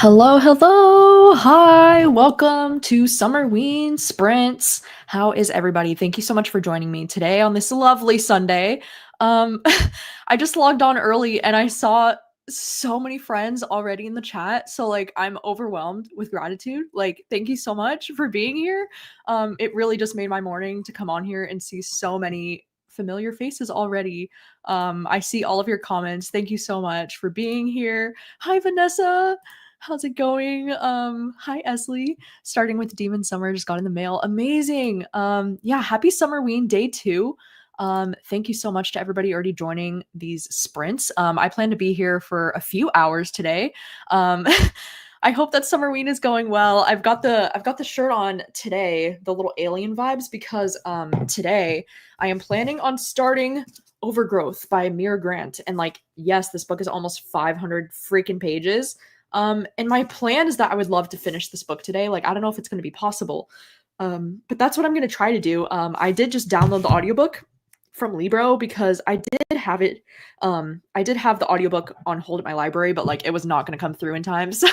Hello, hello. Hi, welcome to SUMMERWEEN Sprints. How is everybody? Thank you so much for joining me today on this lovely Sunday. Um, I just logged on early and I saw so many friends already in the chat. So like I'm overwhelmed with gratitude. Like, thank you so much for being here. It really just made my morning to come on here and see so many familiar faces already. I see all of your comments. Thank you so much for being here. Hi, Vanessa. How's it going? Hi Esley. Starting with Demon Summer, just got in the mail. Amazing. Yeah, happy Summerween day 2. Thank you so much to everybody already joining these sprints. I plan to be here for a few hours today. I hope that Summerween is going well. I've got the shirt on today, the little alien vibes, because today I am planning on starting Overgrowth by Mira Grant. And like, yes, this book is almost 500 freaking pages. And my plan is that I would love to finish this book today. Like, I don't know if it's going to be possible. But that's what I'm going to try to do. I did just download the audiobook from Libro because I did have it. I did have the audiobook on hold at my library, but like it was not going to come through in time. So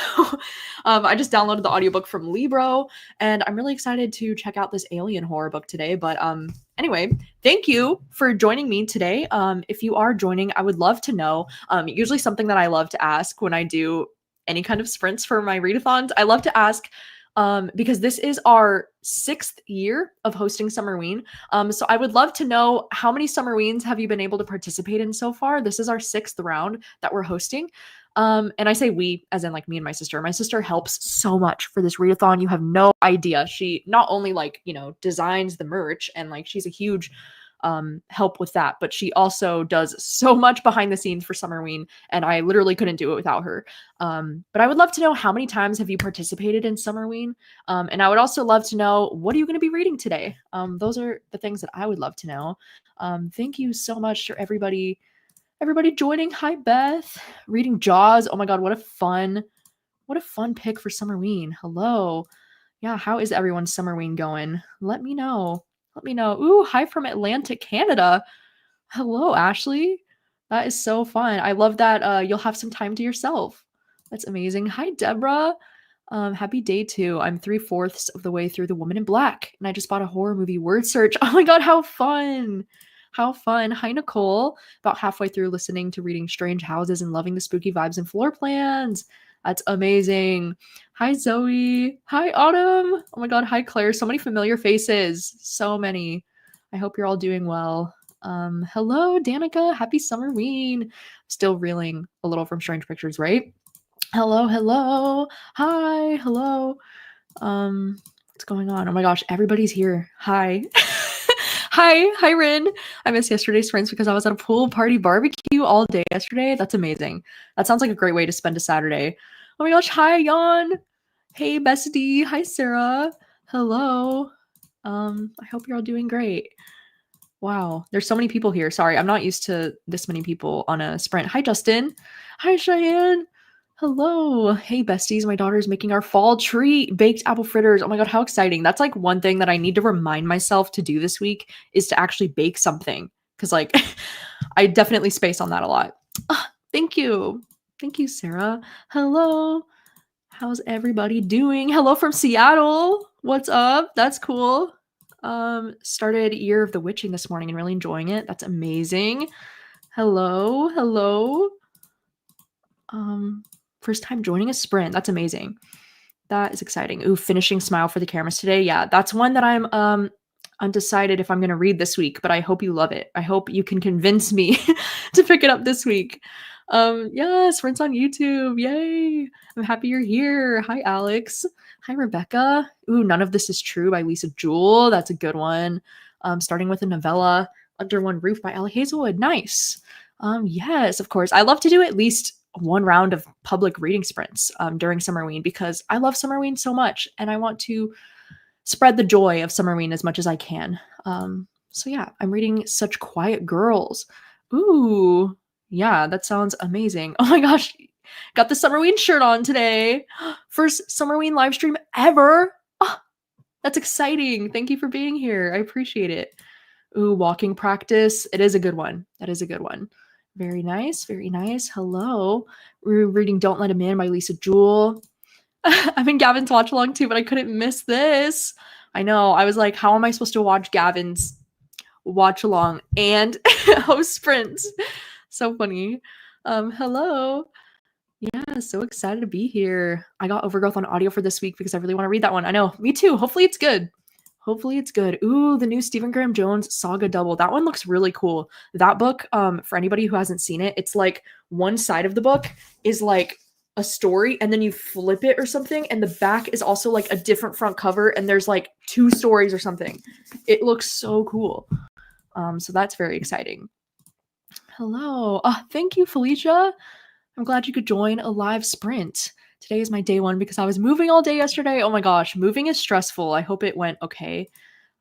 I just downloaded the audiobook from Libro and I'm really excited to check out this alien horror book today. But anyway, thank you for joining me today. If you are joining, I would love to know. Usually something that I love to ask when I do any kind of sprints for my readathons, I love to ask, because this is our 6th year of hosting Summerween. So I would love to know, how many Summerweens have you been able to participate in so far? This is our 6th round that we're hosting. And I say we, as in like me and my sister. My sister helps so much for this readathon. You have no idea. She not only like, designs the merch and like she's a huge help with that, but she also does so much behind the scenes for Summerween, and I literally couldn't do it without her. But I would love to know, how many times have you participated in Summerween? And I would also love to know, what are you going to be reading today? Those are the things that I would love to know. Thank you so much for everybody joining. Hi Beth, reading Jaws. Oh my god, what a fun pick for Summerween. Hello. Yeah, how is everyone's Summerween going? Let me know. Ooh, hi from Atlantic, Canada. Hello, Ashley. That is so fun. I love that you'll have some time to yourself. That's amazing. Hi, Deborah. Happy day 2. I'm 3/4 of the way through The Woman in Black, and I just bought a horror movie word search. Oh my god, how fun! How fun. Hi, Nicole. About halfway through listening to Reading Strange Houses and loving the spooky vibes and floor plans. That's amazing. Hi, Zoe. Hi, Autumn. Oh my god, hi, Claire. So many familiar faces. So many. I hope you're all doing well. Hello, Danica. Happy Summerween. Still reeling a little from Strange Pictures, right? Hello. Hi, hello. What's going on? Oh my gosh, everybody's here. Hi. Hi, Rin. I missed yesterday's sprints because I was at a pool party barbecue all day yesterday. That's amazing. That sounds like a great way to spend a Saturday. Oh my gosh, hi, Jan. Hey, bestie. Hi, Sarah. Hello. I hope you're all doing great. Wow, there's so many people here. Sorry, I'm not used to this many people on a sprint. Hi, Justin. Hi, Cheyenne. Hello. Hey, besties. My daughter's making our fall treat, baked apple fritters. Oh my god, how exciting. That's like one thing that I need to remind myself to do this week, is to actually bake something. Because like, I definitely space on that a lot. Thank you. Thank you, Sarah. Hello. How's everybody doing? Hello from Seattle. What's up? That's cool. Started Year of the Witching this morning and really enjoying it. That's amazing. Hello. First time joining a sprint. That's amazing. That is exciting. Ooh, finishing Smile for the Cameras today. Yeah, that's one that I'm undecided if I'm going to read this week, but I hope you love it. I hope you can convince me to pick it up this week. Yeah, sprints on YouTube. Yay. I'm happy you're here. Hi, Alex. Hi, Rebecca. Ooh, None of This Is True by Lisa Jewell. That's a good one. Starting with a novella, Under One Roof by Ellie Hazelwood. Nice. Yes, of course. I love to do at least one round of public reading sprints during Summerween, because I love Summerween so much and I want to spread the joy of Summerween as much as I can. So yeah, I'm reading Such Quiet Girls. Ooh, yeah, that sounds amazing. Oh my gosh, got the Summerween shirt on today. First Summerween live stream ever. Oh, that's exciting. Thank you for being here. I appreciate it. Ooh, walking practice. It is a good one. That is a good one. Very nice. Very nice. Hello. We're reading Don't Let Him In by Lisa Jewell. I'm in Gavin's watch along too, but I couldn't miss this. I know. I was like, how am I supposed to watch Gavin's watch along and host sprints? So funny. Hello. Yeah, so excited to be here. I got Overgrowth on audio for this week because I really want to read that one. I know, me too. Hopefully it's good. Hopefully it's good. Ooh, the new Stephen Graham Jones Saga Double. That one looks really cool. That book, for anybody who hasn't seen it, it's like one side of the book is like a story and then you flip it or something and the back is also like a different front cover and there's like two stories or something. It looks so cool. So that's very exciting. Hello. Thank you, Felicia. I'm glad you could join a live sprint. Today is my day one because I was moving all day yesterday. Oh my gosh, moving is stressful. I hope it went okay.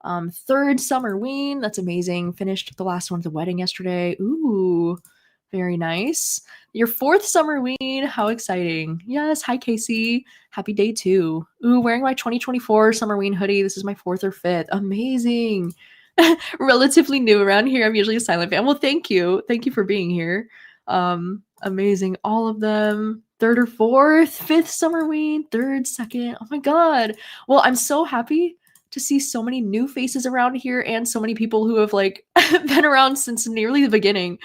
Third Summerween. That's amazing. Finished the last one at the wedding yesterday. Ooh, very nice. Your fourth Summerween. How exciting. Yes. Hi, Casey. Happy day two. Ooh, wearing my 2024 Summerween hoodie. This is my fourth or fifth. Amazing. Relatively new around here. I'm usually a silent fan. Well, thank you. Thank you for being here. Amazing. All of them. Third or fourth, fifth Summerween, third, second. Oh my god. Well, I'm so happy to see so many new faces around here and so many people who have like been around since nearly the beginning.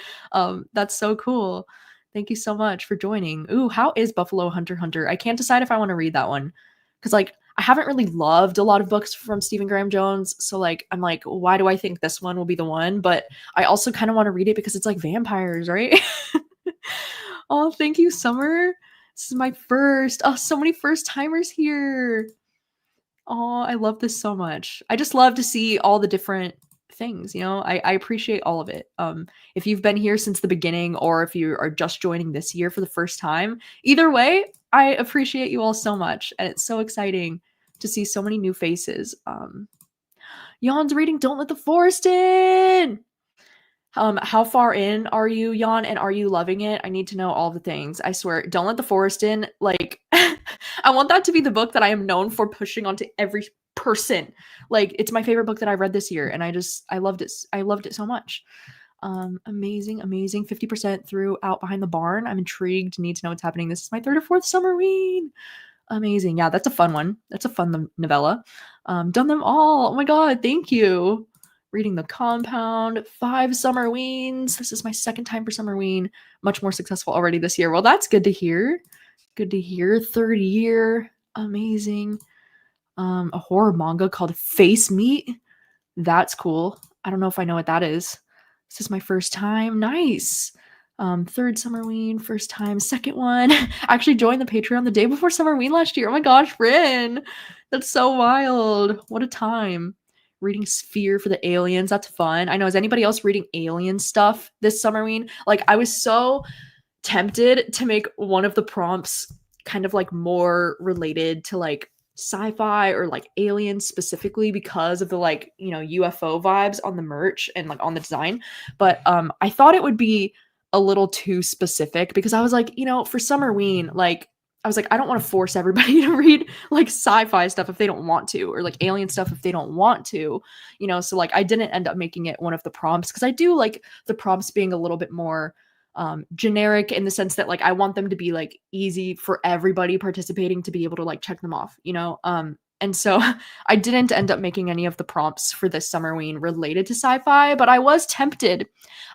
That's so cool. Thank you so much for joining. Ooh, how is Buffalo Hunter Hunter? I can't decide if I want to read that one because like I haven't really loved a lot of books from Stephen Graham Jones, so like I'm like, why do I think this one will be the one? But I also kind of want to read it because it's like vampires, right? Oh, thank you, Summer. This is my first. Oh, so many first timers here. Oh, I love this so much. I just love to see all the different things, you know? I appreciate all of it. If you've been here since the beginning or if you are just joining this year for the first time, either way, I appreciate you all so much. And it's so exciting to see so many new faces. Jan's reading Don't Let the Forest In. How far in are you, Jan, and are you loving it? I need to know all the things. I swear, Don't Let the Forest In. Like, I want that to be the book that I am known for pushing onto every person. Like, it's my favorite book that I've read this year, and I loved it. I loved it so much. Amazing, amazing. 50% through Out Behind the Barn. I'm intrigued. Need to know what's happening. This is my third or fourth Summerween. Amazing. Yeah, that's a fun one. That's a fun novella. Done them all. Oh my god, thank you. Reading The Compound, 5 Summerweens. This is my second time for Summerween. Much more successful already this year. Well, that's good to hear. Good to hear. Third year. Amazing. A horror manga called Face Meat. That's cool. I don't know if I know what that is. This is my first time. Nice. Third Summerween, first time. Second one. I actually joined the Patreon the day before Summerween last year. Oh my gosh, Rin. That's so wild. What a time. Reading Sphere for the Aliens. That's fun. I know. Is anybody else reading alien stuff this Summerween? Like, I was so tempted to make one of the prompts kind of like more related to like sci-fi or like aliens specifically because of the like, you know, UFO vibes on the merch and like on the design. But I thought it would be a little too specific because I was like, you know, for Summerween, like I was like, I don't want to force everybody to read like sci-fi stuff if they don't want to, or like alien stuff if they don't want to, you know? So like I didn't end up making it one of the prompts because I do like the prompts being a little bit more generic in the sense that like I want them to be like easy for everybody participating to be able to like check them off, you know? And so I didn't end up making any of the prompts for this Summerween related to sci-fi, but I was tempted.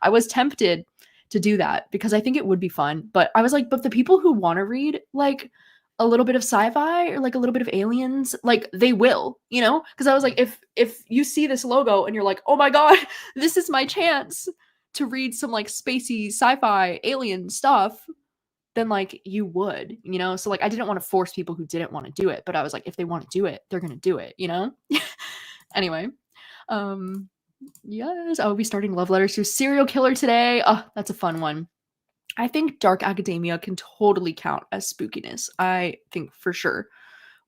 I was tempted to do that because I think it would be fun. But I was like, but the people who want to read like a little bit of sci-fi or like a little bit of aliens, like they will, you know? Because I was like, if you see this logo and you're like, oh my god, this is my chance to read some like spacey sci-fi alien stuff, then like you would, you know? So like I didn't want to force people who didn't want to do it, but I was like, if they want to do it, they're gonna do it, you know? Anyway. Yes, I will be starting love letters to a serial killer today. Oh, that's a fun one. I think dark academia can totally count as spookiness. I think for sure.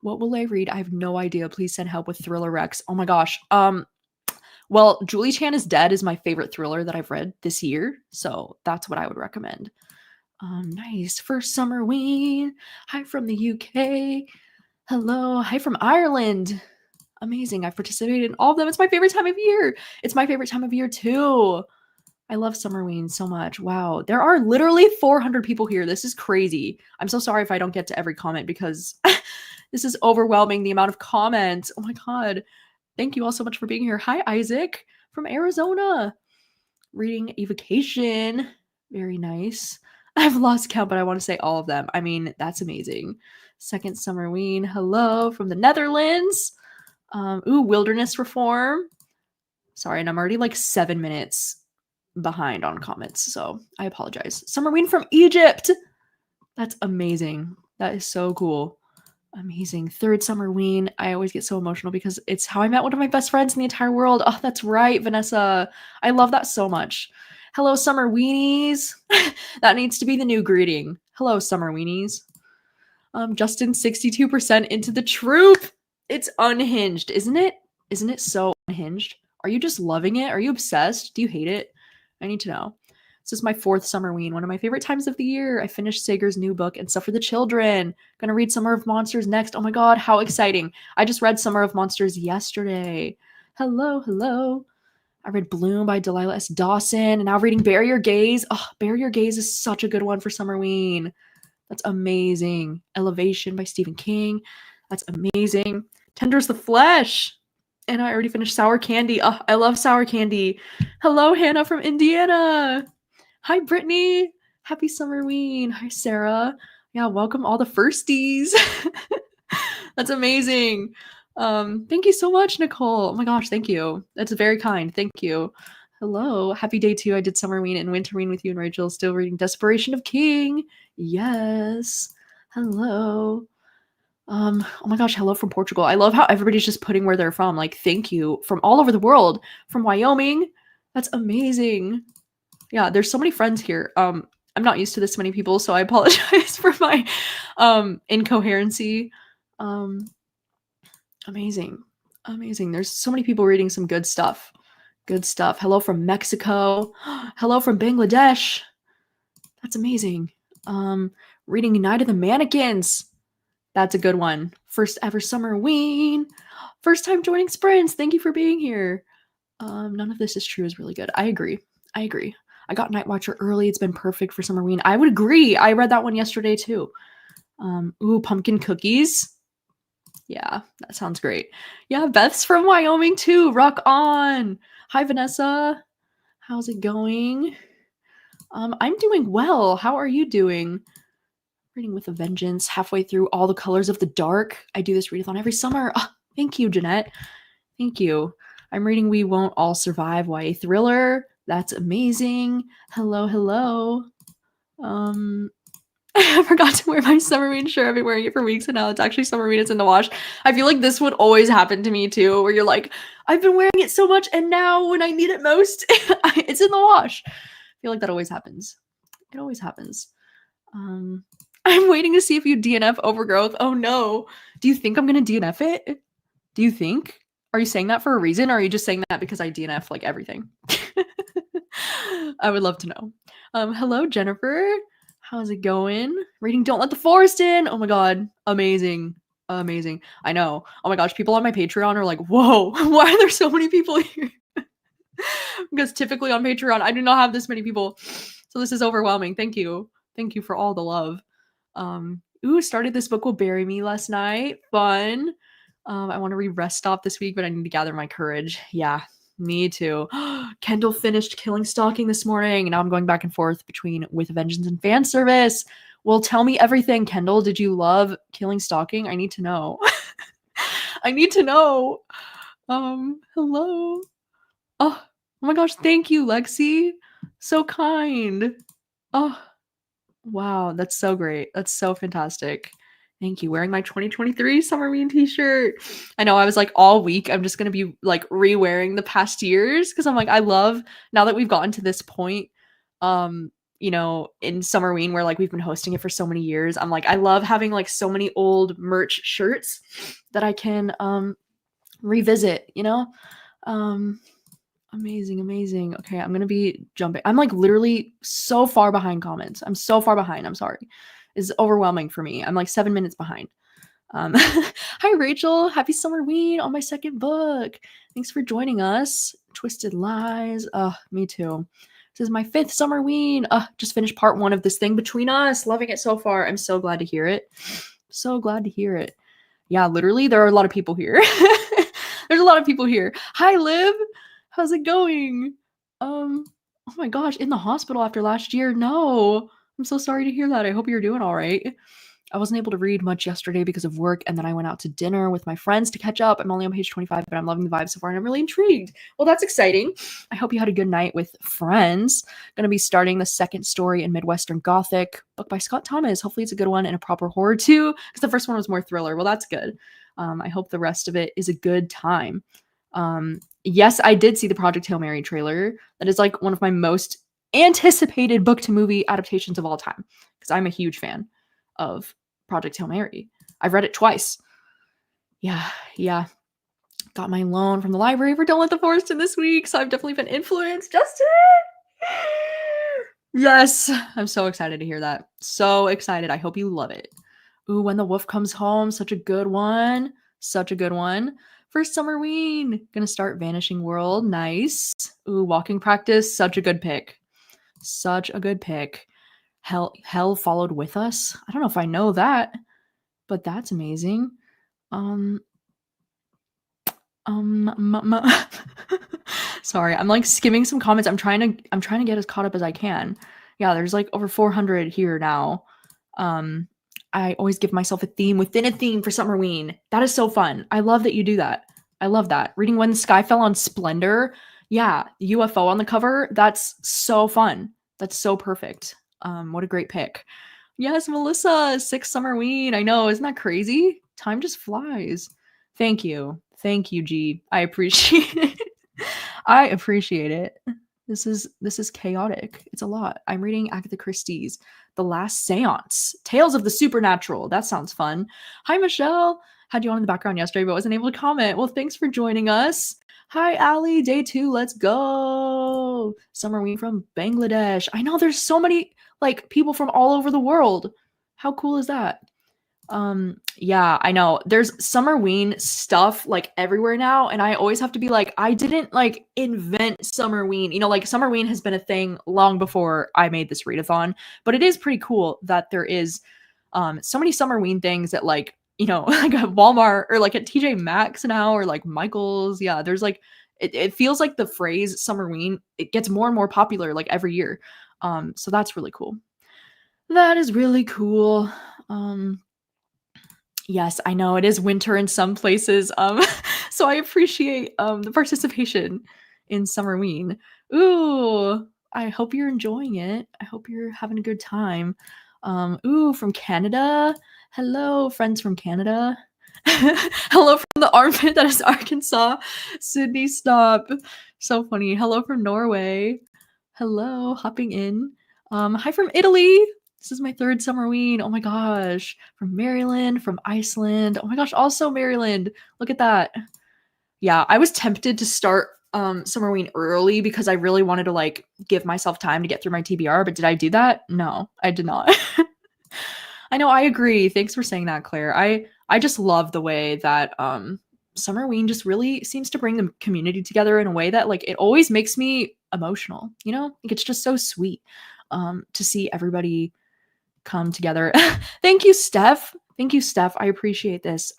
What will I read? I have no idea. Please send help with Thriller Rex. Oh my gosh. Well, Julie Chan is Dead is my favorite thriller that I've read this year, so that's what I would recommend. Nice. First Summerween. Hi from the UK. Hello. Hi from Ireland. Amazing. I've participated in all of them. It's my favorite time of year. It's my favorite time of year too. I love Summerween so much. Wow. There are literally 400 people here. This is crazy. I'm so sorry if I don't get to every comment because This is overwhelming, the amount of comments. Oh my god. Thank you all so much for being here. Hi, Isaac from Arizona. Reading Evocation. Very nice. I've lost count, but I want to say all of them. I mean, that's amazing. Second Summerween. Hello from the Netherlands. Wilderness Reform. Sorry, and I'm already like 7 minutes behind on comments, so I apologize. Summerween from Egypt. That's amazing. That is so cool. Amazing. Third Summerween. I always get so emotional because it's how I met one of my best friends in the entire world. Oh, that's right, Vanessa. I love that so much. Hello, Summer Weenies. That needs to be the new greeting. Hello, Summer Weenies. Justin, 62% into the troop. It's unhinged, isn't it? Isn't it so unhinged? Are you just loving it? Are you obsessed? Do you hate it? I need to know. This is my fourth Summerween, one of my favorite times of the year. I finished Sager's new book and Stuff for the Children. Gonna read Summer of Monsters next. Oh my god, how exciting. I just read Summer of Monsters yesterday. Hello, hello. I read Bloom by Delilah S. Dawson, and now reading Bury Your Gaze. Oh, Bury Your Gaze is such a good one for Summerween. That's amazing. Elevation by Stephen King. That's amazing. Tenders the Flesh. And I already finished Sour Candy. Oh, I love Sour Candy. Hello, Hannah from Indiana. Hi, Brittany. Happy Summerween. Hi, Sarah. Yeah, welcome all the firsties. That's amazing. Thank you so much, Nicole. Oh my gosh, thank you. That's very kind. Thank you. Hello. Happy day 2. I did Summerween and Winterween with you and Rachel. Still reading Desperation of King. Yes. Hello. Oh my gosh, hello from Portugal. I love how everybody's just putting where they're from. Like, thank you from all over the world. From Wyoming. That's amazing. Yeah, there's so many friends here. I'm not used to this many people, so I apologize for my incoherency. Amazing. Amazing. There's so many people reading some good stuff. Good stuff. Hello from Mexico. Hello from Bangladesh. That's amazing. Reading Night of the Mannequins. That's a good one. First ever Summerween. First time joining sprints. Thank you for being here. None of this is true is really good. I agree. I got Night Watcher early. It's been perfect for Summerween. I would agree. I read that one yesterday too. Pumpkin Cookies. Yeah, that sounds great. Yeah, Beth's from Wyoming too. Rock on. Hi, Vanessa. How's it going? I'm doing well. How are you doing? Reading with a Vengeance, halfway through All the Colors of the Dark. I do this readathon every summer. Oh, thank you, Jeanette. Thank you. I'm reading We Won't All Survive YA thriller. That's amazing. Hello, hello. I forgot to wear my Summerween shirt. I've been wearing it for weeks and now it's actually Summerween. It's in the wash. I feel like this would always happen to me too, where you're like, I've been wearing it so much and now when I need it most, it's in the wash. I feel like that always happens. It always happens. I'm waiting to see if you DNF Overgrowth. Oh no. Do you think I'm going to DNF it? Do you think? Are you saying that for a reason or are you just saying that because I DNF like everything? I would love to know. Hello, Jennifer. How's it going? Reading Don't Let the Forest In. Oh my god. Amazing. Amazing. I know. Oh my gosh. People on my Patreon are like, whoa, why are there so many people here? Because typically on Patreon, I do not have this many people. So this is overwhelming. Thank you. Thank you for all the love. Started this book will bury me last night. Fun. I want to read Rest Stop this week, but I need to gather my courage. Yeah, me too. Kendall finished Killing Stalking this morning. And now I'm going back and forth between With a Vengeance and fan service. Well, tell me everything, Kendall. Did you love Killing Stalking? I need to know. I need to know. Hello. Oh my gosh, thank you, Lexi. So kind. Oh, wow, that's so great. That's so fantastic. Thank you. Wearing my 2023 Summerween t-shirt. I know I was like all week, I'm just going to be like re-wearing the past years because I'm like, I love now that we've gotten to this point, you know, in Summerween where like we've been hosting it for so many years. I'm like, I love having like so many old merch shirts that I can revisit, you know? Amazing. Okay, I'm gonna be jumping. I'm like literally so far behind comments. I'm so far behind. I'm sorry. It's overwhelming for me. I'm like 7 minutes behind. Hi, Rachel. Happy Summerween on my second book. Thanks for joining us. Twisted Lies. Me too. This is my 5th Summerween. Just finished part 1 of this thing between us. Loving it so far. I'm so glad to hear it. So glad to hear it. Yeah, literally, there are a lot of people here. There's a lot of people here. Hi, Liv. How's it going? Oh my gosh, in the hospital after last year. No. I'm so sorry to hear that. I hope you're doing all right. I wasn't able to read much yesterday because of work, and then I went out to dinner with my friends to catch up. I'm only on page 25, but I'm loving the vibe so far, and I'm really intrigued. Well, that's exciting. I hope you had a good night with friends. Going to be starting the second story in Midwestern Gothic, book by Scott Thomas. Hopefully, it's a good one and a proper horror too, because the first one was more thriller. Well, that's good. I hope the rest of it is a good time. Yes, I did see the Project Hail Mary trailer. That is like one of my most anticipated book to movie adaptations of all time, because I'm a huge fan of Project Hail Mary. I've read it twice. Yeah. Got my loan from the library for Don't Let the Forest in this week, so I've definitely been influenced. Justin! Yes, I'm so excited to hear that. So excited. I hope you love it. Ooh, When the Wolf Comes Home, such a good one. Such a good one. First Summerween, gonna start Vanishing World. Nice. Ooh, Walking Practice, such a good pick. Such a good pick. Hell Followed With Us. I don't know if I know that, but that's amazing. Um, sorry, I'm like skimming some comments. I'm trying to get as caught up as I can. Yeah, there's like over 400 here now. I always give myself a theme within a theme for Summerween. That is so fun. I love that you do that. I love that. Reading When the Sky Fell on Splendor. Yeah, UFO on the cover. That's so fun. That's so perfect. What a great pick. Yes, Melissa, 6th Summerween. I know, isn't that crazy? Time just flies. Thank you. Thank you, G. I appreciate it. I appreciate it. This is chaotic. It's a lot. I'm reading Agatha Christie's The Last Seance, Tales of the Supernatural. That sounds fun. Hi, Michelle. Had you on in the background yesterday, but wasn't able to comment. Well, thanks for joining us. Hi, Ali. Day 2. Let's go. Summerween from Bangladesh. I know there's so many like people from all over the world. How cool is that? Yeah, I know. There's Summerween stuff like everywhere now, and I always have to be like, I didn't like invent Summerween. You know, like Summerween has been a thing long before I made this readathon, but it is pretty cool that there is so many Summerween things at like, you know, like at Walmart or like at TJ Maxx now or like Michael's. Yeah, there's like it feels like the phrase Summerween, it gets more and more popular like every year. So that's really cool. That is really cool. Yes, I know it is winter in some places. So I appreciate the participation in Summerween. Ooh, I hope you're enjoying it. I hope you're having a good time. Ooh, from Canada. Hello, friends from Canada. Hello from the armpit that is Arkansas. Sydney, stop. So funny. Hello from Norway. Hello, hopping in. Hi from Italy. This is my 3rd Summerween. Oh my gosh. From Maryland, from Iceland. Oh my gosh, also Maryland. Look at that. Yeah, I was tempted to start Summerween early because I really wanted to like give myself time to get through my TBR, but did I do that? No, I did not. I know, I agree. Thanks for saying that, Claire. I just love the way that Summerween just really seems to bring the community together in a way that like it always makes me emotional, you know? Like it's just so sweet to see everybody come together. Thank you, Steph. Thank you, Steph. I appreciate this.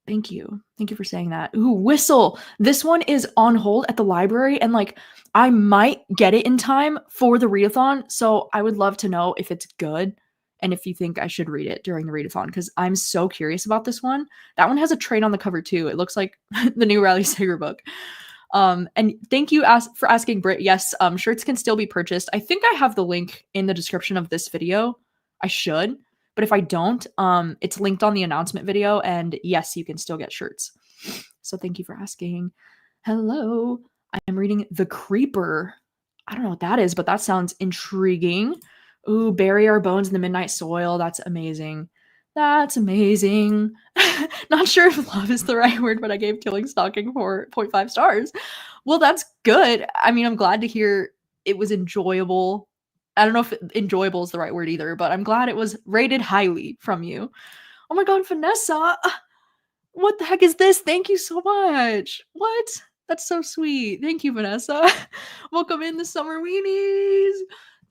Thank you. Thank you for saying that. Ooh, Whistle. This one is on hold at the library, and like I might get it in time for the readathon. So I would love to know if it's good and if you think I should read it during the readathon, because I'm so curious about this one. That one has a train on the cover too. It looks like the new Riley Sager book. And thank you for asking, Britt. Yes, shirts can still be purchased. I think I have the link in the description of this video. I should, but if I don't, it's linked on the announcement video, and yes, you can still get shirts. So thank you for asking. Hello, I am reading The Creeper. I don't know what that is, but that sounds intriguing. Ooh, Bury Our Bones in the Midnight Soil. That's amazing. That's amazing. Not sure if love is the right word, but I gave Killing Stalking 4.5 stars. Well, that's good. I mean, I'm glad to hear it was enjoyable. I don't know if enjoyable is the right word either, but I'm glad it was rated highly from you. Oh my god, Vanessa. What the heck is this? Thank you so much. What? That's so sweet. Thank you, Vanessa. Welcome in the Summer Weenies.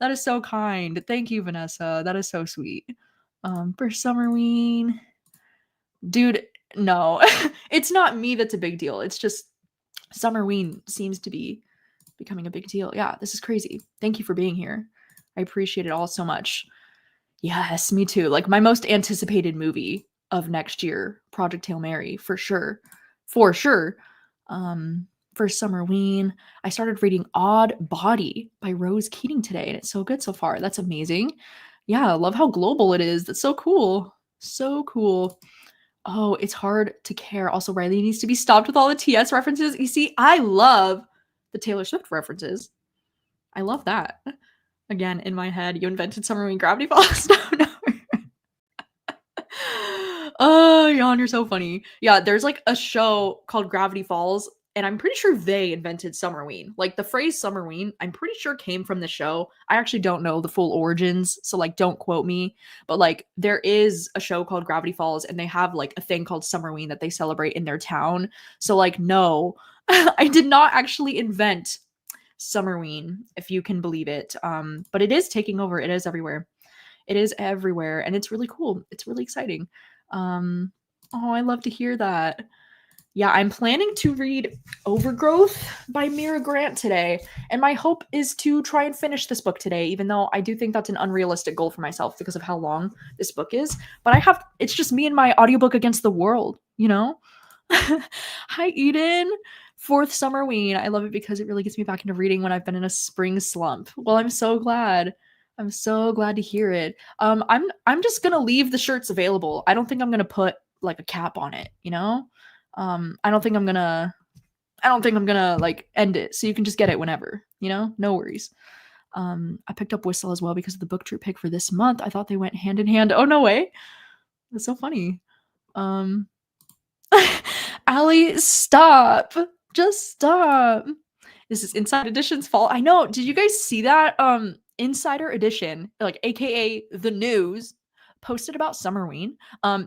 That is so kind. Thank you, Vanessa. That is so sweet. For Summerween. Dude, no. It's not me that's a big deal. It's just Summerween seems to be becoming a big deal. Yeah, this is crazy. Thank you for being here. I appreciate it all so much. Yes, me too. Like my most anticipated movie of next year, Project Hail Mary, for sure. For sure. Um, for Summerween, I started reading Odd Body by Rose Keating today, and it's so good so far. That's amazing. Yeah, I love how global it is. That's so cool. So cool. Oh, it's hard to care. Also, Riley needs to be stopped with all the TS references. You see, I love the Taylor Swift references. I love that. Again, in my head, you invented Summerween Gravity Falls. No. Oh, Yawn, you're so funny. Yeah, there's like a show called Gravity Falls, and I'm pretty sure they invented Summerween. Like the phrase Summerween, I'm pretty sure came from the show. I actually don't know the full origins, so like don't quote me. But like there is a show called Gravity Falls, and they have like a thing called Summerween that they celebrate in their town. So like no, I did not actually invent Summerween, if you can believe it. But it is taking over. It is everywhere. It is everywhere, and it's really cool. It's really exciting. Oh, I love to hear that. Yeah, I'm planning to read Overgrowth by Mira Grant today, and my hope is to try and finish this book today, even though I do think that's an unrealistic goal for myself because of how long this book is. But it's just me and my audiobook against the world, you know? Hi, Eden. Fourth Summerween. I love it because it really gets me back into reading when I've been in a spring slump. Well, I'm so glad. I'm so glad to hear it. I'm just gonna leave the shirts available. I don't think I'm gonna put like a cap on it, you know? I don't think I'm gonna like end it. So you can just get it whenever, you know? No worries. I picked up Whistle as well because of the book troop pick for this month. I thought they went hand in hand. Oh no way. That's so funny. Allie, stop. Just stop. This is Inside Edition's fault. I know. Did you guys see that? Insider Edition, like aka the news, posted about Summerween.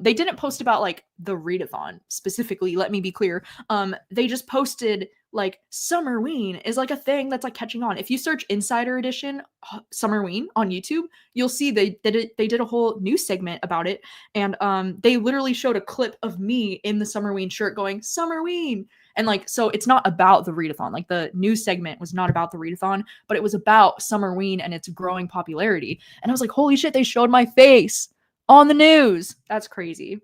They didn't post about like the readathon specifically, let me be clear. They just posted like Summerween is like a thing that's like catching on. If you search Insider Edition Summerween on YouTube, you'll see they did a whole news segment about it, and they literally showed a clip of me in the Summerween shirt going Summerween. And like, so it's not about the readathon. Like the news segment was not about the readathon, but it was about Summerween and its growing popularity. And I was like, holy shit, they showed my face on the news. That's crazy.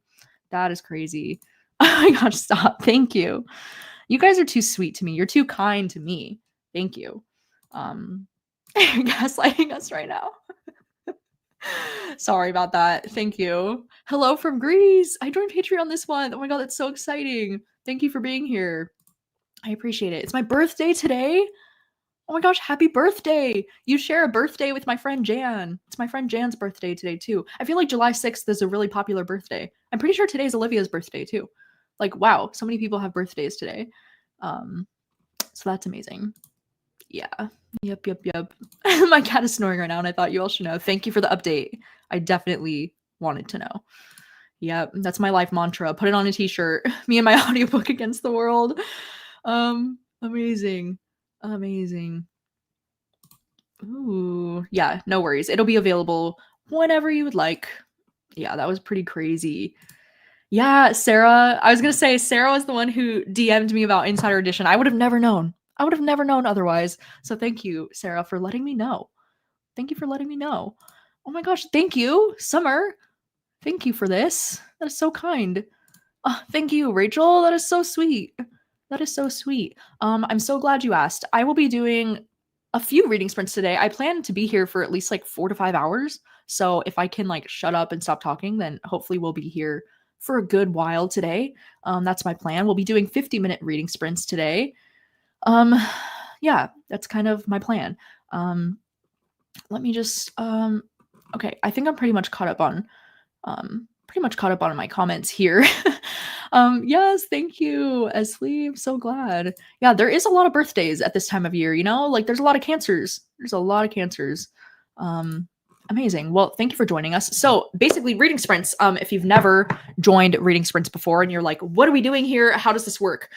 That is crazy. Oh my gosh, stop. Thank you. You guys are too sweet to me. You're too kind to me. Thank you. You're gaslighting us right now. Sorry about that. Thank you. Hello from Greece. I joined Patreon this month. Oh my god, that's so exciting. Thank you for being here. I appreciate it. It's my birthday today. Oh my gosh, happy birthday. You share a birthday with my friend Jan. It's my friend Jan's birthday today too. I feel like July 6th is a really popular birthday. I'm pretty sure today's Olivia's birthday too. Like, wow, so many people have birthdays today. So that's amazing. Yeah. Yep. My cat is snoring right now, and I thought you all should know. Thank you for the update. I definitely wanted to know. Yep, that's my life mantra. Put it on a t-shirt. Me and my audiobook against the world. Amazing. Ooh, yeah, no worries. It'll be available whenever you would like. Yeah, that was pretty crazy. Yeah, Sarah. I was gonna say Sarah was the one who DM'd me about Insider Edition. I would have never known. I would have never known otherwise. So thank you, Sarah, for letting me know. Thank you for letting me know. Oh my gosh, thank you, Summer. Thank you for this. That is so kind. Thank you, Rachel. That is so sweet. That is so sweet. I'm so glad you asked. I will be doing a few reading sprints today. I plan to be here for at least like 4 to 5 hours. So if I can like shut up and stop talking, then hopefully we'll be here for a good while today. That's my plan. We'll be doing 50-minute reading sprints today. Yeah, that's kind of my plan. Let me just okay, I think I'm pretty much caught up on my comments here. Yes, thank you, Esley. I'm so glad. Yeah, there is a lot of birthdays at this time of year, you know? Like there's a lot of cancers. Amazing. Well, thank you for joining us. So basically reading sprints, if you've never joined reading sprints before and you're like, what are we doing here? How does this work?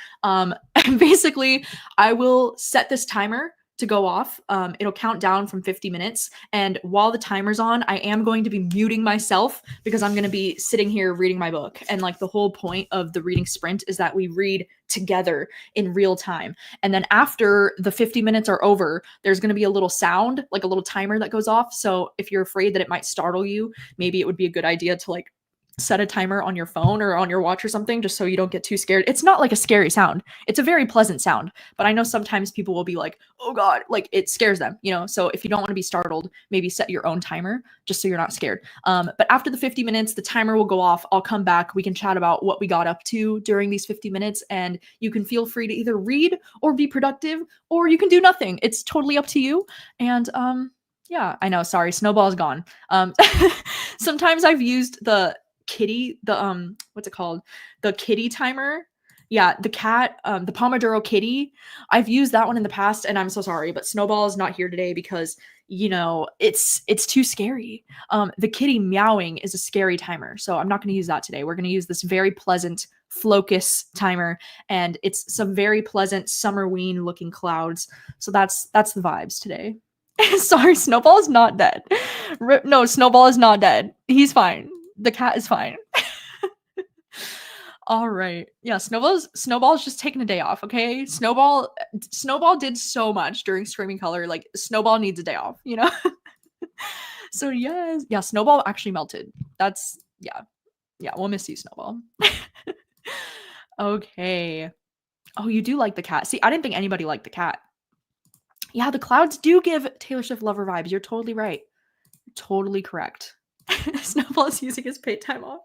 Basically, I will set this timer to go off. It'll count down from 50 minutes. And while the timer's on, I am going to be muting myself because I'm going to be sitting here reading my book. And like the whole point of the reading sprint is that we read together in real time. And then after the 50 minutes are over, there's going to be a little sound, like a little timer that goes off. So if you're afraid that it might startle you, maybe it would be a good idea to like set a timer on your phone or on your watch or something just so you don't get too scared. It's not like a scary sound. It's a very pleasant sound, but I know sometimes people will be like, "Oh god," like it scares them, you know? So if you don't want to be startled, maybe set your own timer just so you're not scared. But after the 50 minutes, the timer will go off. I'll come back. We can chat about what we got up to during these 50 minutes and you can feel free to either read or be productive or you can do nothing. It's totally up to you. And yeah, I know, sorry, Snowball's gone. Sometimes I've used the kitty, the what's it called, the kitty timer, yeah, the cat, the Pomodoro kitty. I've used that one in the past and I'm so sorry, but Snowball is not here today because you know it's too scary. The kitty meowing is a scary timer, so I'm not going to use that today. We're going to use this very pleasant Flocus timer, and it's some very pleasant summerween looking clouds, so that's the vibes today. Sorry, Snowball is not dead. No, Snowball is not dead, he's fine. The cat is fine. All right. Yeah, Snowball's just taking a day off, okay? Snowball did so much during Screaming Color. Like Snowball needs a day off, you know? So yes. Yeah, Snowball actually melted. That's yeah. Yeah, we'll miss you, Snowball. Okay. Oh, you do like the cat. See, I didn't think anybody liked the cat. Yeah, the clouds do give Taylor Swift lover vibes. You're totally right. Totally correct. Snowball is using his paid time off.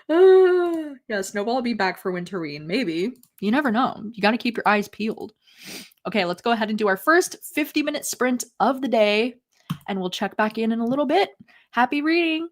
Yeah, Snowball will be back for Winterween. Maybe. You never know. You got to keep your eyes peeled. Okay, let's go ahead and do our first 50-minute sprint of the day, and we'll check back in a little bit. Happy reading.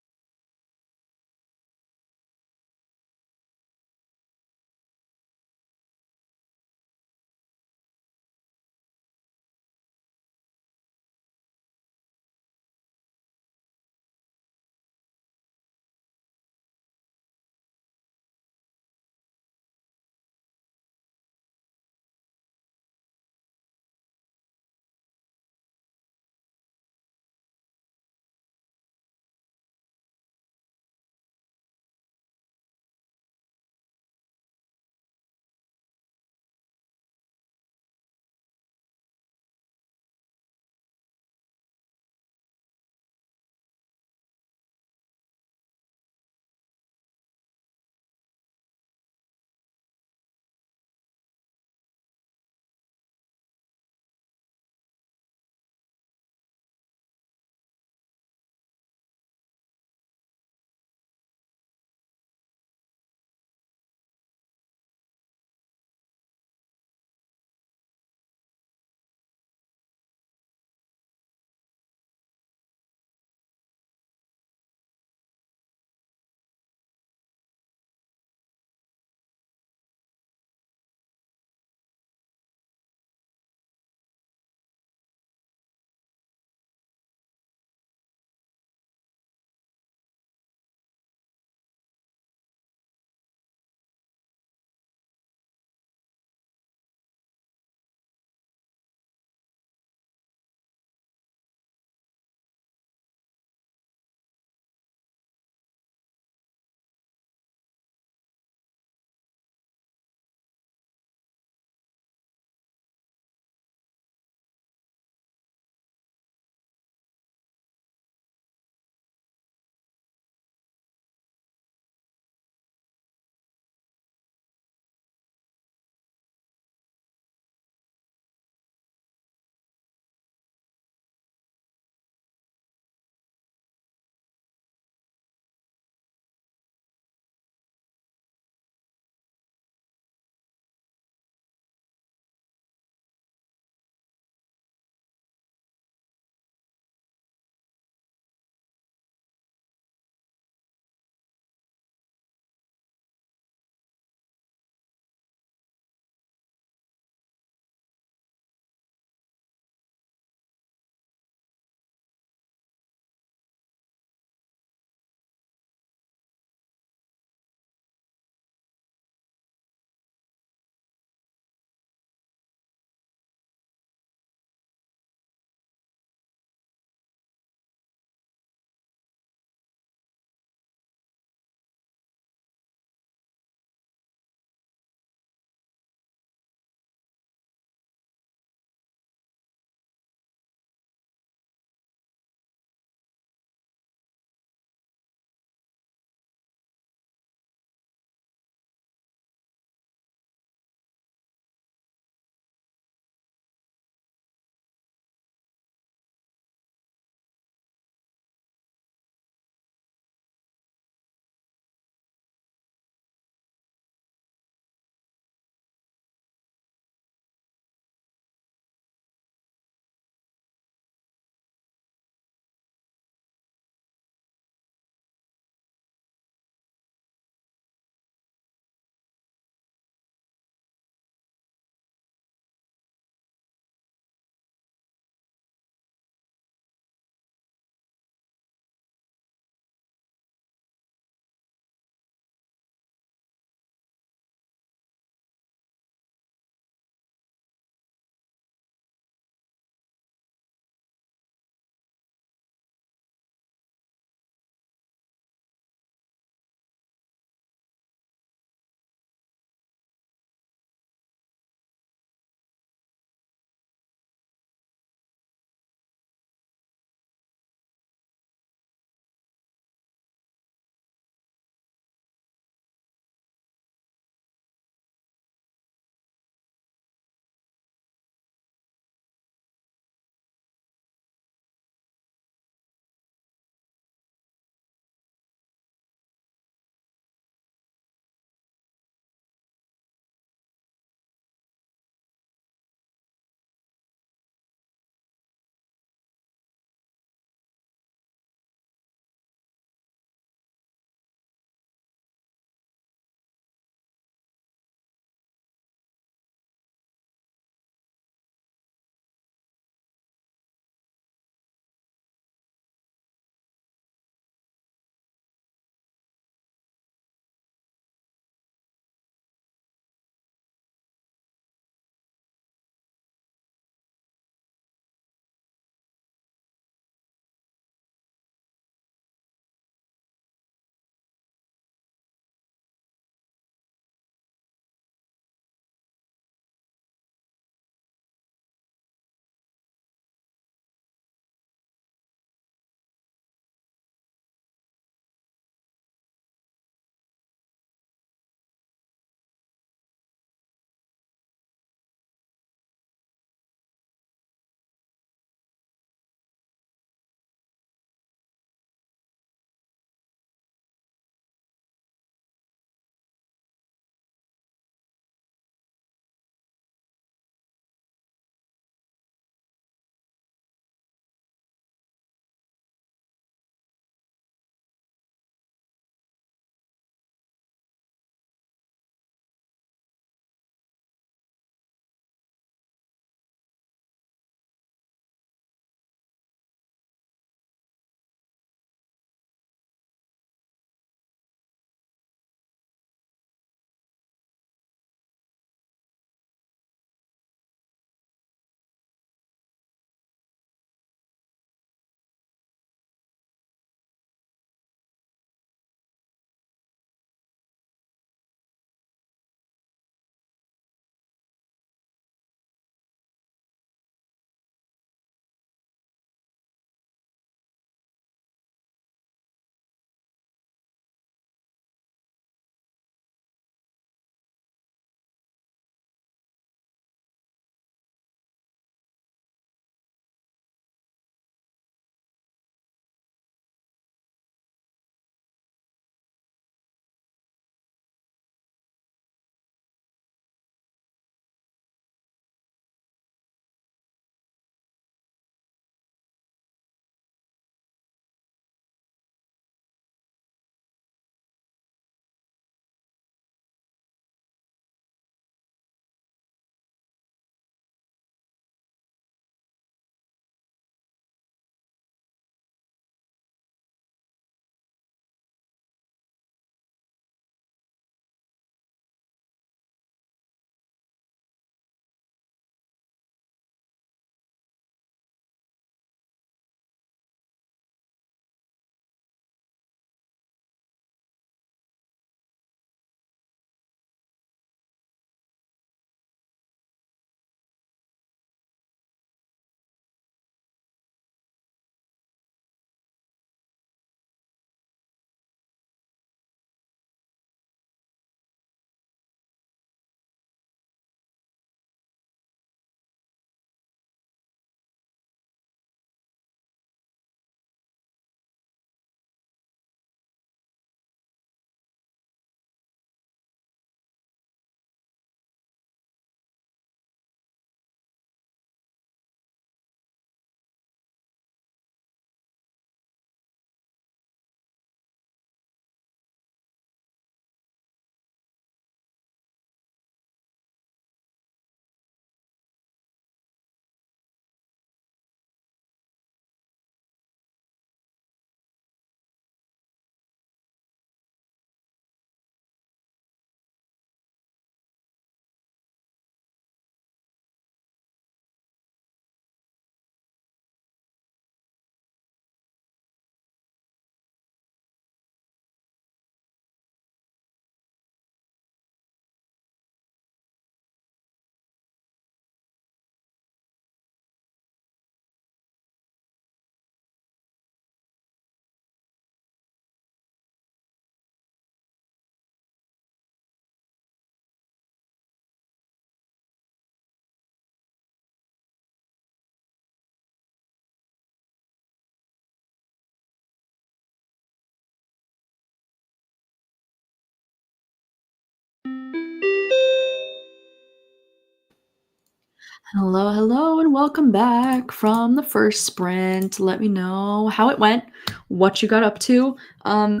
Hello, hello, and welcome back from the first sprint. Let me know how it went, what you got up to. I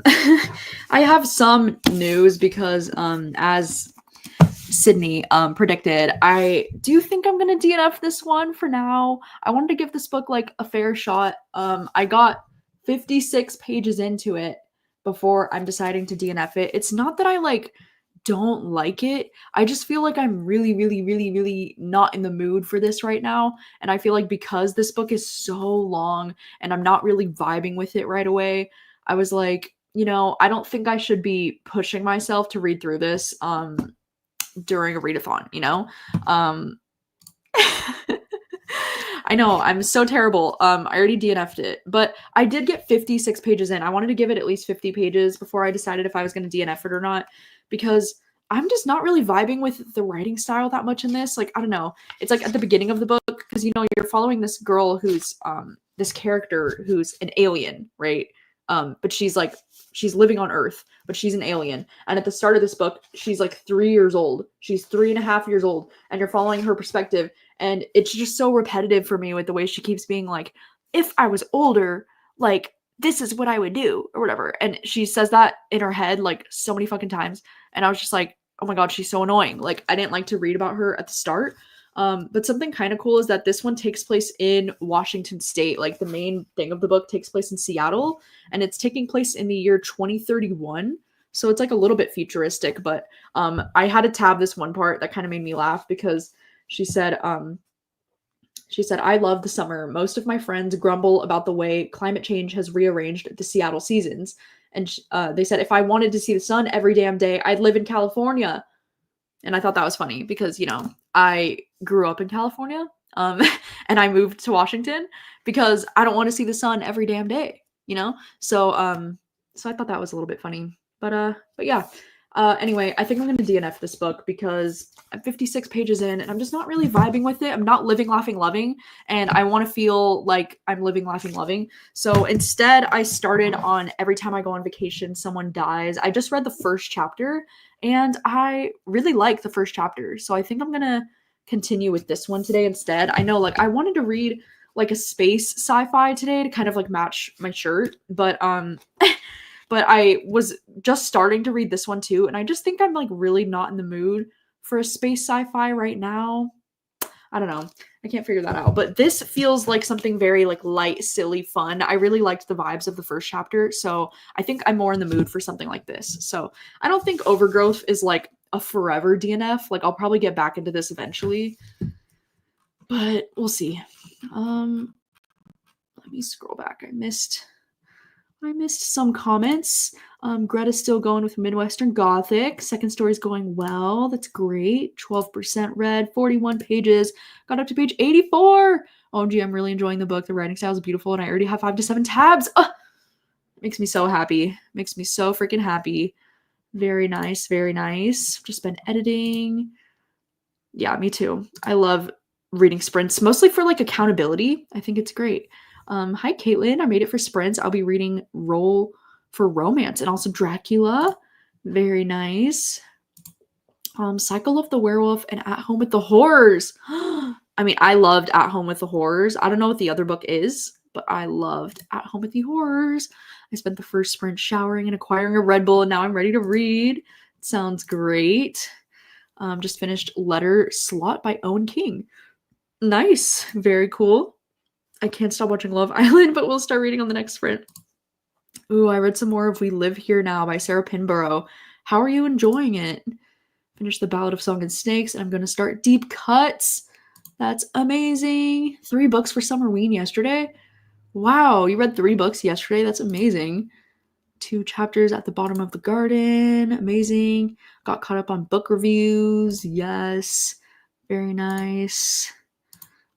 have some news because, as Sydney predicted, I do think I'm gonna DNF this one for now. I wanted to give this book like a fair shot. I got 56 pages into it before I'm deciding to DNF it. It's not that I like don't like it. I just feel like I'm really, really, really, really not in the mood for this right now. And I feel like because this book is so long and I'm not really vibing with it right away, I was like, I don't think I should be pushing myself to read through this during a readathon, Um I know, I'm so terrible. I already DNF'd it, but I did get 56 pages in. I wanted to give it at least 50 pages before I decided if I was going to DNF it or not, because I'm just not really vibing with the writing style that much in this. Like, I don't know. It's like at the beginning of the book, because you're following this girl who's this character who's an alien, right? But she's living on Earth, but she's an alien. And at the start of this book, she's like 3 years old. She's 3.5 years old, and you're following her perspective. And it's just so repetitive for me with the way she keeps being like, if I was older, like, this is what I would do, or whatever. And she says that in her head like so many fucking times. And I was just like, oh my God, she's so annoying. Like, I didn't like to read about her at the start. But something kind of cool is that this one takes place in Washington State. Like, the main thing of the book takes place in Seattle, and it's taking place in the year 2031. So it's like a little bit futuristic, but I had to tab this one part that kind of made me laugh because she said, I love the summer. Most of my friends grumble about the way climate change has rearranged the Seattle seasons. And they said, if I wanted to see the sun every damn day, I'd live in California. And I thought that was funny because, I grew up in California, and I moved to Washington because I don't want to see the sun every damn day, So I thought that was a little bit funny. But yeah. Anyway, I think I'm going to DNF this book because I'm 56 pages in and I'm just not really vibing with it. I'm not living, laughing, loving, and I want to feel like I'm living, laughing, loving. So instead, I started on Every Time I Go on Vacation, Someone Dies. I just read the first chapter and I really like the first chapter. So I think I'm going to continue with this one today instead. I know, like, I wanted to read like a space sci-fi today to kind of like match my shirt, but but I was just starting to read this one too, and I just think I'm like really not in the mood for a space sci-fi right now. I don't know. I can't figure that out. But this feels like something very like light, silly, fun. I really liked the vibes of the first chapter, so I think I'm more in the mood for something like this. So I don't think Overgrowth is like a forever DNF. Like, I'll probably get back into this eventually, but we'll see. Let me scroll back. I missed some comments. Greta's still going with Midwestern Gothic. Second story's going well. That's great. 12% read, 41 pages. Got up to page 84. OMG, I'm really enjoying the book. The writing style is beautiful, and I already have 5 to 7 tabs. Makes me so happy. Makes me so freaking happy. Very nice, very nice. Just been editing. Yeah, me too. I love reading sprints, mostly for like accountability. I think it's great. Hi, Caitlin. I made it for sprints. I'll be reading Roll for Romance and also Dracula. Very nice. Cycle of the Werewolf and At Home with the Horrors. I mean, I loved At Home with the Horrors. I don't know what the other book is, but I loved At Home with the Horrors. I spent the first sprint showering and acquiring a Red Bull, and now I'm ready to read. Sounds great. Just finished Letter Slot by Owen King. Nice. Very cool. I can't stop watching Love Island, but we'll start reading on the next sprint. Ooh, I read some more of We Live Here Now by Sarah Pinborough. How are you enjoying it? Finished The Ballad of Song and Snakes, and I'm going to start Deep Cuts. That's amazing. 3 books for Summerween yesterday. Wow, you read 3 books yesterday? That's amazing. 2 chapters at the Bottom of the Garden. Amazing. Got caught up on book reviews. Yes. Very nice.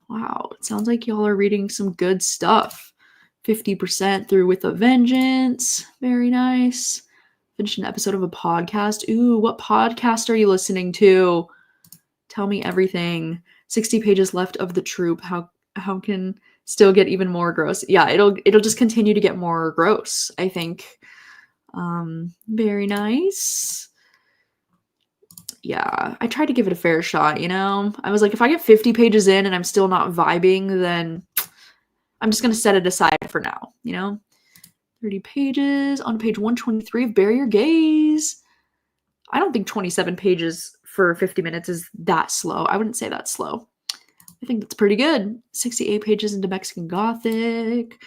Wow, it sounds like y'all are reading some good stuff. 50% through With a Vengeance. Very nice. Finished an episode of a podcast. Ooh, what podcast are you listening to? Tell me everything. 60 pages left of The Troop. How can still get even more gross? Yeah, it'll just continue to get more gross, I think. Very nice. yeah, I tried to give it a fair shot, you know? I was like, if I get 50 pages in and I'm still not vibing, then I'm just gonna set it aside for now, you know? 30 pages on page 123 of Bury Your Gaze. I don't think 27 pages for 50 minutes is that slow. I wouldn't say that's slow. I think that's pretty good. 68 pages into Mexican Gothic.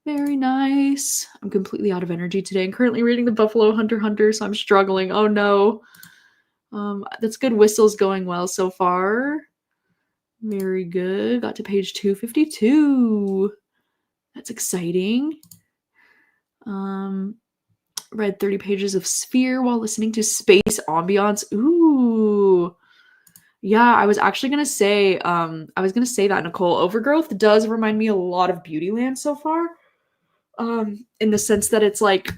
Very nice. I'm completely out of energy today. I'm currently reading the Buffalo Hunter Hunter, so I'm struggling. Oh no. That's good. Whistle's going well so far. Very good. Got to page 252. That's exciting. Read 30 pages of Sphere while listening to Space Ambiance. Ooh. Yeah, I was actually gonna say, that, Nicole. Overgrowth does remind me a lot of Beautyland so far. In the sense that it's like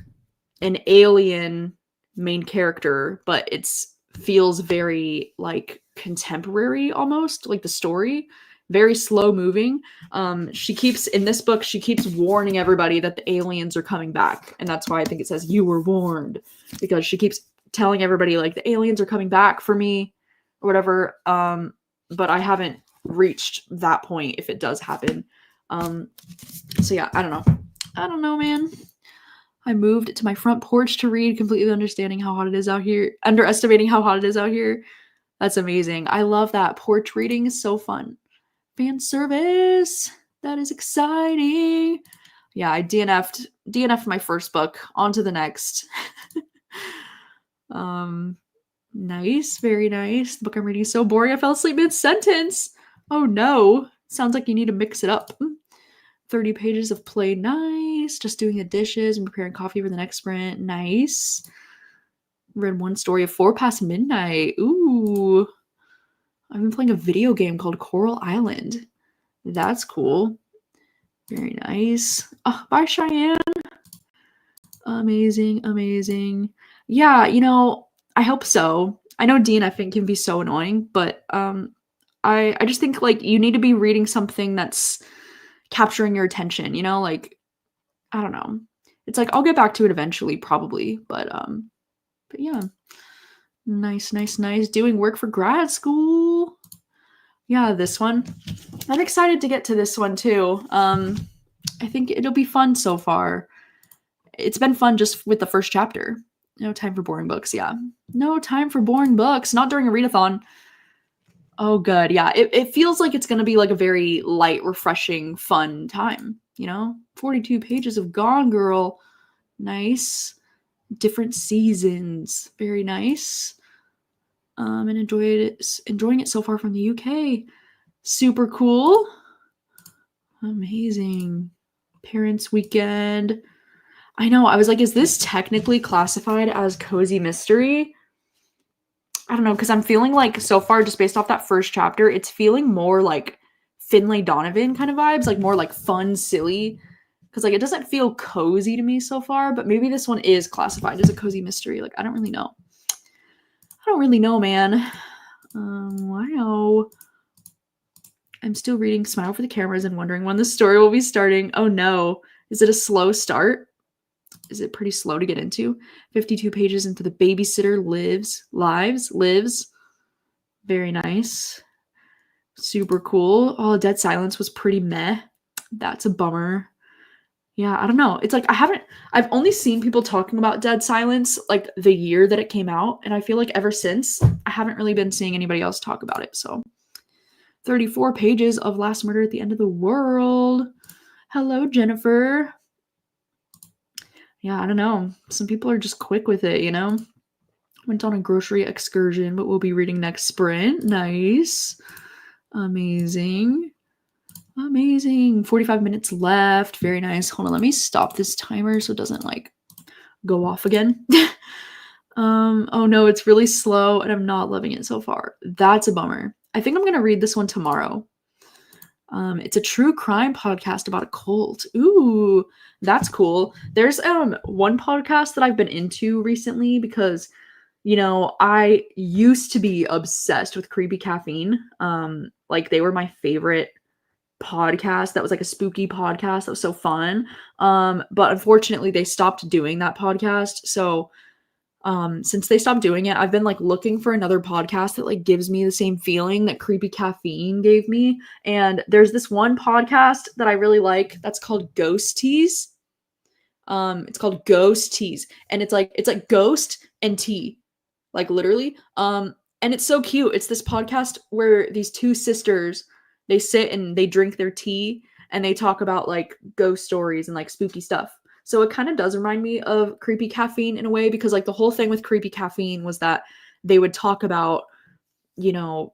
an alien main character, but it's feels very like contemporary almost, like the story. Very slow moving. In this book, she keeps warning everybody that the aliens are coming back. And that's why I think it says you were warned. Because she keeps telling everybody like the aliens are coming back for me or whatever. But I haven't reached that point if it does happen. So yeah, I don't know, man. I moved to my front porch to read, completely understanding how hot it is out here, underestimating how hot it is out here. That's amazing. I love that. Porch reading is so fun. Fan service. That is exciting. Yeah, I DNF'd my first book. On to the next. Nice, very nice. The book I'm reading is so boring I fell asleep mid-sentence. Oh no. Sounds like you need to mix it up. 30 pages of play. Nice. Just doing the dishes and preparing coffee for the next sprint. Nice. Read one story of 4 past midnight. Ooh. I've been playing a video game called Coral Island. That's cool. Very nice. Oh, bye, Cheyenne. Amazing, amazing. Yeah, I hope so. I know DNFing can be so annoying, but I just think like you need to be reading something that's capturing your attention, like I don't know. It's like I'll get back to it eventually, probably, but yeah. Nice, nice, nice. Doing work for grad school. Yeah, this one. I'm excited to get to this one too. I think it'll be fun so far. It's been fun just with the first chapter. No time for boring books, yeah. No time for boring books. Not during a readathon. Oh, good. Yeah, it feels like it's going to be like a very light, refreshing, fun time, 42 pages of Gone Girl. Nice. Different seasons. Very nice. And enjoying it so far from the UK. Super cool. Amazing. Parents' weekend. I know. I was like, is this technically classified as cozy mystery? I don't know, because I'm feeling like so far, just based off that first chapter, it's feeling more like Finlay Donovan kind of vibes, like more like fun, silly. Because like it doesn't feel cozy to me so far, but maybe this one is classified as a cozy mystery. Like I don't really know. Man. Wow. I'm still reading Smile for the Cameras and wondering when the story will be starting. Oh no. Is it a slow start? Is it pretty slow to get into? 52 pages into The Babysitter Lives. Very nice. Super cool. Oh, Dead Silence was pretty meh. That's a bummer. Yeah, I don't know. It's like I've only seen people talking about Dead Silence like the year that it came out, and I feel like ever since I haven't really been seeing anybody else talk about it. So 34 pages of Last Murder at the End of the World. Hello, Jennifer. Yeah, I don't know. Some people are just quick with it, Went on a grocery excursion, but we'll be reading next sprint. Nice. Amazing. 45 minutes left. Very nice. Hold on, let me stop this timer so it doesn't like go off again. Oh no, it's really slow and I'm not loving it so far. That's a bummer. I think I'm gonna read this one tomorrow. It's a true crime podcast about a cult. Ooh, that's cool. There's one podcast that I've been into recently because I used to be obsessed with Creepy Caffeine. Like they were my favorite podcast. That was like a spooky podcast that was so fun. But unfortunately they stopped doing that podcast. So Since they stopped doing it, I've been like looking for another podcast that like gives me the same feeling that Creepy Caffeine gave me. And there's this one podcast that I really like that's called Ghost Teas. It's called Ghost Teas, and it's like ghost and tea, like literally. And it's so cute. It's this podcast where these two sisters, they sit and they drink their tea and they talk about like ghost stories and like spooky stuff. So it kind of does remind me of Creepy Caffeine in a way, because like the whole thing with Creepy Caffeine was that they would talk about, you know,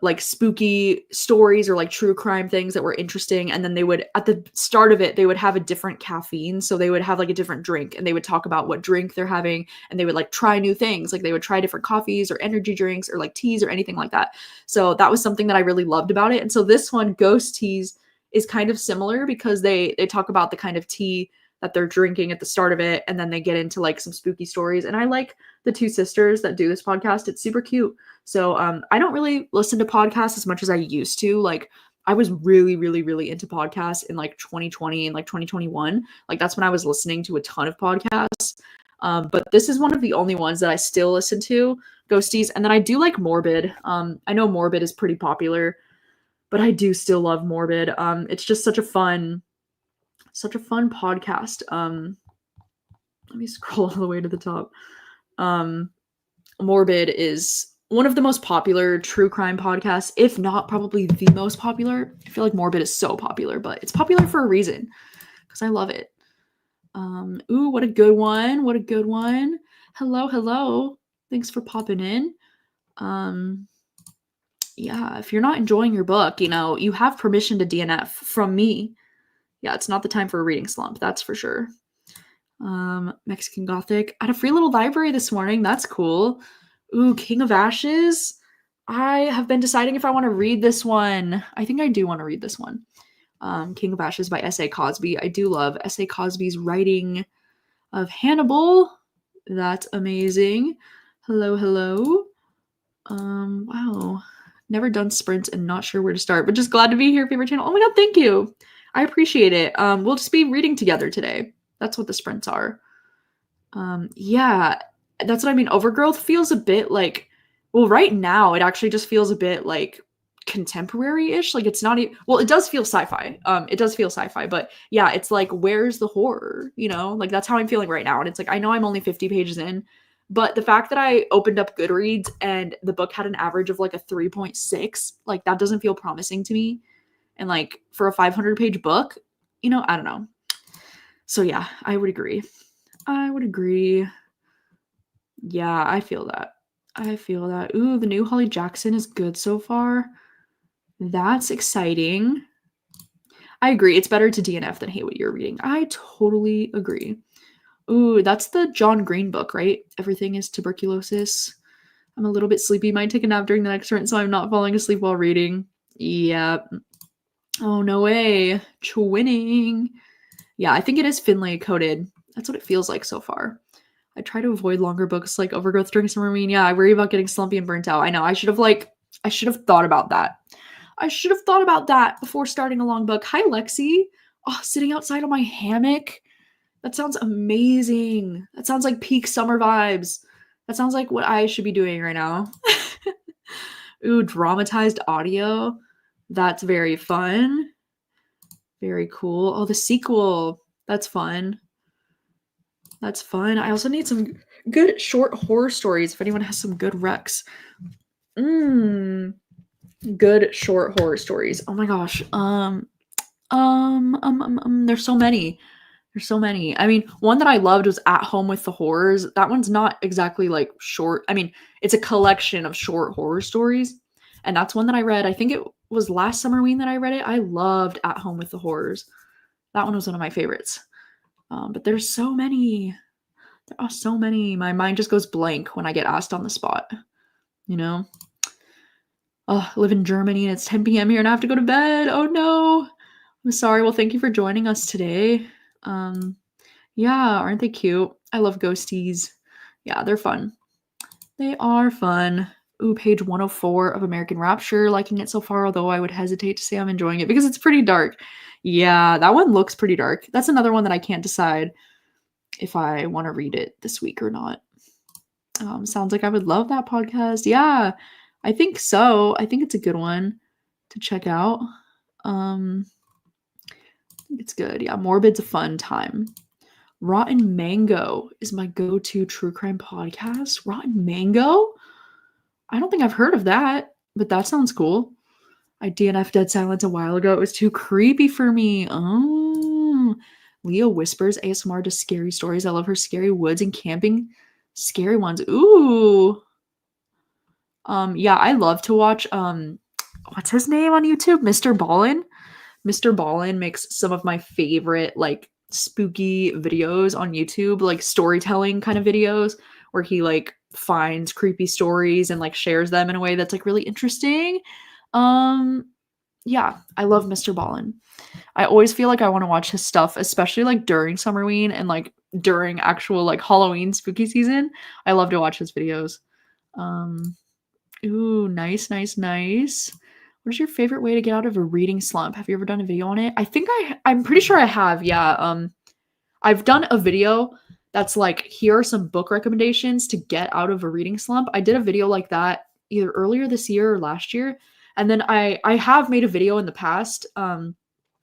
like spooky stories or like true crime things that were interesting, and then they would, at the start of it, they would have a different caffeine, so they would have like a different drink and they would talk about what drink they're having, and they would like try new things, like they would try different coffees or energy drinks or like teas or anything like that. So that was something that I really loved about it. And so this one, Ghost Teas, is kind of similar because they talk about the kind of tea that they're drinking at the start of it, and then they get into like some spooky stories. And I like the two sisters that do this podcast. It's super cute. So I don't really listen to podcasts as much as I used to. Like I was really, really, really into podcasts in like 2020 and like 2021. Like that's when I was listening to a ton of podcasts. But this is one of the only ones that I still listen to, Ghosties. And then I do like Morbid. I know Morbid is pretty popular, but I do still love Morbid. It's just such a fun podcast. Let me scroll all the way to the top. Morbid is one of the most popular true crime podcasts, if not probably the most popular. I feel like Morbid is so popular, but it's popular for a reason, because I love it. Ooh, what a good one. What a good one. Hello, hello. Thanks for popping in. Yeah, if you're not enjoying your book, you have permission to DNF from me. Yeah, it's not the time for a reading slump, that's for sure. Mexican Gothic. I had a free little library this morning. That's cool. Ooh, King of Ashes. I have been deciding if I want to read this one. I think I do want to read this one. King of Ashes by S.A. Cosby. I do love S.A. Cosby's writing of Hannibal. That's amazing. Hello, hello. Wow. Never done sprints and not sure where to start, but just glad to be here, favorite channel. Oh my god, thank you. I appreciate it. We'll just be reading together today. That's what the sprints are. Yeah, that's what I mean. Overgrowth feels a bit like, well, right now it actually just feels a bit like contemporary-ish. Like it's not even, well, it does feel sci-fi. It does feel sci-fi, but yeah, it's like, where's the horror? Like that's how I'm feeling right now. And it's like, I know I'm only 50 pages in, but the fact that I opened up Goodreads and the book had an average of like a 3.6, like that doesn't feel promising to me. And like for a 500-page book, I don't know. So yeah, I would agree. Yeah, I feel that. Ooh, the new Holly Jackson is good so far. That's exciting. I agree. It's better to DNF than hate what you're reading. I totally agree. Ooh, that's the John Green book, right? Everything is tuberculosis. I'm a little bit sleepy. Might take a nap during the next turn, so I'm not falling asleep while reading. Yeah. Oh, no way. Twinning. Yeah, I think it is Finlay coded. That's what it feels like so far. I try to avoid longer books like Overgrowth during Summerween. Yeah, I worry about getting slumpy and burnt out. I know. I should have thought about that. I should have thought about that before starting a long book. Hi, Lexi. Oh, sitting outside on my hammock. That sounds amazing. That sounds like peak summer vibes. That sounds like what I should be doing right now. Ooh, dramatized audio. That's very fun. Very cool. Oh, the sequel. That's fun. That's fun. I also need some good short horror stories if anyone has some good recs. Good short horror stories. Oh my gosh. There's so many. There's so many. I mean, one that I loved was At Home with the Horrors. That one's not exactly like short. I mean, it's a collection of short horror stories. And that's one that I read. I think it was last Summerween that I read it. I loved At Home with the Horrors. That one was one of my favorites. But there's so many. There are so many. My mind just goes blank when I get asked on the spot. Oh, I live in Germany and it's 10 p.m. here and I have to go to bed. Oh no. I'm sorry. Well, thank you for joining us today. Yeah, aren't they cute? I love ghosties. Yeah, they're fun. They are fun. Ooh, page 104 of American Rapture. Liking it so far, although I would hesitate to say I'm enjoying it because it's pretty dark. Yeah, that one looks pretty dark. That's another one that I can't decide if I want to read it this week or not. Sounds like I would love that podcast. Yeah, I think so. I think it's a good one to check out. Um, I think it's good. Yeah, Morbid's a fun time. Rotten Mango is my go-to true crime podcast. Rotten Mango? I don't think I've heard of that, but that sounds cool. I DNF Dead Silence a while ago. It was too creepy for me. Oh. Leah whispers ASMR to scary stories. I love her scary woods and camping scary ones. Ooh. Yeah, I love to watch what's his name on YouTube? Mr. Ballin. Mr. Ballin makes some of my favorite like spooky videos on YouTube, like storytelling kind of videos where he like finds creepy stories and like shares them in a way that's like really interesting. Um yeah, I love Mr. Ballin. I always feel like I want to watch his stuff, especially like during Summerween and like during actual like Halloween spooky season. I love to watch his videos. Um Ooh, nice, nice, nice. What is your favorite way to get out of a reading slump? Have you ever done a video on it? I'm pretty sure I have. Yeah. I've done a video that's like here are some book recommendations to get out of a reading slump. I did a video like that either earlier this year or last year. And then I have made a video in the past.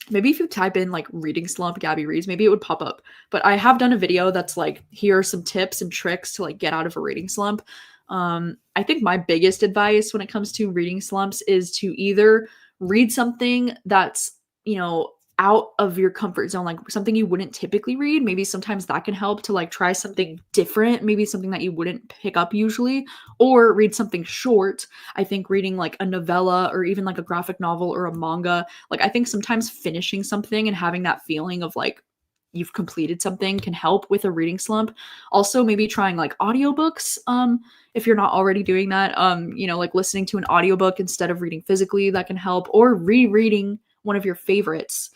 Maybe if you type in like reading slump Gabby reads, maybe it would pop up. But I have done a video that's like here are some tips and tricks to like get out of a reading slump. I think my biggest advice when it comes to reading slumps is to either read something that's, you know, out of your comfort zone, like something you wouldn't typically read. Maybe sometimes that can help to like try something different, maybe something that you wouldn't pick up usually, or read something short. I think reading like a novella or even like a graphic novel or a manga, like I think sometimes finishing something and having that feeling of like you've completed something can help with a reading slump. Also maybe trying like audiobooks if you're not already doing that, you know, like listening to an audiobook instead of reading physically, that can help, or rereading one of your favorites.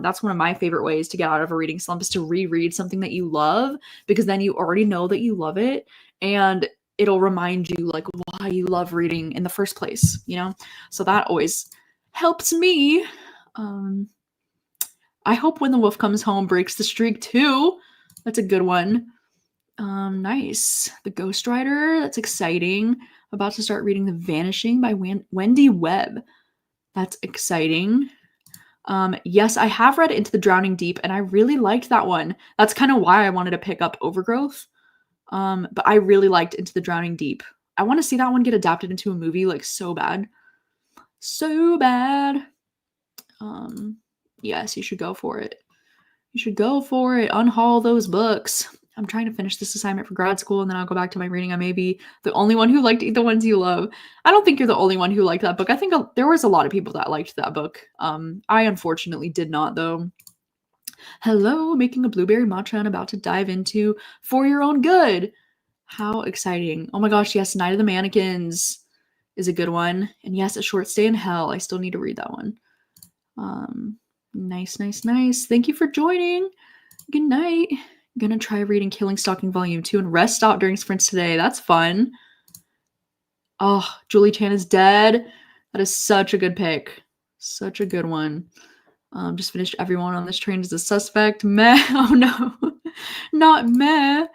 That's one of my favorite ways to get out of a reading slump is to reread something that you love, because then you already know that you love it and it'll remind you like why you love reading in the first place, you know? So that always helps me. Um, I hope When the Wolf Comes Home breaks the streak too. That's a good one. Nice. The Ghost Rider. That's exciting. About to start reading The Vanishing by Wendy Webb. That's exciting. Yes, I have read Into the Drowning Deep, and I really liked that one. That's kind of why I wanted to pick up Overgrowth. But I really liked Into the Drowning Deep. I want to see that one get adapted into a movie, like so bad. So bad. Yes, you should go for it. You should go for it. Unhaul those books. I'm trying to finish this assignment for grad school and then I'll go back to my reading. I may be the only one who liked the ones you love. I don't think you're the only one who liked that book. I think there was a lot of people that liked that book. I unfortunately did not though. Hello, making a blueberry matcha and about to dive into For Your Own Good. How exciting. Oh my gosh, yes, Night of the Mannequins is a good one. And yes, A Short Stay in Hell. I still need to read that one. Nice, nice, nice. Thank you for joining. Good night. I'm gonna try reading Killing Stalking Volume 2 and rest out during sprints today. That's fun. Oh, Julie Chan is dead. That is such a good pick. Such a good one. Just finished Everyone on This Train is a Suspect. Meh. Oh no. Not meh.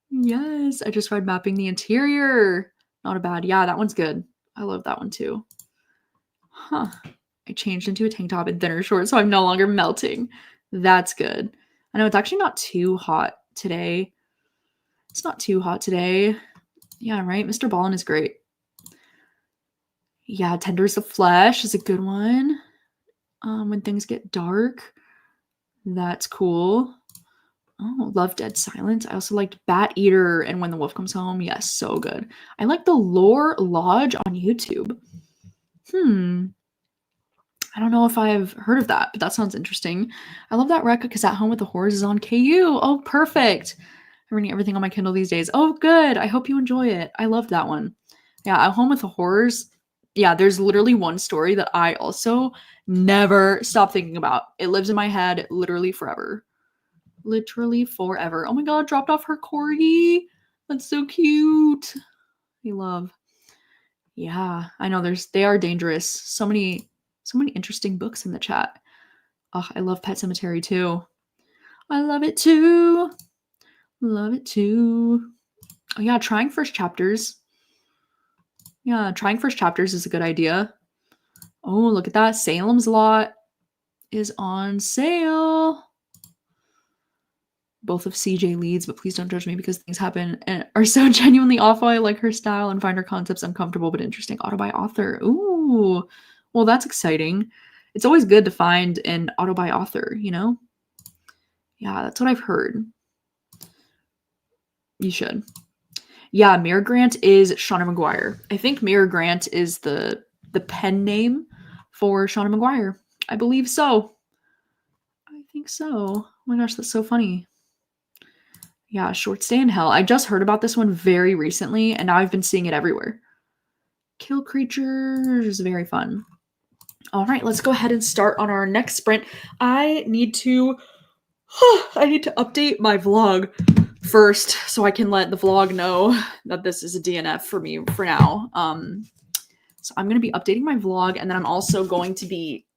Yes. I just read Mapping the Interior. Not a bad. Yeah, that one's good. I love that one too. Huh. I changed into a tank top and thinner shorts, so I'm no longer melting. That's good. I know it's actually not too hot today. It's not too hot today. Yeah, right? Mr. Ballin is great. Yeah, Tender as the Flesh is a good one. When Things Get Dark. That's cool. Oh, Love Dead Silence. I also liked Bat Eater and When the Wolf Comes Home. Yes, so good. I like the Lore Lodge on YouTube. I don't know if I've heard of that, but that sounds interesting. I love that rec because At Home with the Horrors is on KU. Oh, perfect. I'm reading everything on my Kindle these days. Oh, good. I hope you enjoy it. I loved that one. Yeah, At Home with the Horrors. Yeah, there's literally one story that I also never stop thinking about. It lives in my head literally forever. Literally forever. Oh my god, dropped off her corgi. That's so cute. I love. Yeah, I know they are dangerous. So many interesting books in the chat. Oh, I love Pet Cemetery too. I love it too. Love it too. Oh, yeah, trying first chapters. Yeah, trying first chapters is a good idea. Oh, look at that. Salem's Lot is on sale. Both of CJ leads, but please don't judge me because things happen and are so genuinely awful. I like her style and find her concepts uncomfortable but interesting. Auto by author. Ooh, well, that's exciting. It's always good to find an auto by author, you know? Yeah, that's what I've heard. You should. Yeah, Mira Grant is Shauna Maguire. I think Mira Grant is the pen name for Shauna Maguire. I believe so. I think so. Oh my gosh, that's so funny. Yeah, Short Stay in Hell. I just heard about this one very recently, and now I've been seeing it everywhere. Kill creatures, very fun. All right, let's go ahead and start on our next sprint. I need to update my vlog first so I can let the vlog know that this is a DNF for me for now. So I'm going to be updating my vlog, and then I'm also going to be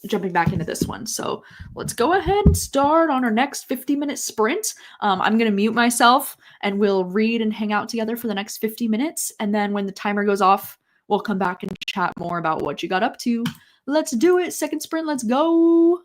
jumping back into this one. So let's go ahead and start on our next 50-minute sprint. I'm going to mute myself and we'll read and hang out together for the next 50 minutes. And then when the timer goes off, we'll come back and chat more about what you got up to. Let's do it. Second sprint. Let's go.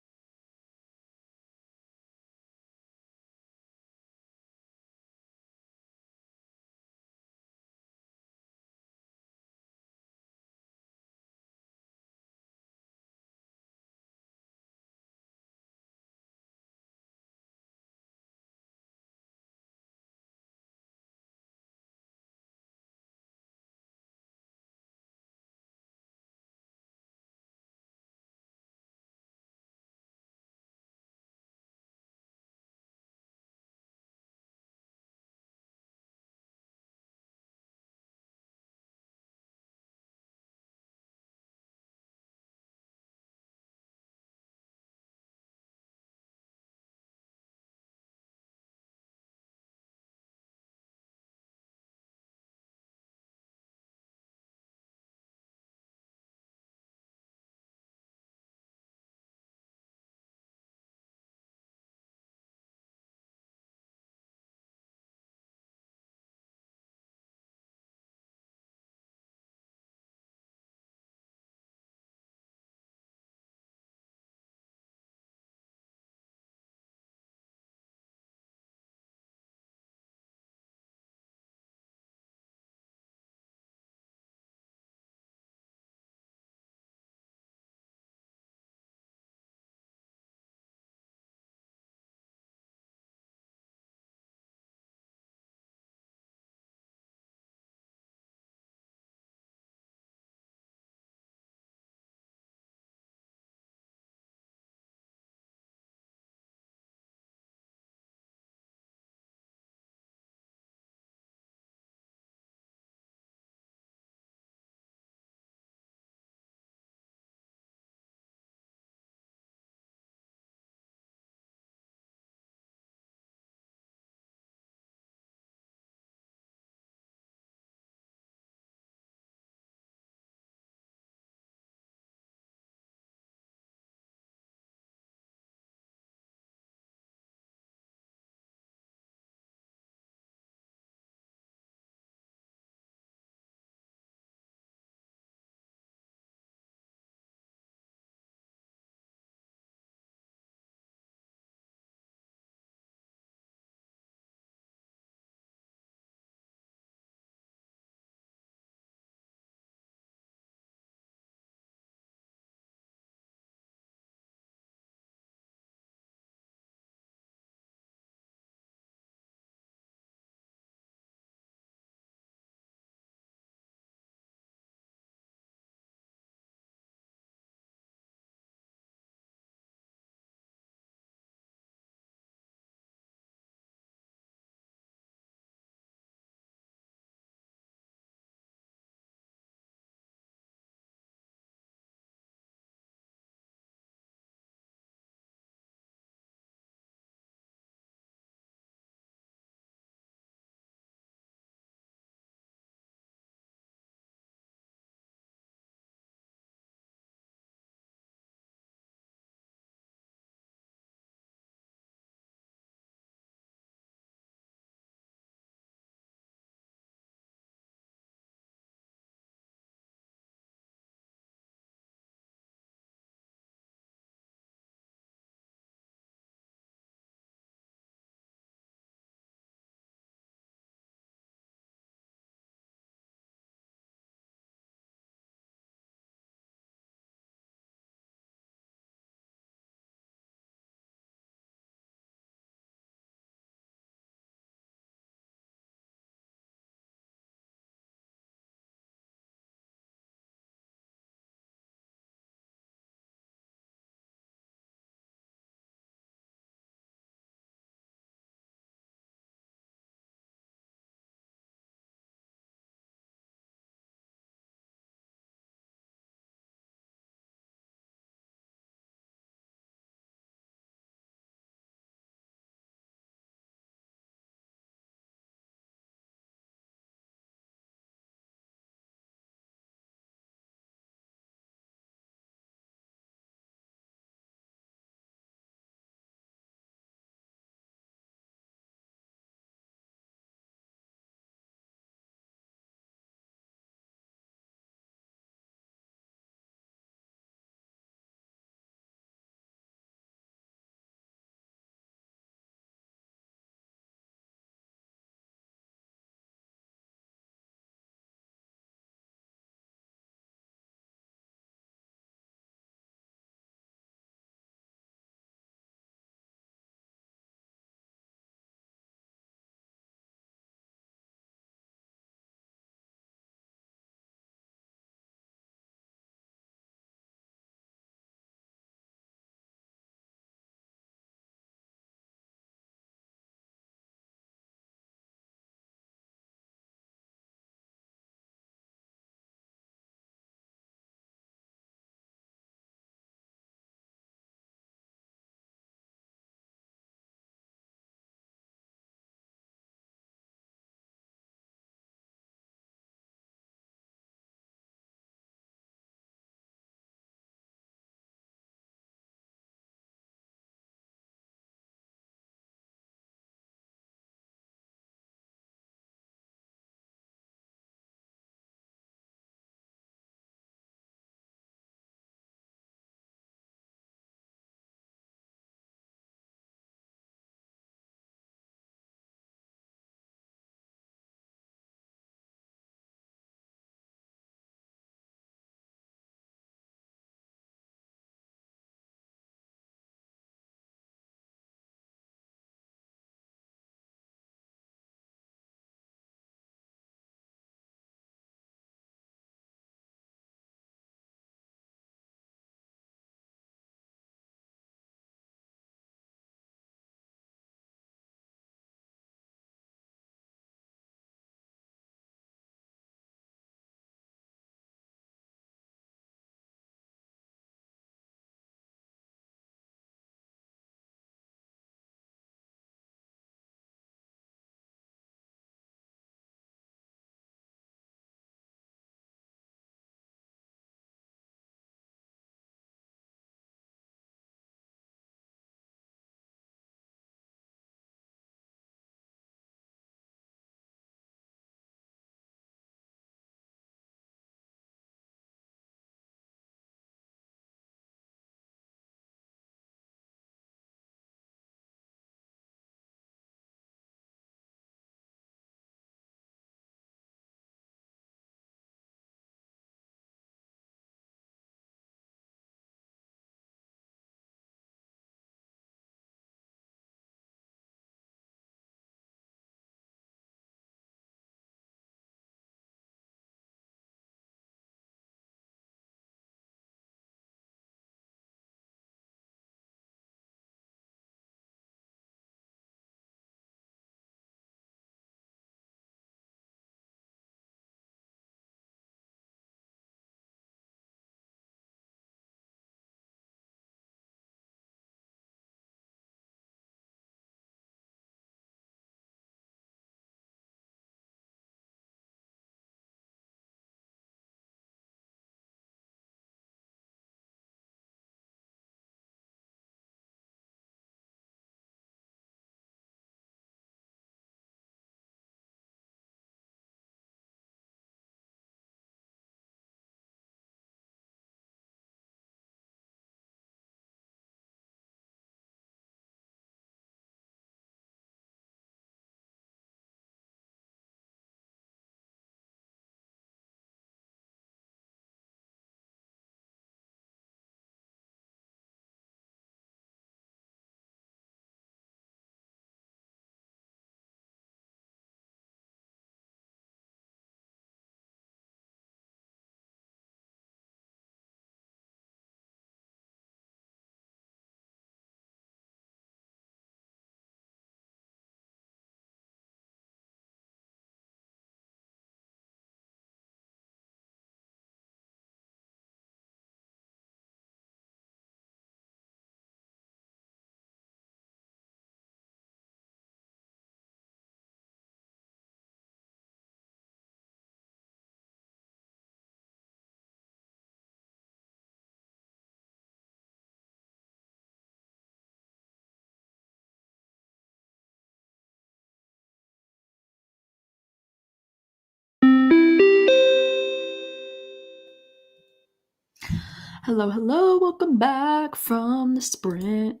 Hello, hello, welcome back from the sprint.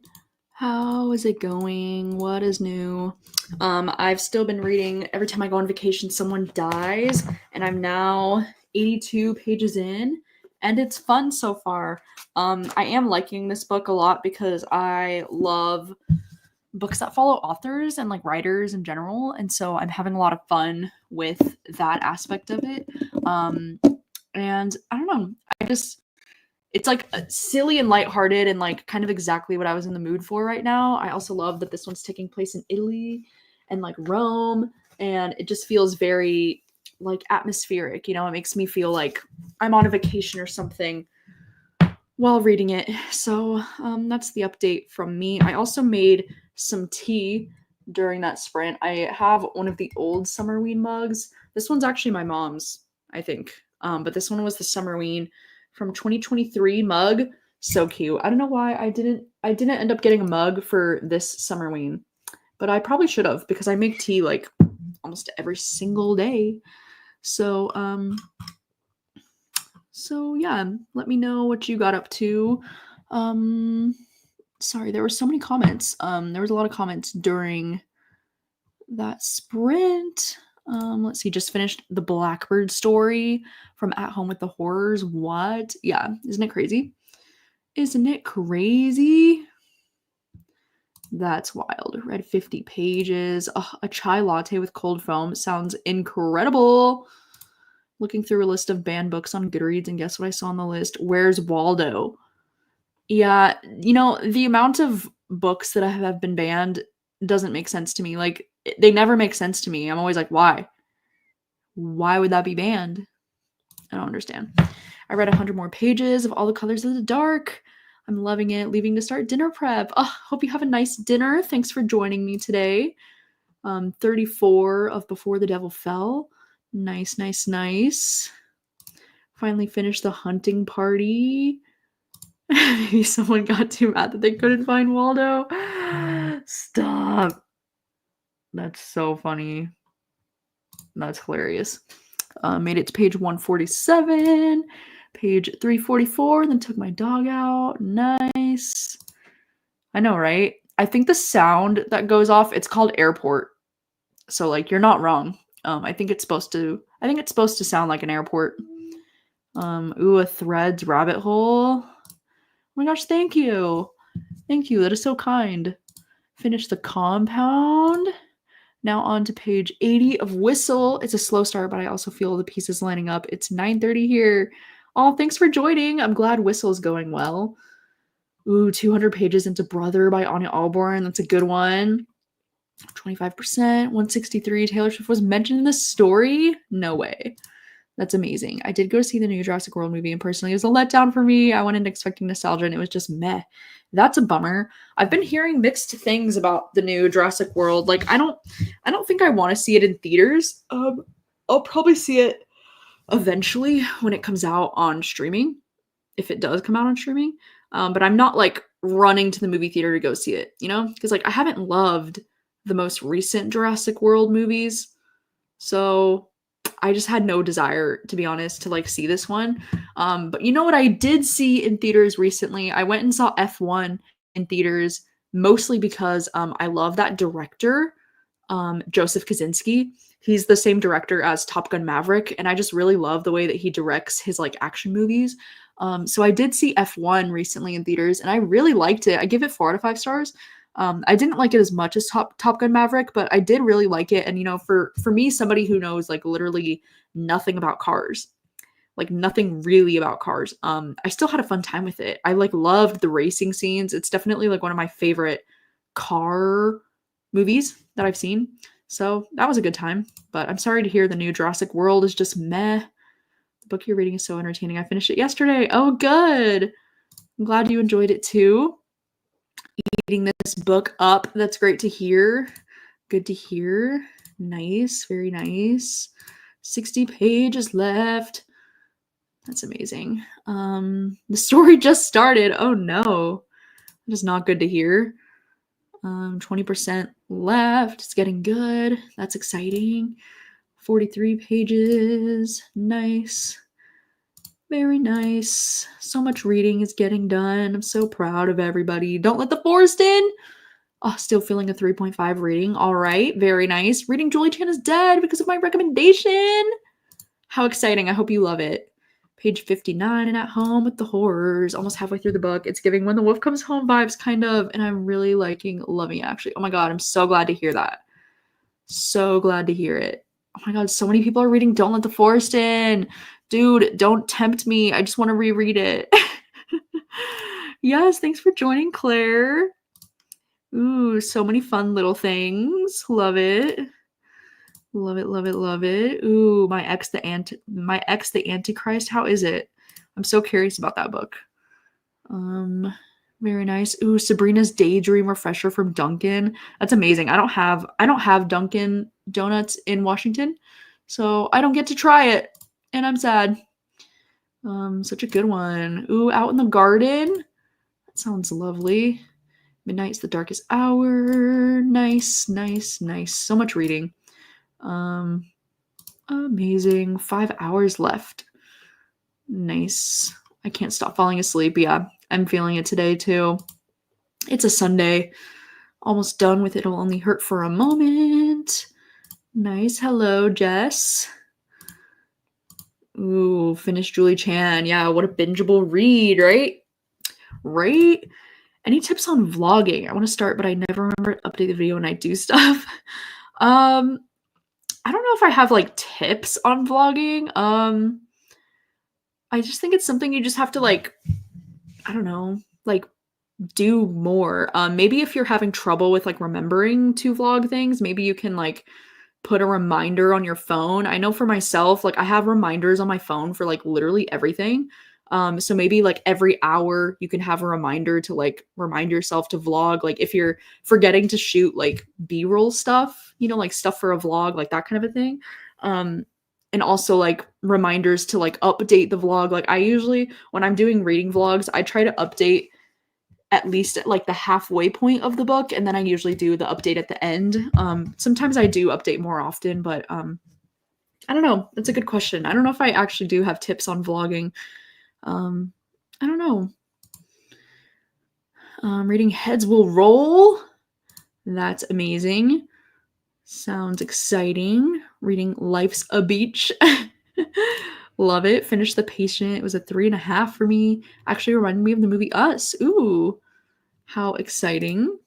How is it going? What is new? I've still been reading. Every time I go on vacation, someone dies, and I'm now 82 pages in, and it's fun so far. I am liking this book a lot because I love books that follow authors and like writers in general, and so I'm having a lot of fun with that aspect of it. And I don't know, it's like silly and lighthearted and like kind of exactly what I was in the mood for right now. I also love that this one's taking place in Italy and like Rome, and it just feels very like atmospheric, you know. It makes me feel like I'm on a vacation or something while reading it. So that's the update from me. I also made some tea during that sprint. I have one of the old Summerween mugs. This one's actually my mom's, I think. But this one was the Summerween from 2023 mug. So cute. I don't know why I didn't end up getting a mug for this Summerween, but I probably should have because I make tea like almost every single day. So yeah, let me know what you got up to. Sorry, there were so many comments. There was a lot of comments during that sprint. Let's see, just finished the Blackbird story from At Home with the Horrors. What? Yeah, isn't it crazy? Isn't it crazy? That's wild. Read 50 pages. A chai latte with cold foam sounds incredible. Looking through a list of banned books on Goodreads, and guess what I saw on the list? Where's Waldo? Yeah, you know, the amount of books that have been banned doesn't make sense to me. Like, they never make sense to me. I'm always like, why? Why would that be banned? I don't understand. I read 100 more pages of All the Colors of the Dark. I'm loving it. Leaving to start dinner prep. Hope you have a nice dinner. Thanks for joining me today. 34 of Before the Devil Fell. Nice, nice, nice. Finally finished The Hunting Party. Maybe someone got too mad that they couldn't find Waldo. Stop. That's so funny. That's hilarious. Made it to page 147, page 344, then took my dog out. Nice. I know, right? I think the sound that goes off, it's called airport. So like you're not wrong. I think it's supposed to sound like an airport. Ooh, a Threads rabbit hole. Oh my gosh, thank you. Thank you. That is so kind. Finish the compound. Now on to page 80 of Whistle. It's a slow start, but I also feel the pieces lining up. It's 9:30 here. Oh, thanks for joining. I'm glad Whistle is going well. Ooh, 200 pages into Brother by Anya Alborn. That's a good one. 25%. 163. Taylor Swift was mentioned in the story? No way. That's amazing. I did go to see the new Jurassic World movie, and personally, it was a letdown for me. I went in expecting nostalgia, and it was just meh. That's a bummer. I've been hearing mixed things about the new Jurassic World. Like, I don't think I want to see it in theaters. I'll probably see it eventually when it comes out on streaming, if it does come out on streaming. But I'm not like running to the movie theater to go see it, you know? Because like I haven't loved the most recent Jurassic World movies, so I just had no desire, to be honest, to like see this one. But you know what I did see in theaters recently? I went and saw F1 in theaters, mostly because I love that director, Joseph Kosinski. He's the same director as Top Gun Maverick, and I just really love the way that he directs his like action movies. So I did see F1 recently in theaters, and I really liked it. I give it 4 out of 5 stars. I didn't like it as much as Top Gun Maverick, but I did really like it. And you know, for me, somebody who knows like literally nothing about cars, like nothing really about cars, I still had a fun time with it. I like loved the racing scenes. It's definitely like one of my favorite car movies that I've seen. So that was a good time. But I'm sorry to hear the new Jurassic World is just meh. The book you're reading is so entertaining. I finished it yesterday. Oh, good. I'm glad you enjoyed it too. Eating this book up. That's great to hear. Good to hear. Nice. Very nice. 60 pages left. That's amazing. The story just started. Oh no. That is not good to hear. 20% left. It's getting good. That's exciting. 43 pages. Nice. Very nice. So much reading is getting done. I'm so proud of everybody. Don't Let the Forest In. Oh, still feeling a 3.5 rating. All right, very nice. Reading Julie Chan is Dead because of my recommendation. How exciting. I hope you love it. Page 59 and At Home with the Horrors. Almost halfway through the book. It's giving When the Wolf Comes Home vibes, kind of, and I'm really loving it, actually. Oh my god, I'm so glad to hear that. So glad to hear it. Oh my god, so many people are reading Don't Let the Forest In. Dude, don't tempt me. I just want to reread it. Yes, thanks for joining, Claire. Ooh, so many fun little things. Love it. Love it, love it, love it. Ooh, My Ex the Antichrist. How is it? I'm so curious about that book. Very nice. Ooh, Sabrina's Daydream Refresher from Dunkin'. That's amazing. I don't have Dunkin' Donuts in Washington, so I don't get to try it, and I'm sad. Such a good one. Ooh, Out in the Garden. That sounds lovely. Midnight's the Darkest Hour. Nice, nice, nice. So much reading. Amazing. 5 hours left. Nice. I can't stop falling asleep. Yeah, I'm feeling it today too. It's a Sunday. Almost done with It'll Only Hurt for a Moment. Nice. Hello, Jess. Ooh, finished Julie Chan. Yeah, what a bingeable read, right? Right? Any tips on vlogging? I want to start, but I never remember to update the video when I do stuff. I don't know if I have like tips on vlogging. I just think it's something you just have to like, I don't know, like do more. Maybe if you're having trouble with like remembering to vlog things, maybe you can like put a reminder on your phone. I know for myself, like I have reminders on my phone for like literally everything. So maybe like every hour you can have a reminder to like remind yourself to vlog. Like if you're forgetting to shoot like B-roll stuff, you know, like stuff for a vlog, like that kind of a thing. And also like reminders to like update the vlog. Like I usually, when I'm doing reading vlogs, I try to update at least at like the halfway point of the book, and then I usually do the update at the end. Sometimes I do update more often, but I don't know. That's a good question. I don't know if I actually do have tips on vlogging. I don't know. Reading Heads Will Roll. That's amazing. Sounds exciting. Reading Life's a Beach. Love it. Finished The Patient. It was a 3.5 for me. Actually reminded me of the movie Us. Ooh, how exciting.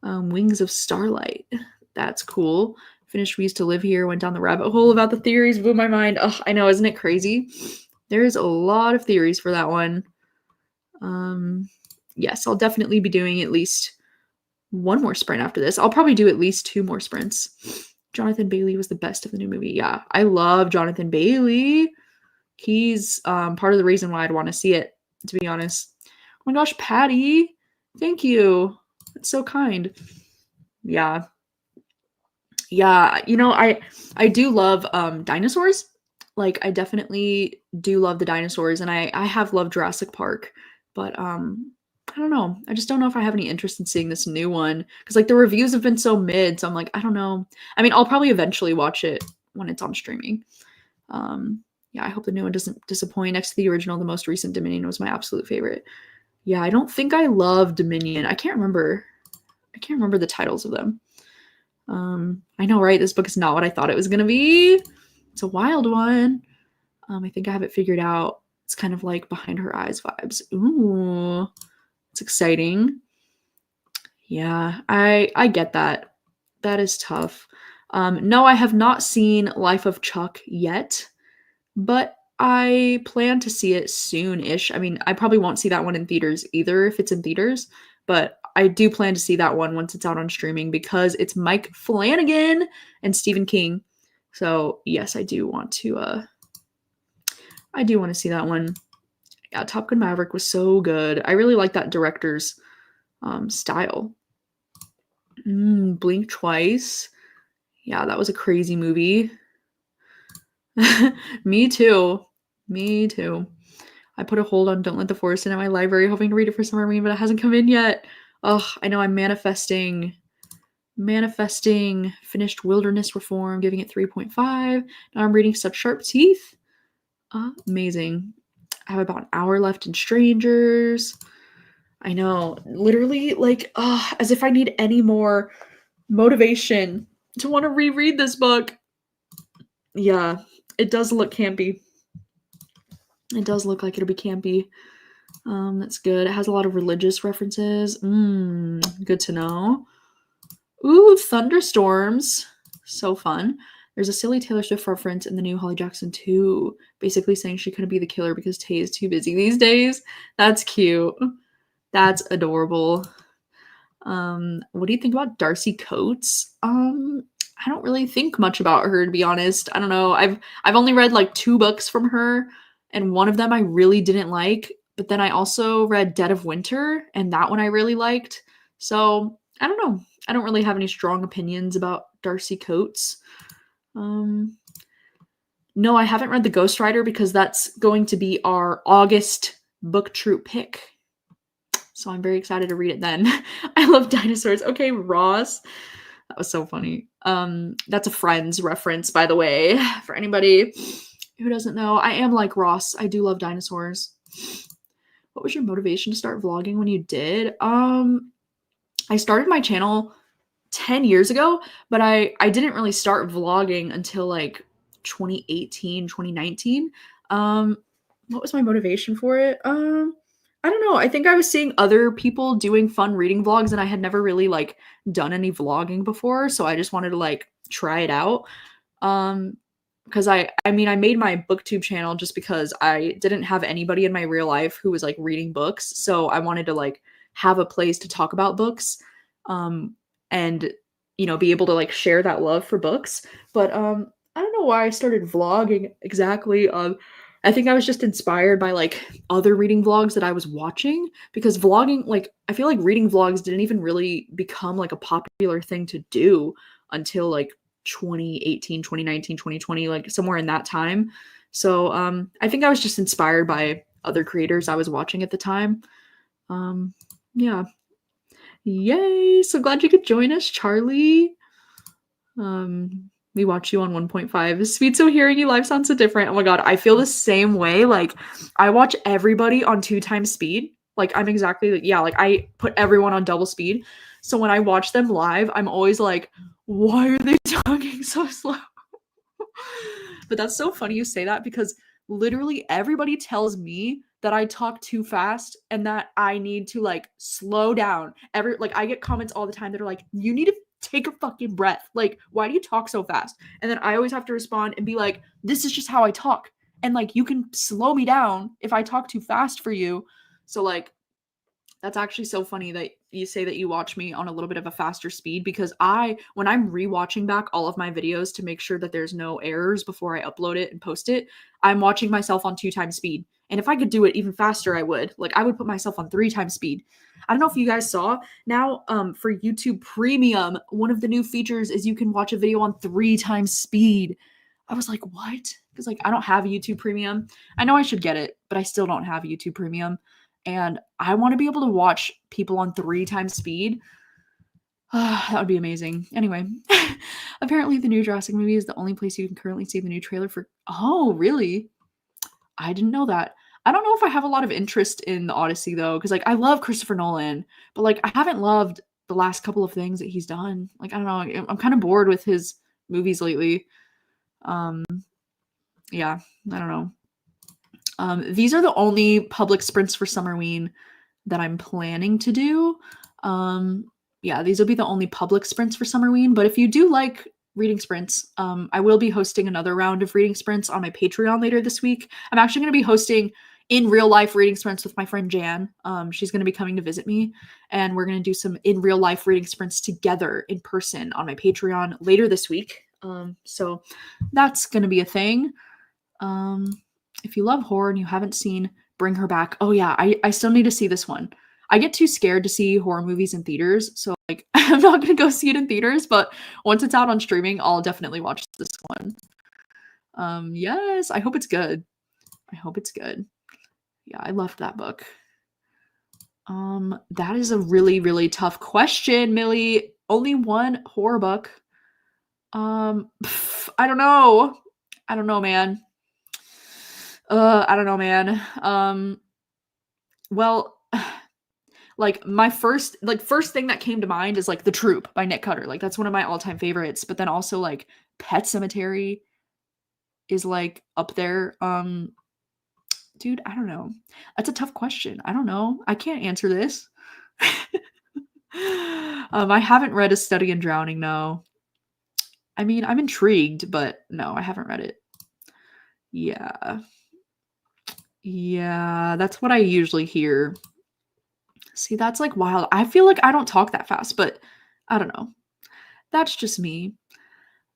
Wings of Starlight. That's cool. Finished We Used to Live Here. Went down the rabbit hole about the theories. Blew my mind. Ugh, I know, isn't it crazy? There's a lot of theories for that one. Yes, I'll definitely be doing at least one more sprint after this. I'll probably do at least 2 more sprints. Jonathan Bailey was the best of the new movie. Yeah, I love Jonathan Bailey. He's part of the reason why I'd want to see it, to be honest. Oh my gosh, Patty. Thank you. That's so kind. Yeah. Yeah, you know, I do love dinosaurs. Like I definitely do love the dinosaurs, and I have loved Jurassic Park, but I don't know. I just don't know if I have any interest in seeing this new one because like the reviews have been so mid, so I'm like, I don't know. I mean, I'll probably eventually watch it when it's on streaming. Yeah, I hope the new one doesn't disappoint. Next to the original, the most recent Dominion was my absolute favorite. Yeah, I don't think I love Dominion. I can't remember. I can't remember the titles of them. I know, right? This book is not what I thought it was gonna be. It's a wild one. I think I have it figured out. It's kind of like Behind Her Eyes vibes. Ooh, it's exciting. Yeah, I get that. That is tough. No, I have not seen Life of Chuck yet, but I plan to see it soon-ish. I mean, I probably won't see that one in theaters either if it's in theaters, but I do plan to see that one once it's out on streaming because it's Mike Flanagan and Stephen King. So, yes, I do want to see that one. Yeah, Top Gun Maverick was so good. I really like that director's style. Blink Twice. Yeah, that was a crazy movie. Me too. Me too. I put a hold on Don't Let the Forest In at my library, hoping to read it for Summerween, but it hasn't come in yet. Ugh, I know I'm manifesting. Finished Wilderness Reform, giving it 3.5. Now I'm reading Such Sharp Teeth. Amazing. I have about an hour left in Strangers. I know, literally, like, as if I need any more motivation to want to reread this book. Yeah, it does look campy. It does look like it'll be campy. That's good. It has a lot of religious references. Good to know. Ooh, thunderstorms. So fun. There's a silly Taylor Swift reference in the new Holly Jackson 2, basically saying she couldn't be the killer because Tay is too busy these days. That's cute. That's adorable. What do you think about Darcy Coates? I don't really think much about her, to be honest. I don't know. I've only read like 2 books from her, and one of them I really didn't like. But then I also read Dead of Winter, and that one I really liked. So I don't know. I don't really have any strong opinions about Darcy Coates. No, I haven't read The Ghostwriter because that's going to be our August book troop pick. So I'm very excited to read it then. I love dinosaurs. Okay, Ross. That was so funny. That's a Friends reference, by the way, for anybody who doesn't know. I am like Ross. I do love dinosaurs. What was your motivation to start vlogging when you did? I started my channel 10 years ago, but I didn't really start vlogging until like 2018, 2019. What was my motivation for it? I don't know. I think I was seeing other people doing fun reading vlogs and I had never really like done any vlogging before, so I just wanted to like try it out. Because I mean, I made my booktube channel just because I didn't have anybody in my real life who was like reading books, so I wanted to like have a place to talk about books. And be able to like share that love for books. But I don't know why I started vlogging exactly. I think I was just inspired by like other reading vlogs that I was watching, because vlogging, like, I feel like reading vlogs didn't even really become like a popular thing to do until like 2018, 2019, 2020, like somewhere in that time. So I think I was just inspired by other creators I was watching at the time. Yeah. Yay! So glad you could join us, Charlie. We watch you on 1.5. Sweet So hearing you live sounds so different. Oh my god, I feel the same way. Like, I watch everybody on 2 times speed. Like, I'm exactly like I put everyone on double speed. So when I watch them live, I'm always like, why are they talking so slow? But that's so funny you say that, because literally everybody tells me that I talk too fast and that I need to like slow down. I get comments all the time that are like, you need to take a fucking breath. Like, why do you talk so fast? And then I always have to respond and be like, this is just how I talk. And like, you can slow me down if I talk too fast for you. So like, that's actually so funny that you say that you watch me on a little bit of a faster speed, because when I'm rewatching back all of my videos to make sure that there's no errors before I upload it and post it, I'm watching myself on 2 times speed. And if I could do it even faster, I would. Like, I would put myself on 3 times speed. I don't know if you guys saw now, for YouTube Premium, one of the new features is you can watch a video on 3 times speed. I was like, what? Because like, I don't have YouTube Premium. I know I should get it, but I still don't have YouTube Premium. And I want to be able to watch people on 3 times speed. That would be amazing. Anyway, apparently the new Jurassic movie is the only place you can currently see the new trailer for. Oh, really? I didn't know that. I don't know if I have a lot of interest in the Odyssey though, because like I love Christopher Nolan, but like I haven't loved the last couple of things that he's done. Like, I don't know, I'm kind of bored with his movies lately. Yeah, I don't know. These are the only public sprints for Summerween that I'm planning to do. Yeah, these will be the only public sprints for Summerween. But if you do like reading sprints, I will be hosting another round of reading sprints on my Patreon later this week. I'm actually going to be hosting in real life reading sprints with my friend Jan. She's going to be coming to visit me, and we're going to do some in real life reading sprints together in person on my Patreon later this week. So that's going to be a thing. If you love horror and you haven't seen Bring Her Back, oh yeah, I still need to see this one. I get too scared to see horror movies in theaters, so like I'm not gonna go see it in theaters, but once it's out on streaming, I'll definitely watch this one. Yes, I hope it's good. I hope it's good. Yeah, I loved that book. That is a really, really tough question, Millie. Only one horror book. I don't know. I don't know, man. I don't know, man. Well, like my first thing that came to mind is like The Troop by Nick Cutter. Like that's one of my all-time favorites. But then also like Pet Cemetery is like up there. Dude, I don't know. That's a tough question. I don't know. I can't answer this. I haven't read A Study in Drowning, no. I mean, I'm intrigued, but no, I haven't read it. Yeah. Yeah, that's what I usually hear. See, that's like wild. I feel like I don't talk that fast, but I don't know. That's just me.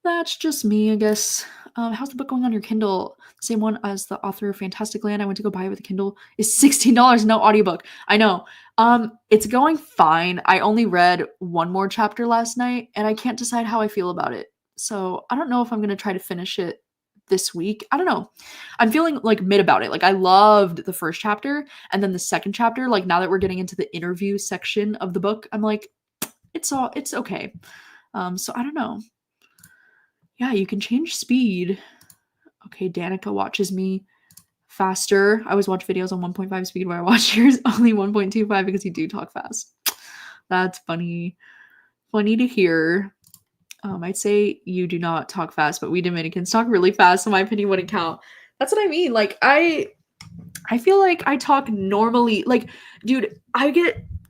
That's just me, I guess. How's the book going on your Kindle? Same one as the author of Fantastic Land. I went to go buy it with a Kindle. Is $16, no audiobook. I know. It's going fine. I only read one more chapter last night, and I can't decide how I feel about it. So I don't know if I'm gonna try to finish it this week. I don't know. I'm feeling like mid about it. Like I loved the first chapter, and then the second chapter, like now that we're getting into the interview section of the book, I'm like, it's okay. So I don't know. Yeah, you can change speed. Okay, Danica watches me faster. I always watch videos on 1.5 speed where I watch yours only 1.25 because you do talk fast. That's funny. Funny to hear. I'd say you do not talk fast, but we Dominicans talk really fast, so my opinion wouldn't count. That's what I mean. Like I feel like I talk normally. Like, dude,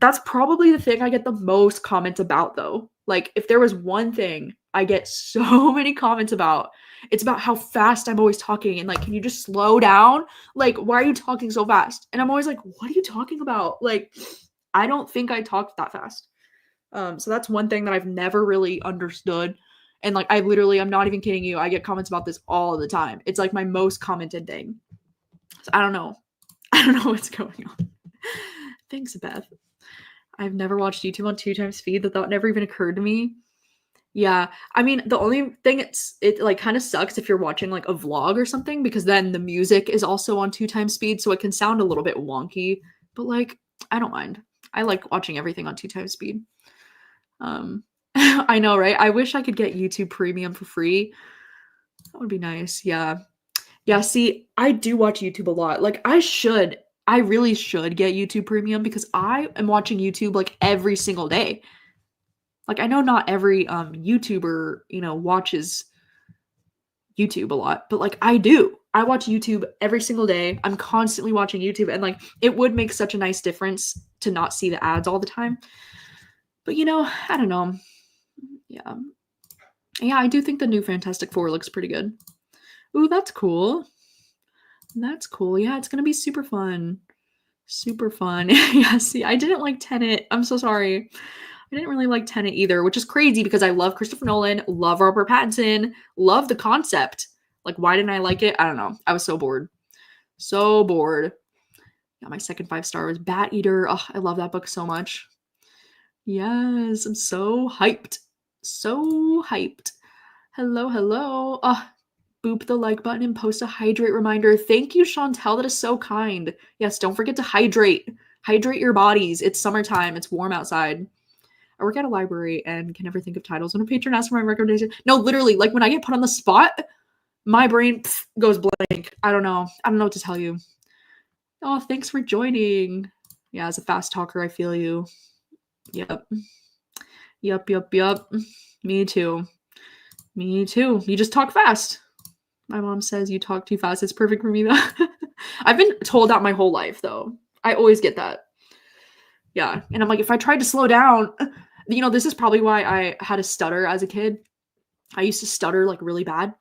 that's probably the thing I get the most comments about though. Like if there was one thing I get so many comments about, it's about how fast I'm always talking and like, can you just slow down? Like, why are you talking so fast? And I'm always like, what are you talking about? Like, I don't think I talk that fast. So that's one thing that I've never really understood. And like I'm not even kidding you. I get comments about this all the time. It's like my most commented thing. So I don't know. I don't know what's going on. Thanks, Beth. I've never watched YouTube on 2x speed. That thought never even occurred to me. Yeah, I mean, the only thing it like kind of sucks if you're watching like a vlog or something because then the music is also on 2x speed, so it can sound a little bit wonky. But like, I don't mind. I like watching everything on 2x speed. I know, right? I wish I could get YouTube Premium for free. That would be nice. Yeah. Yeah, see, I do watch YouTube a lot. Like I really should get YouTube Premium because I am watching YouTube like every single day. Like I know not every YouTuber, watches YouTube a lot, but like I do. I watch YouTube every single day. I'm constantly watching YouTube and like it would make such a nice difference to not see the ads all the time. But I don't know. Yeah. Yeah, I do think the new Fantastic Four looks pretty good. Ooh, that's cool. That's cool. Yeah, it's gonna be super fun. Super fun. Yeah, see, I didn't like Tenet. I'm so sorry. I didn't really like Tenet either, which is crazy because I love Christopher Nolan, love Robert Pattinson, love the concept. Like, why didn't I like it? I don't know. I was so bored. So bored. Yeah, my second 5-star was Bat Eater. Oh, I love that book so much. Yes, I'm so hyped. So hyped. Hello, hello. Boop the like button and post a hydrate reminder. Thank you, Chantel. That is so kind. Yes, don't forget to hydrate. Hydrate your bodies. It's summertime. It's warm outside. I work at a library and can never think of titles. When a patron asks for my recommendation, no, literally, like when I get put on the spot, my brain goes blank. I don't know. I don't know what to tell you. Oh, thanks for joining. Yeah, as a fast talker, I feel you. Yep. Yep. Me too. Me too. You just talk fast. My mom says you talk too fast. It's perfect for me though. I've been told that my whole life though. I always get that. Yeah. And I'm like, if I tried to slow down, this is probably why I had a stutter as a kid. I used to stutter like really bad.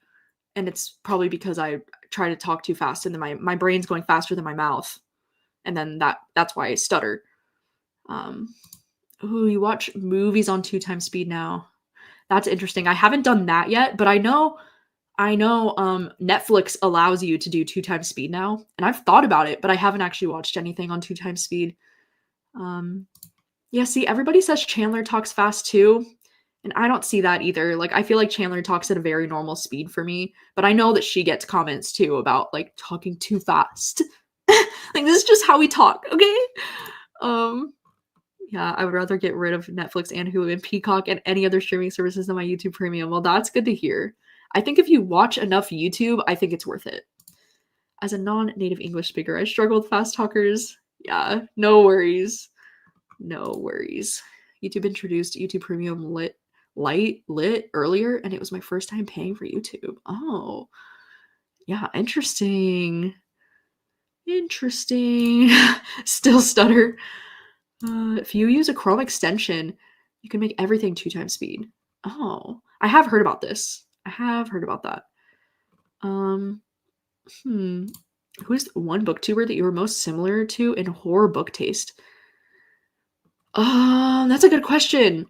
And it's probably because I try to talk too fast and then my brain's going faster than my mouth. And then that's why I stutter. Ooh, you watch movies on 2x speed now. That's interesting. I haven't done that yet, but I know Netflix allows you to do 2x speed now. And I've thought about it, but I haven't actually watched anything on 2x speed. Yeah, see, everybody says Chandler talks fast too. And I don't see that either. Like, I feel like Chandler talks at a very normal speed for me. But I know that she gets comments too about like talking too fast. Like, this is just how we talk, okay? Yeah, I would rather get rid of Netflix and Hulu and Peacock and any other streaming services than my YouTube Premium. Well, that's good to hear. I think if you watch enough YouTube, I think it's worth it. As a non-native English speaker, I struggle with fast talkers. Yeah, no worries. No worries. YouTube introduced YouTube Premium lit earlier, and it was my first time paying for YouTube. Oh, yeah, interesting. Interesting. Still stutter. If you use a Chrome extension, you can make everything 2 times speed. Oh, I have heard about this. I have heard about that. Um, Who's one booktuber that you were most similar to in horror book taste? That's a good question.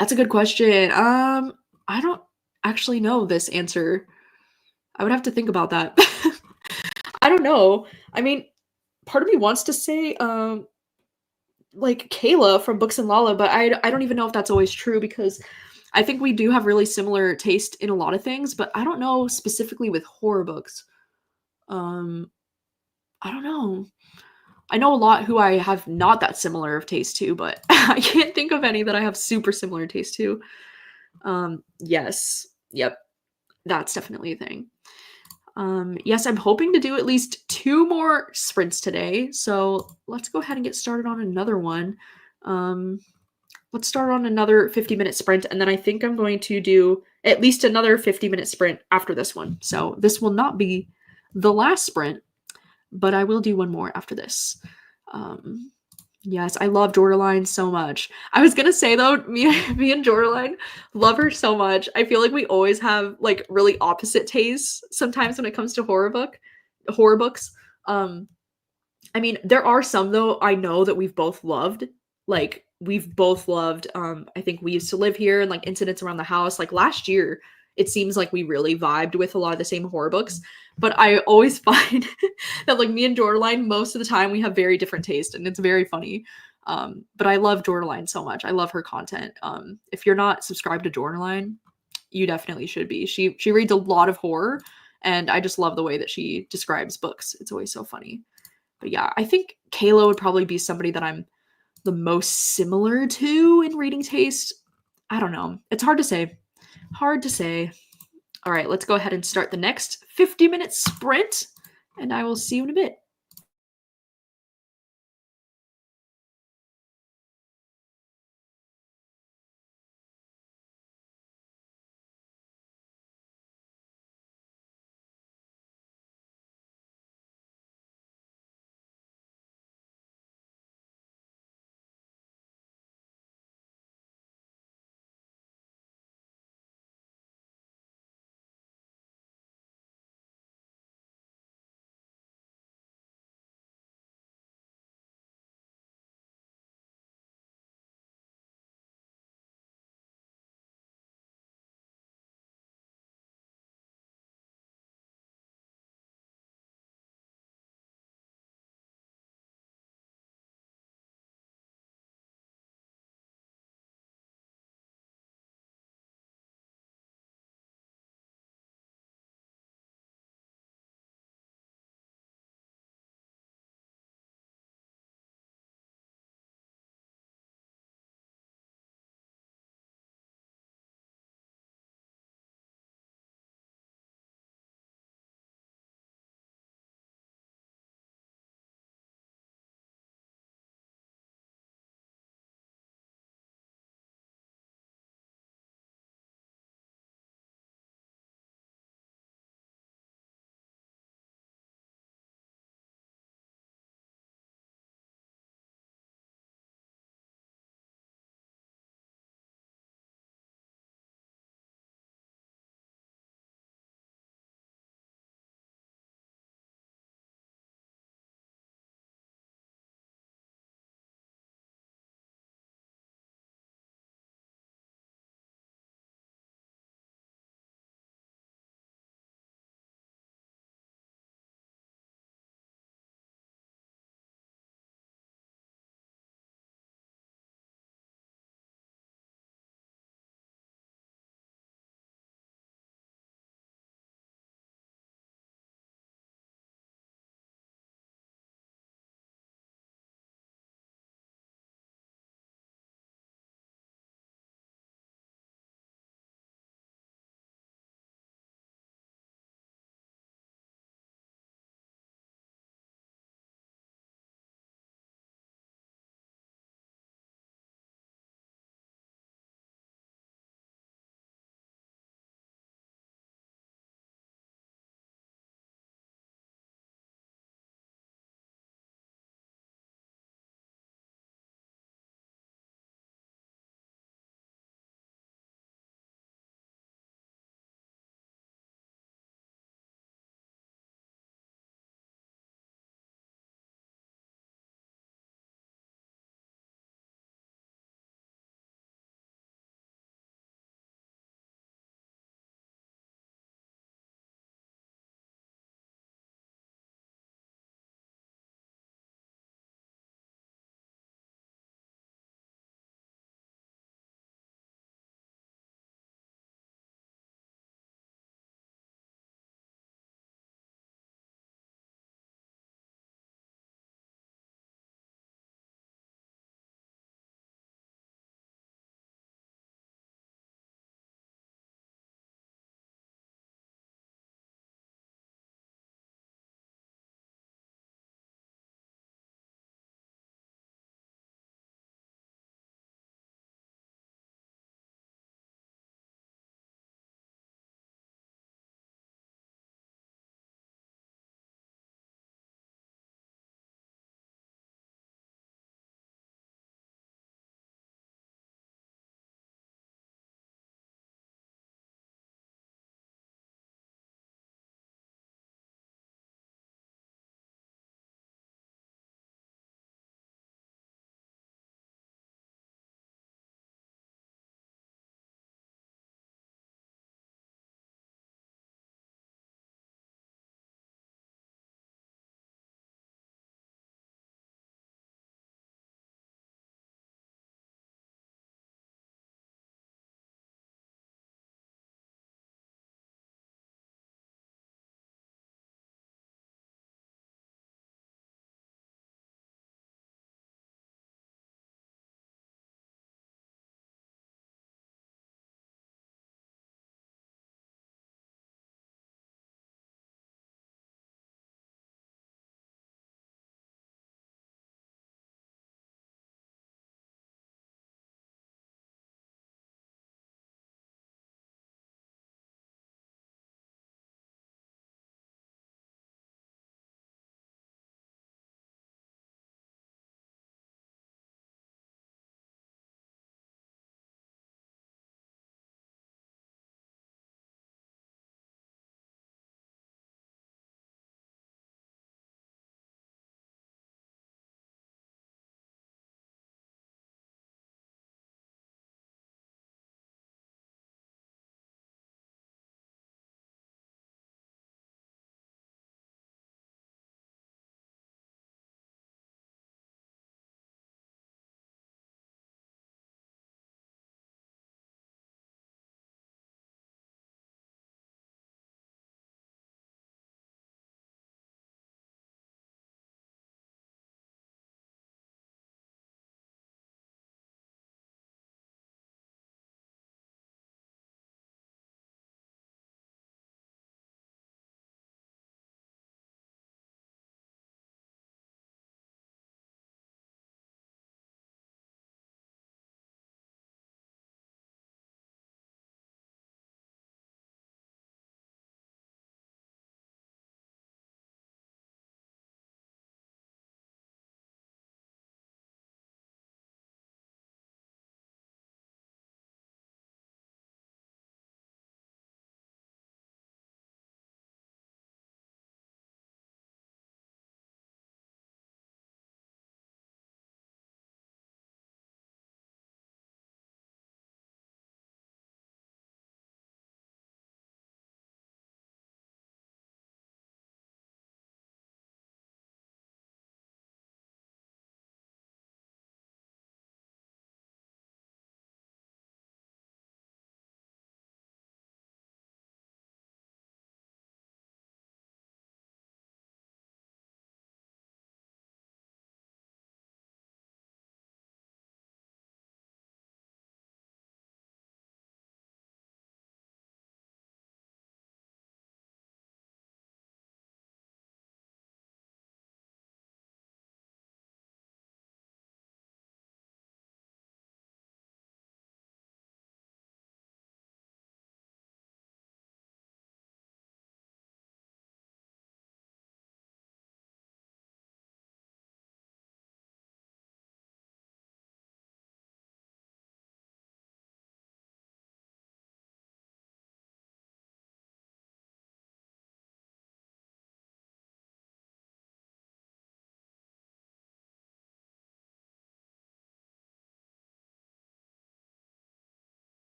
That's a good question. I don't actually know this answer. I would have to think about that. I don't know. I mean, part of me wants to say, like Kayla from Books and Lala, but I don't even know if that's always true because I think we do have really similar taste in a lot of things, but I don't know specifically with horror books. Um, I don't know. I know a lot who I have not that similar of taste to, but I can't think of any that I have super similar taste to. Yes. Yep. That's definitely a thing. Yes, I'm hoping to do at least 2 more sprints today. So let's go ahead and get started on another one. Um, let's start on another 50-minute sprint, and then I think I'm going to do at least another 50-minute sprint after this one. So this will not be the last sprint, but I will do one more after this. Um, yes, I love Jordaline so much. I was gonna say though, me and Jordaline love her so much. I feel like we always have like really opposite tastes sometimes when it comes to horror books. Um, I mean, there are some though I know that we've both loved. Like we've both loved I think We Used to Live Here and like Incidents Around the House. Like last year, it seems like we really vibed with a lot of the same horror books. But I always find that like me and Jordaline, most of the time we have very different taste and it's very funny. But I love Jordaline so much. I love her content. If you're not subscribed to Jordaline, you definitely should be. She reads a lot of horror and I just love the way that she describes books. It's always so funny. But yeah, I think Kayla would probably be somebody that I'm the most similar to in reading taste. I don't know. It's hard to say. Hard to say. All right, let's go ahead and start the next 50-minute sprint, and I will see you in a bit.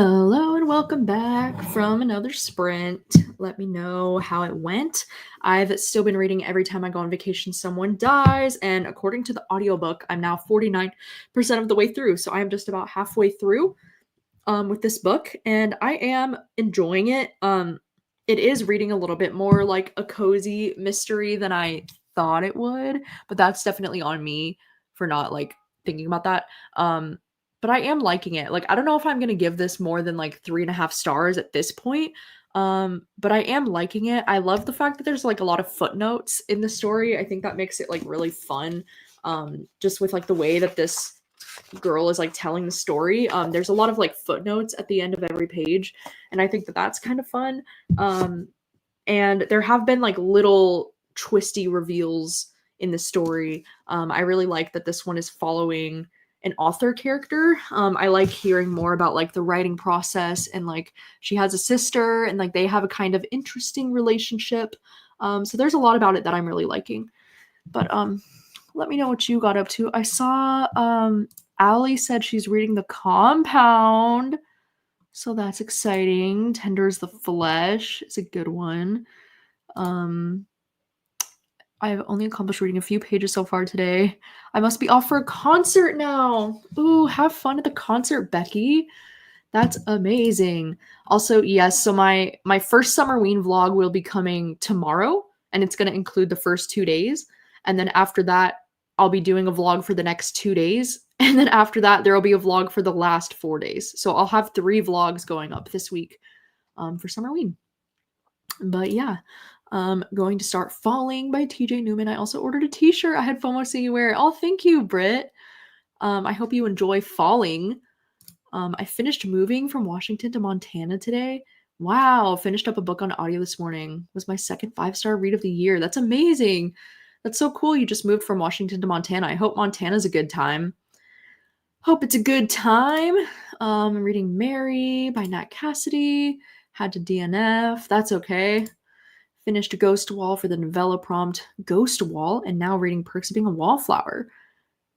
Hello and welcome back from another sprint. Let me know how it went. I've still been reading Every Time I Go on Vacation Someone Dies, and according to the audiobook, I'm now 49% of the way through. So I am just about halfway through with this book, and I am enjoying it. It is reading a little bit more like a cozy mystery than I thought it would, but that's definitely on me for not like thinking about that. But I am liking it. Like, I don't know if I'm gonna give this more than like 3.5 stars at this point. But I am liking it. I love the fact that there's like a lot of footnotes in the story. I think that makes it like really fun. Just with like the way that this girl is like telling the story. There's a lot of like footnotes at the end of every page, and I think that that's kind of fun. And there have been like little twisty reveals in the story. I really like that this one is following an author character. I like hearing more about like the writing process, and like she has a sister and like they have a kind of interesting relationship. So there's a lot about it that I'm really liking. But let me know what you got up to. I saw Allie said she's reading The Compound. So that's exciting. Tender as the Flesh is a good one. I've only accomplished reading a few pages so far today. I must be off for a concert now. Ooh, have fun at the concert, Becky. That's amazing. Also, yes, so my first Summerween vlog will be coming tomorrow, and it's going to include the first 2 days. And then after that, I'll be doing a vlog for the next 2 days. And then after that, there will be a vlog for the last 4 days. So I'll have 3 vlogs going up this week for Summerween. But yeah, going to start Falling by TJ Newman. I also ordered a t-shirt. I had FOMO seeing you wear it. Oh, thank you, Britt. I hope you enjoy Falling. I finished moving from Washington to Montana today. Wow, finished up a book on audio this morning. Was my second 5-star read of the year. That's amazing. That's so cool. You just moved from Washington to Montana. I hope Montana's a good time. Hope it's a good time. I'm reading Mary by Nat Cassidy. Had to DNF. That's okay. Finished Ghost Wall for the novella prompt Ghost Wall, and now reading Perks of Being a Wallflower.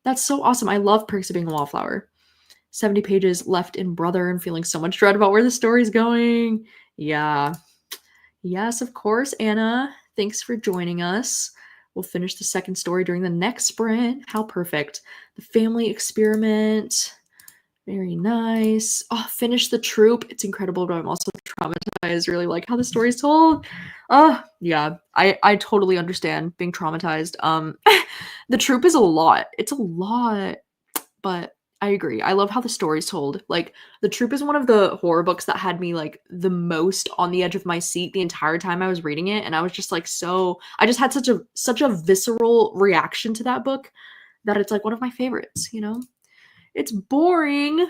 That's so awesome. I love Perks of Being a Wallflower. 70 pages left in Brother and feeling so much dread about where the story's going. Yeah. Yes, of course, Anna. Thanks for joining us. We'll finish the second story during the next sprint. How perfect. The Family Experiment. Very nice. Oh, finish The Troop. It's incredible, but I'm also traumatized. Really like how the story's told. Yeah, I totally understand being traumatized. The Troop is a lot. It's a lot, but I agree. I love how the story's told. Like, The Troop is one of the horror books that had me like the most on the edge of my seat the entire time I was reading it, and I was just like I just had such a visceral reaction to that book that it's like one of my favorites, you know? It's boring.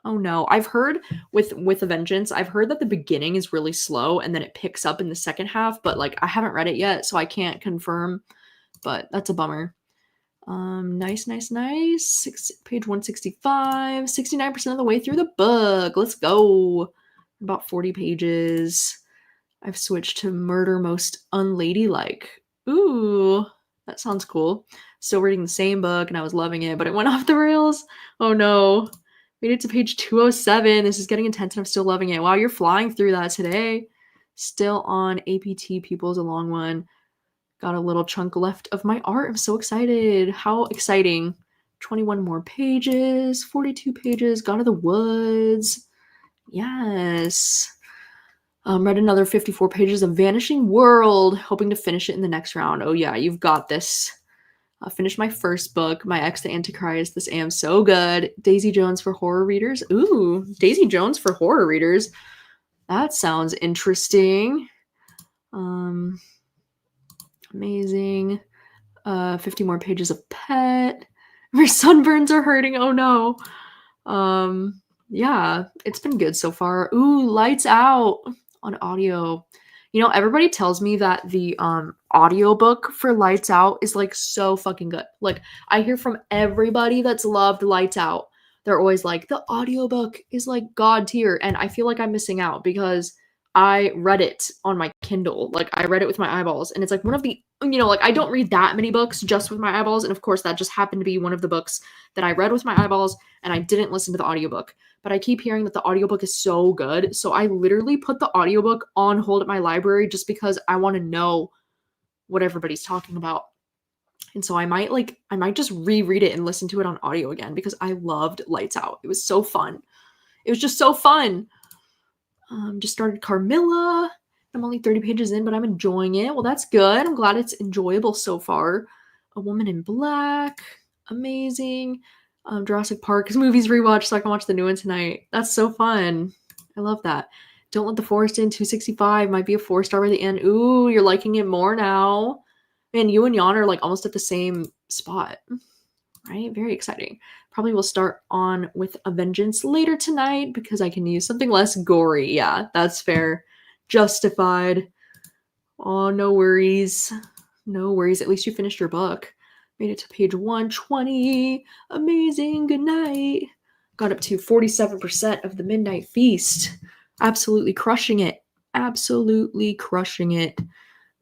Oh no. I've heard with A Vengeance, I've heard that the beginning is really slow and then it picks up in the second half, but like I haven't read it yet, so I can't confirm, but that's a bummer. Nice. Page 165, 69% of the way through the book. Let's go. About 40 pages. I've switched to Murder Most Unladylike. Ooh, that sounds cool. Still reading the same book and I was loving it, but it went off the rails. Oh no. Made it to page 207. This is getting intense and I'm still loving it. Wow, you're flying through that today. Still on APT Pupils, a long one. Got a little chunk left of my art. I'm so excited. How exciting. 21 more pages, 42 pages, Gone to the Woods. Yes. Read another 54 pages of Vanishing World, hoping to finish it in the next round. Oh yeah, you've got this. Finished my first book, My Ex the Antichrist. This am so good. Daisy Jones for horror readers. Ooh, Daisy Jones for horror readers. That sounds interesting. Amazing. 50 more pages of Pet. My sunburns are hurting. Oh no. Yeah, it's been good so far. Ooh, Lights Out on audio. You know, everybody tells me that the audiobook for Lights Out is like so fucking good. Like, I hear from everybody that's loved Lights Out. They're always like, the audiobook is like god tier, and I feel like I'm missing out because I read it on my Kindle. Like, I read it with my eyeballs, and it's like one of the, like, I don't read that many books just with my eyeballs, and of course that just happened to be one of the books that I read with my eyeballs, and I didn't listen to the audiobook. But I keep hearing that the audiobook is so good, so I literally put the audiobook on hold at my library just because I want to know what everybody's talking about. And so I might just reread it and listen to it on audio again because I loved Lights Out. It was so fun. It was just so fun. Just started Carmilla. I'm only 30 pages in, but I'm enjoying it. Well, that's good. I'm glad it's enjoyable so far. A Woman in Black. Amazing. Jurassic Park. Because movies rewatch, so I can watch the new one tonight. That's so fun. I love that. Don't Let the Forest In. 265. Might be a 4-star by the end. Ooh, you're liking it more now. Man, you and Jan are like almost at the same spot. Right? Very exciting. Probably will start on with A Vengeance later tonight because I can use something less gory. Yeah, that's fair. Justified. Oh, no worries. No worries. At least you finished your book. Made it to page 120. Amazing. Good night. Got up to 47% of the Midnight Feast. Absolutely crushing it. Absolutely crushing it.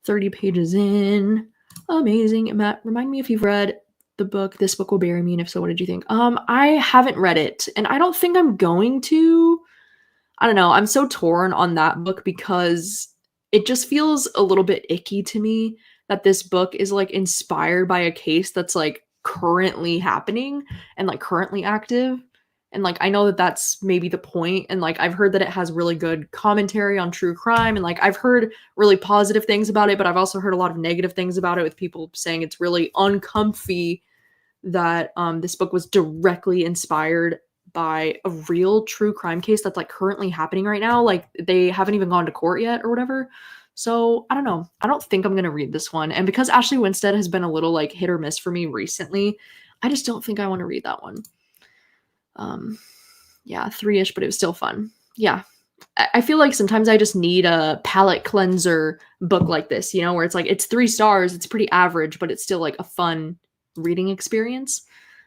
30 pages in. Amazing. Matt, remind me if you've read the book This Book Will Bury Me, and if so, what did you think? I haven't read it, and I don't think I'm going to. I don't know. I'm so torn on that book because it just feels a little bit icky to me that this book is like inspired by a case that's like currently happening and like currently active. And like I know that that's maybe the point, and like I've heard that it has really good commentary on true crime, and like I've heard really positive things about it, but I've also heard a lot of negative things about it with people saying it's really uncomfy that this book was directly inspired by a real true crime case that's like currently happening right now. Like they haven't even gone to court yet or whatever. So I don't know. I don't think I'm gonna read this one, and because Ashley Winstead has been a little like hit or miss for me recently, I just don't think I want to read that one. Yeah, 3-ish, but it was still fun. Yeah. I feel like sometimes I just need a palate cleanser book like this, where it's like, it's 3 stars, it's pretty average, but it's still like a fun reading experience.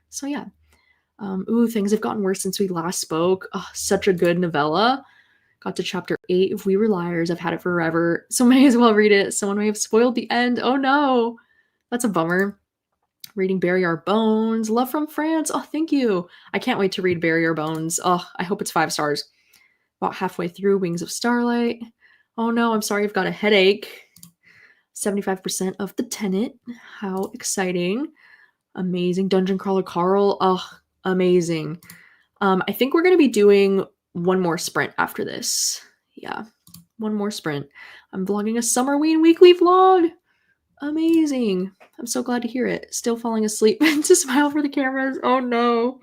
So yeah. Ooh, things have gotten worse since we last spoke. Oh, such a good novella. Got to chapter 8. If We Were Liars, I've had it forever, so may as well read it. Someone may have spoiled the end. Oh no. That's a bummer. Reading Bury Our Bones. Love from France. Oh, thank you. I can't wait to read Bury Our Bones. Oh, I hope it's 5 stars. About halfway through Wings of Starlight. Oh no, I'm sorry, I've got a headache. 75% of The Tenant. How exciting. Amazing. Dungeon Crawler Carl. Oh, amazing. I think we're going to be doing one more sprint after this. Yeah, one more sprint. I'm vlogging a Summerween weekly vlog. Amazing. I'm so glad to hear it. Still falling asleep to smile for the cameras. Oh no.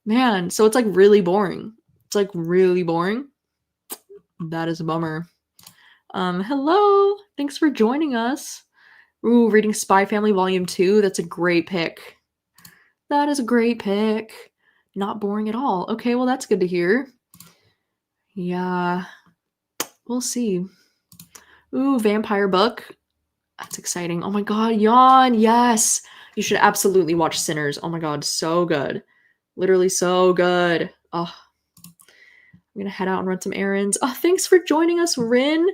Man, so it's like really boring. It's like really boring. That is a bummer. Hello. Thanks for joining us. Ooh, reading Spy Family Volume 2. That's a great pick. That is a great pick. Not boring at all. Okay, well, that's good to hear. Yeah. We'll see. Ooh, vampire book. That's exciting. Oh my god, Jan, yes. You should absolutely watch Sinners. Oh my god, so good. Literally so good. Oh, I'm gonna head out and run some errands. Oh, thanks for joining us, Rin.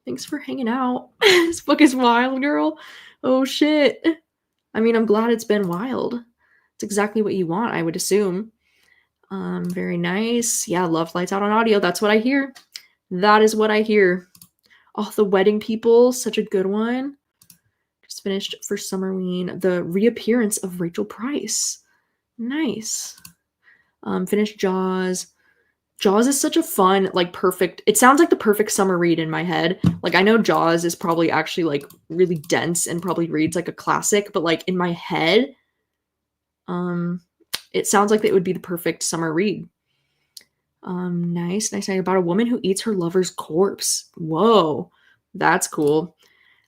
Thanks for hanging out. This book is wild, girl. Oh shit. I mean, I'm glad it's been wild. It's exactly what you want, I would assume. Very nice. Yeah, love Lights Out on audio. That's what I hear. That is what I hear. Oh, The Wedding People, such a good one. Just finished for Summerween. The Reappearance of Rachel Price. Nice. Finished Jaws. Jaws is such a fun, like perfect, it sounds like the perfect summer read in my head. Like I know Jaws is probably actually like really dense and probably reads like a classic, but like in my head, it sounds like it would be the perfect summer read. Nice. About a woman who eats her lover's corpse. Whoa, that's cool.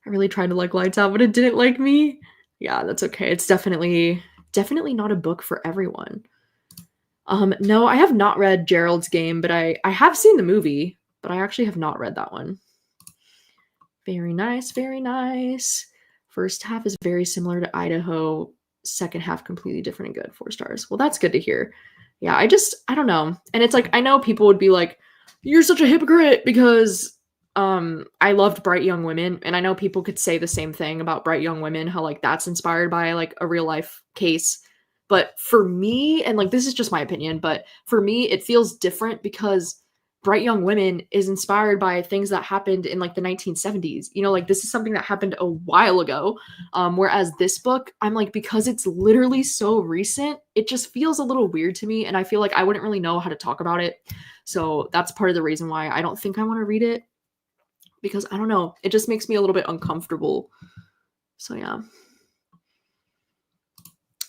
I really tried to like Lights Out, but it didn't like me. Yeah, that's okay. It's definitely not a book for everyone. No, I have not read Gerald's Game, but I have seen the movie, but I actually have not read that one. Very nice, very nice. First half is very similar to Idaho. Second half completely different and good. 4 stars. Well, that's good to hear. Yeah, I don't know. And it's like, I know people would be like, you're such a hypocrite because I loved Bright Young Women, and I know people could say the same thing about Bright Young Women, how like that's inspired by like a real life case. But for me, and like this is just my opinion, but for me it feels different because Bright Young Women is inspired by things that happened in like the 1970s. You know, like this is something that happened a while ago. Whereas this book, I'm like, because it's literally so recent, it just feels a little weird to me, and I feel like I wouldn't really know how to talk about it. So that's part of the reason why I don't think I want to read it, because I don't know, it just makes me a little bit uncomfortable. So yeah.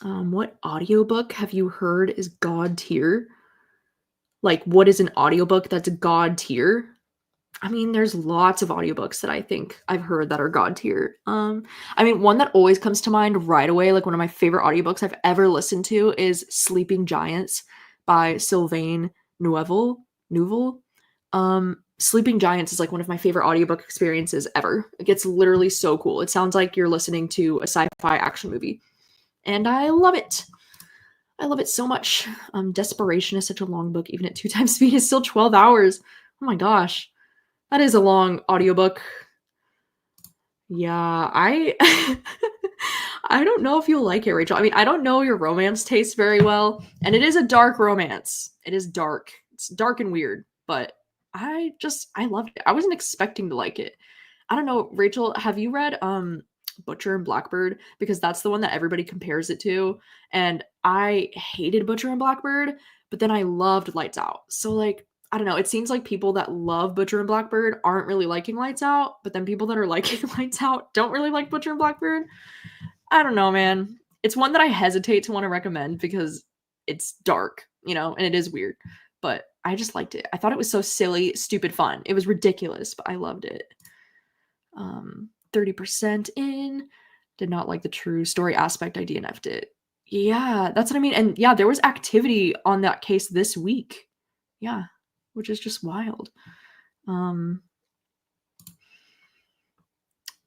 What audiobook have you heard is god tier? Like, what is an audiobook that's god tier? I mean, there's lots of audiobooks that I think I've heard that are god tier. I mean, one that always comes to mind right away, like one of my favorite audiobooks I've ever listened to, is Sleeping Giants by Sylvain Nouvel. Sleeping Giants is like one of my favorite audiobook experiences ever. It gets literally so cool. It sounds like you're listening to a sci-fi action movie. And I love it. I love it so much. Desperation is such a long book, even at 2 times speed. It's still 12 hours. Oh my gosh. That is a long audiobook. Yeah, I I don't know if you'll like it, Rachel. I mean, I don't know your romance taste very well, and it is a dark romance. It is dark. It's dark and weird, but I loved it. I wasn't expecting to like it. I don't know, Rachel, have you read Butcher and Blackbird? Because that's the one that everybody compares it to, and I hated Butcher and Blackbird, but then I loved Lights Out. So like I don't know, it seems like people that love Butcher and Blackbird aren't really liking Lights Out, but then people that are liking Lights Out don't really like Butcher and Blackbird. I don't know, man. It's one that I hesitate to want to recommend because it's dark, you know, and it is weird. But I just liked it. I thought it was so silly, stupid fun. It was ridiculous, but I loved it. 30% in. Did not like the true story aspect. I DNF'd it. Yeah, that's what I mean. And yeah, there was activity on that case this week. Yeah, which is just wild.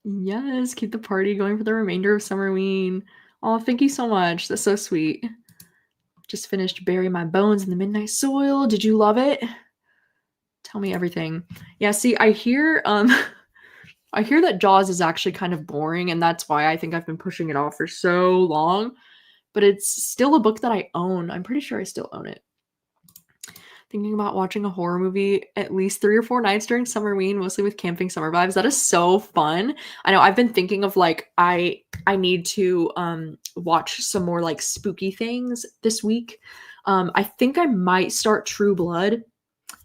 Yes, keep the party going for the remainder of Summerween. Oh, thank you so much. That's so sweet. Just finished Bury My Bones in the Midnight Soil. Did you love it? Tell me everything. Yeah, see, I hear I hear that Jaws is actually kind of boring, and that's why I think I've been pushing it off for so long. But it's still a book that I own. I'm pretty sure I still own it. Thinking about watching a horror movie at least 3 or 4 nights during Summerween, mostly with camping summer vibes. That is so fun. I know I've been thinking of like I need to watch some more like spooky things this week. I think I might start True Blood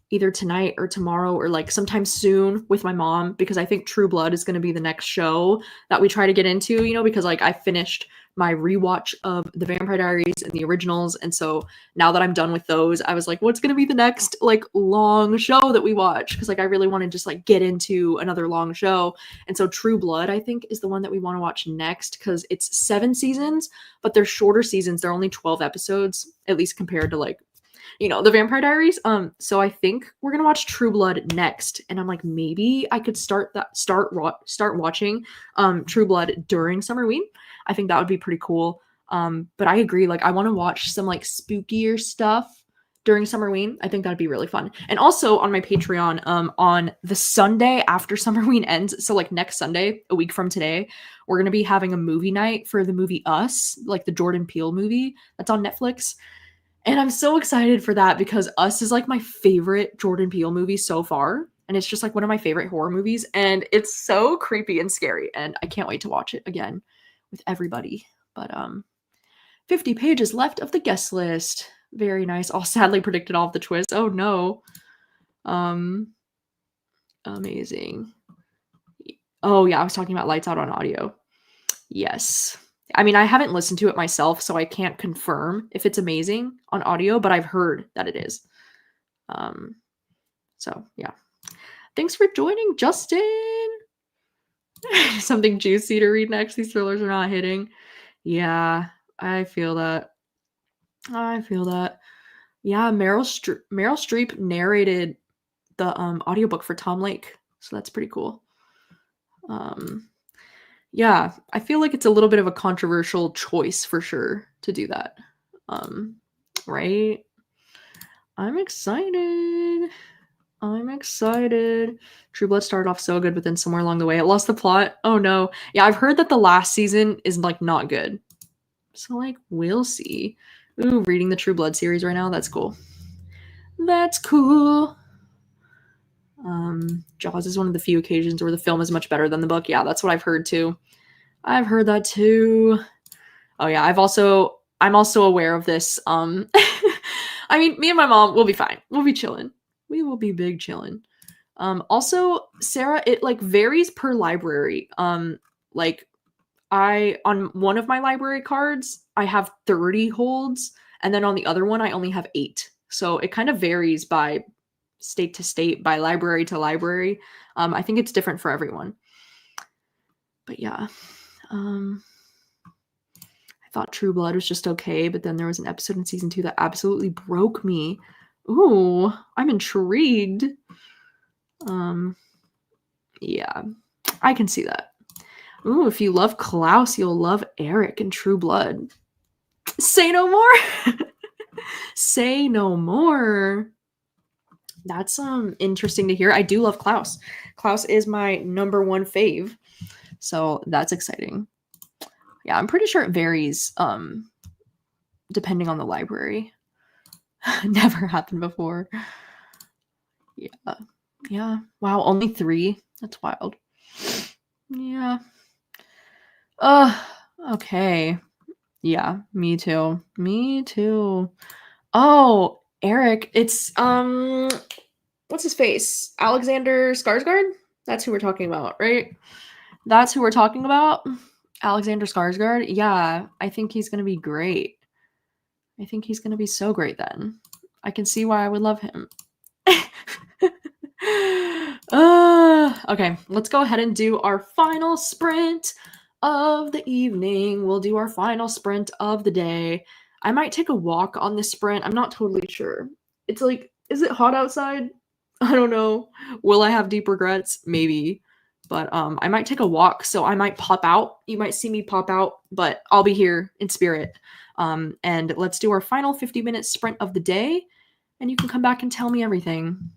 either tonight or tomorrow or like sometime soon with my mom, because I think True Blood is going to be the next show that we try to get into, you know, because like I finished my rewatch of The Vampire Diaries and the originals, and so now that I'm done with those, I was like, what's going to be the next like long show that we watch, because like I really want to just like get into another long show. And so True Blood I think is the one that we want to watch next, because it's 7 seasons, but they're shorter seasons. They're only 12 episodes, at least compared to like, you know, The Vampire Diaries. So I think we're gonna watch True Blood next, and I'm like, maybe I could start watching True Blood during Summerween. I think that would be pretty cool. But I agree, like I want to watch some like spookier stuff during Summerween. I think that'd be really fun. And also on my Patreon, on the Sunday after Summerween ends, so like next Sunday, a week from today, we're gonna be having a movie night for the movie Us, like the Jordan Peele movie that's on Netflix. And I'm so excited for that because Us is like my favorite Jordan Peele movie so far. And it's just like one of my favorite horror movies. And it's so creepy and scary. And I can't wait to watch it again with everybody. But 50 pages left of the guest list. Very nice. Oh, sadly predicted all of the twists. Oh no. Amazing. Oh yeah, I was talking about Lights Out on audio. Yes. I mean, I haven't listened to it myself, so I can't confirm if it's amazing on audio, but I've heard that it is. So yeah. Thanks for joining, Justin. Something juicy to read next. These thrillers are not hitting. Yeah, I feel that. I feel that. Yeah, Meryl Streep narrated the audiobook for Tom Lake, so that's pretty cool. Yeah, I feel like it's a little bit of a controversial choice for sure to do that. Right? I'm excited. I'm excited. True Blood started off so good, but then somewhere along the way it lost the plot. Oh no. Yeah, I've heard that the last season is like not good. So like we'll see. Ooh, reading the True Blood series right now. That's cool. That's cool. Jaws is one of the few occasions where the film is much better than the book. Yeah, that's what I've heard too. I've heard that too. Oh yeah, I'm also aware of this. I mean, me and my mom will be fine. We'll be chilling. We will be big chilling. Also, Sarah, it like varies per library. Like I on one of my library cards, I have 30 holds, and then on the other one I only have 8. So it kind of varies by state to state, by library to library. I think it's different for everyone. But yeah. I thought True Blood was just okay, but then there was an episode in season 2 that absolutely broke me. Ooh, I'm intrigued. Yeah, I can see that. Ooh, if you love Klaus, you'll love Eric in True Blood. Say no more. Say no more. That's interesting to hear. I do love Klaus. Klaus is my number one fave. So that's exciting. Yeah, I'm pretty sure it varies depending on the library. Never happened before. Yeah. Yeah. Wow, only 3. That's wild. Yeah. Okay. Yeah, me too. Me too. Oh, Eric, it's what's his face? Alexander Skarsgård? That's who we're talking about, right? That's who we're talking about? Alexander Skarsgård? Yeah, I think he's going to be great. I think he's going to be so great then. I can see why I would love him. Okay, let's go ahead and do our final sprint of the evening. We'll do our final sprint of the day. I might take a walk on this sprint. I'm not totally sure. It's like, is it hot outside? I don't know. Will I have deep regrets? Maybe. But I might take a walk, so I might pop out. You might see me pop out, but I'll be here in spirit. And let's do our final 50-minute sprint of the day, and you can come back and tell me everything.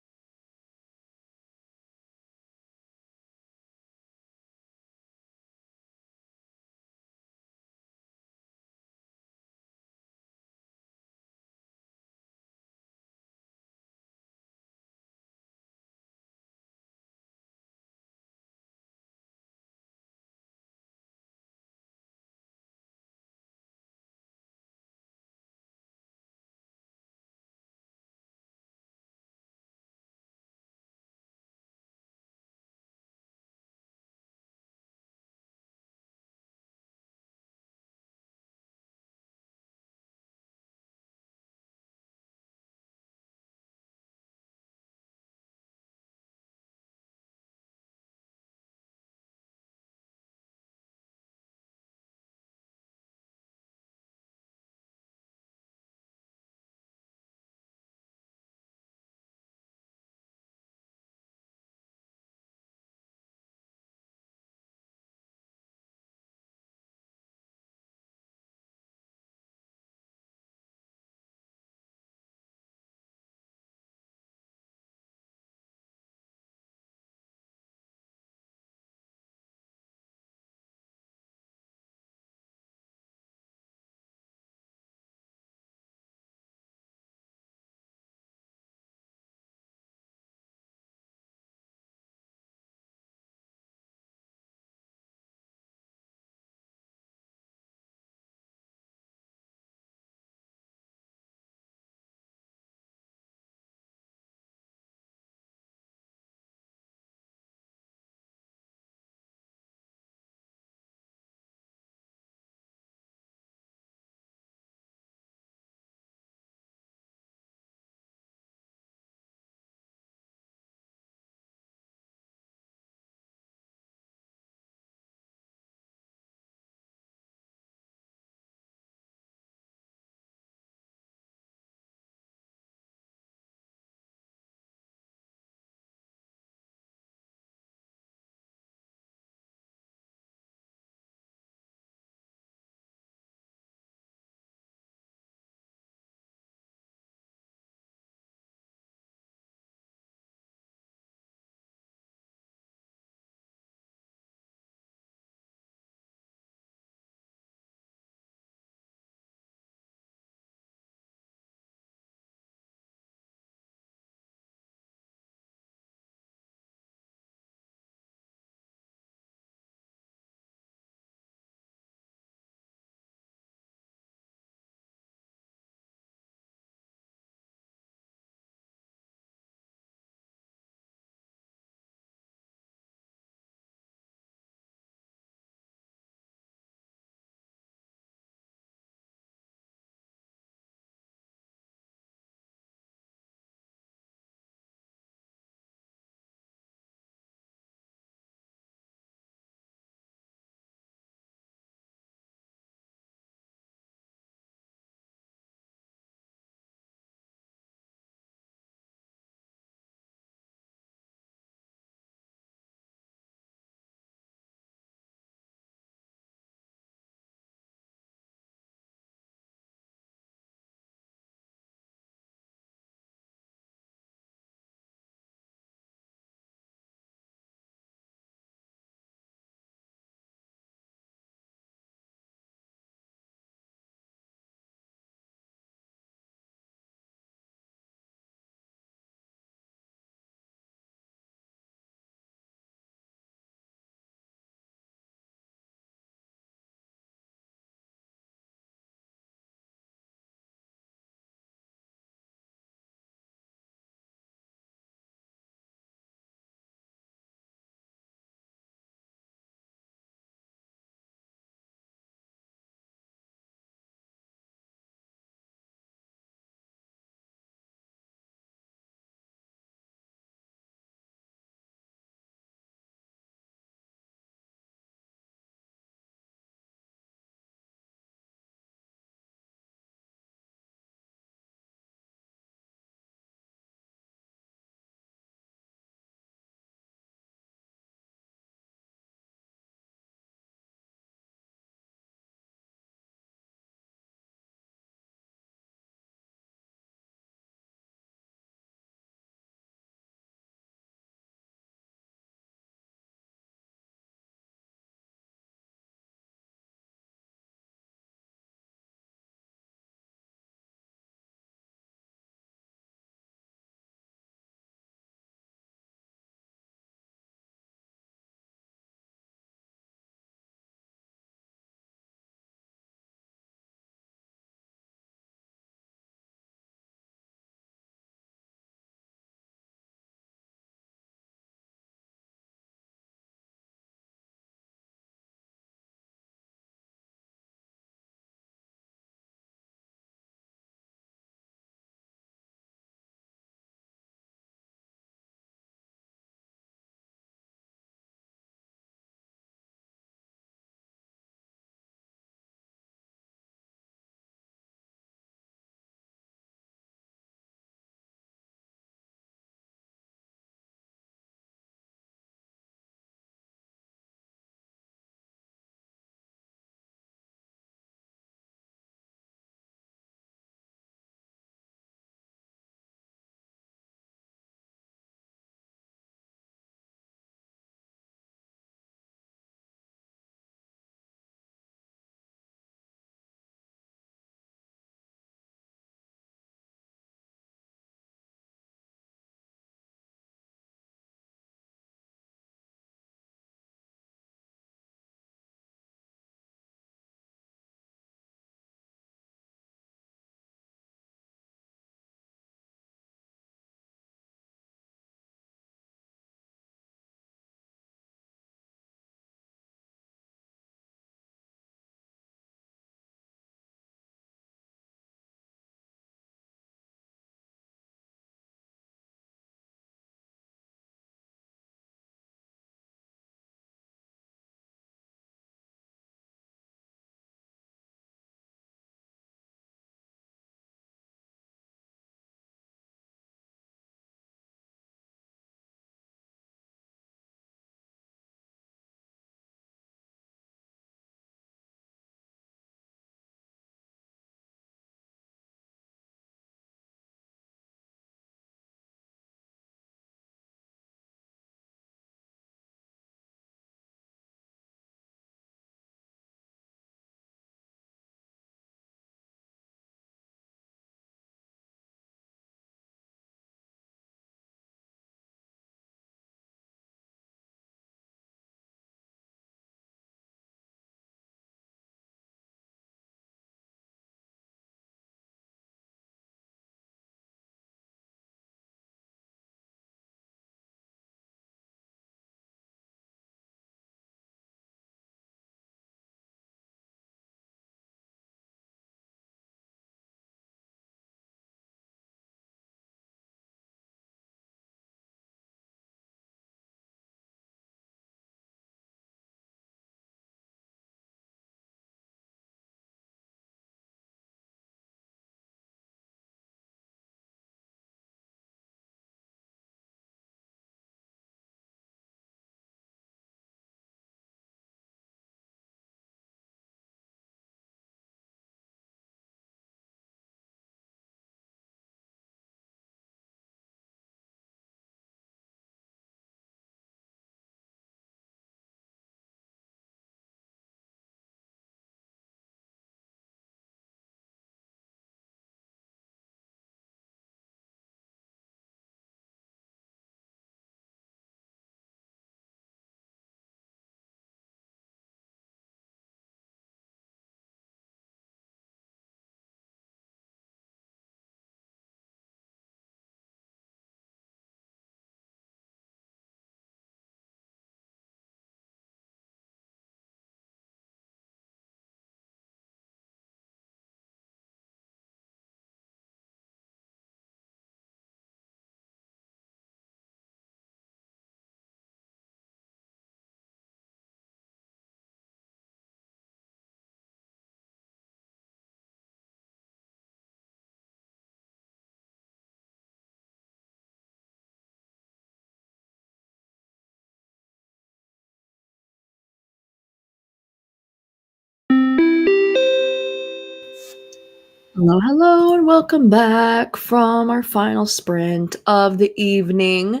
Hello, hello, and welcome back from our final sprint of the evening.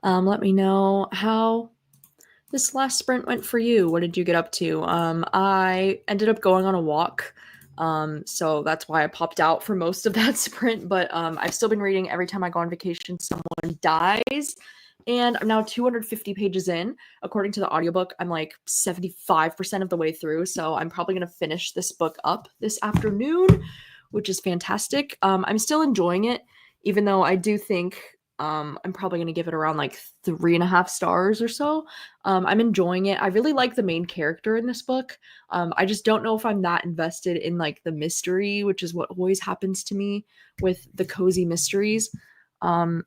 Let me know how this last sprint went for you. What did you get up to? I ended up going on a walk, so that's why I popped out for most of that sprint. But I've still been reading. Every time I go on vacation, someone dies, and I'm now 250 pages in. According to the audiobook, I'm like 75% of the way through, so I'm probably gonna finish this book up this afternoon, which is fantastic. I'm still enjoying it, even though I do think I'm probably gonna give it around like 3.5 stars or so. I'm enjoying it. I really like the main character in this book. I just don't know if I'm that invested in like the mystery, which is what always happens to me with the cozy mysteries. Um,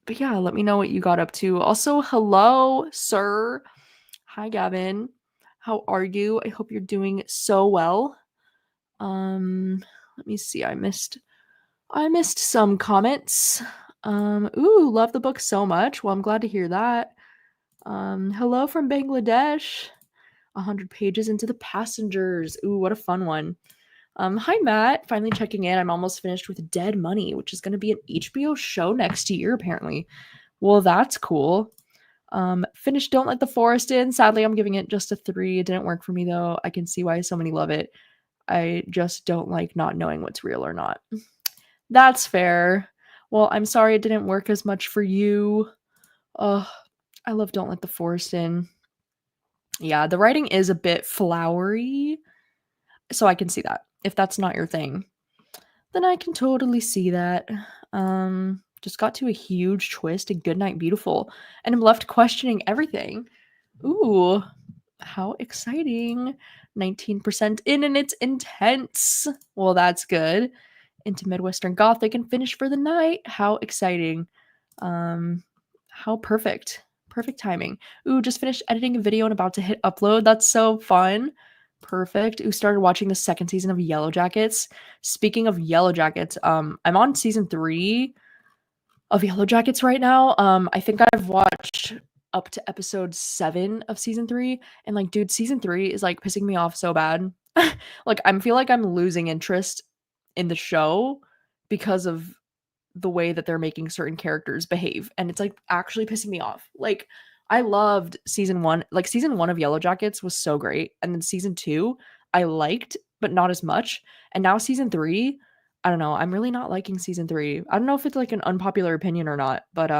but yeah, let me know what you got up to. Also, hello, sir. Hi, Gavin. How are you? I hope you're doing so well. Let me see. I missed some comments. Ooh, love the book so much. Well, I'm glad to hear that. Hello from Bangladesh. 100 pages into the passengers. Ooh, what a fun one. Hi Matt, finally checking in. I'm almost finished with Dead Money, which is going to be an HBO show next year apparently. Well, that's cool. Finished Don't Let the Forest In. Sadly, I'm giving it just a 3. It didn't work for me though. I can see why so many love it. I just don't like not knowing what's real or not. That's fair. Well, I'm sorry it didn't work as much for you. Ugh, I love Don't Let the Forest In. Yeah, the writing is a bit flowery, so I can see that. If that's not your thing, then I can totally see that. Just got to a huge twist in Goodnight Beautiful, and I'm left questioning everything. Ooh, how exciting. 19% in and it's intense. Well, that's good. Into Midwestern Gothic and finish for the night. How exciting. Um, how perfect. Perfect timing. Ooh, just finished editing a video and about to hit upload. That's so fun. Perfect. Ooh, started watching the second season of Yellow Jackets. Speaking of Yellow Jackets, I'm on season 3 of Yellow Jackets right now. I think I've watched up to episode 7 of season 3, and like, dude, season 3 is like pissing me off so bad. Like, I feel like I'm losing interest in the show because of the way that they're making certain characters behave, and it's like actually pissing me off. Like, I loved season 1. Like, season 1 of Yellow Jackets was so great, and then season 2 I liked but not as much, and now season 3, I don't know, I'm really not liking season 3. I don't know if it's like an unpopular opinion or not, but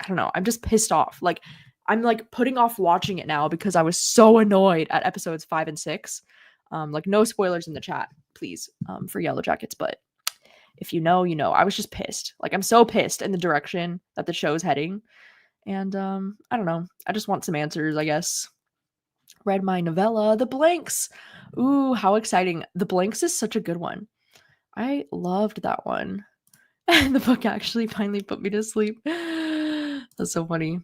I don't know, I'm just pissed off. Like, I'm like putting off watching it now because I was so annoyed at episodes 5 and 6. Like, no spoilers in the chat, please, for Yellow Jackets, but if you know, you know. I was just pissed. Like, I'm so pissed in the direction that the show is heading. And I don't know. I just want some answers, I guess. Read my novella, The Blanks. Ooh, how exciting. The Blanks is such a good one. I loved that one. The book actually finally put me to sleep. That's so funny.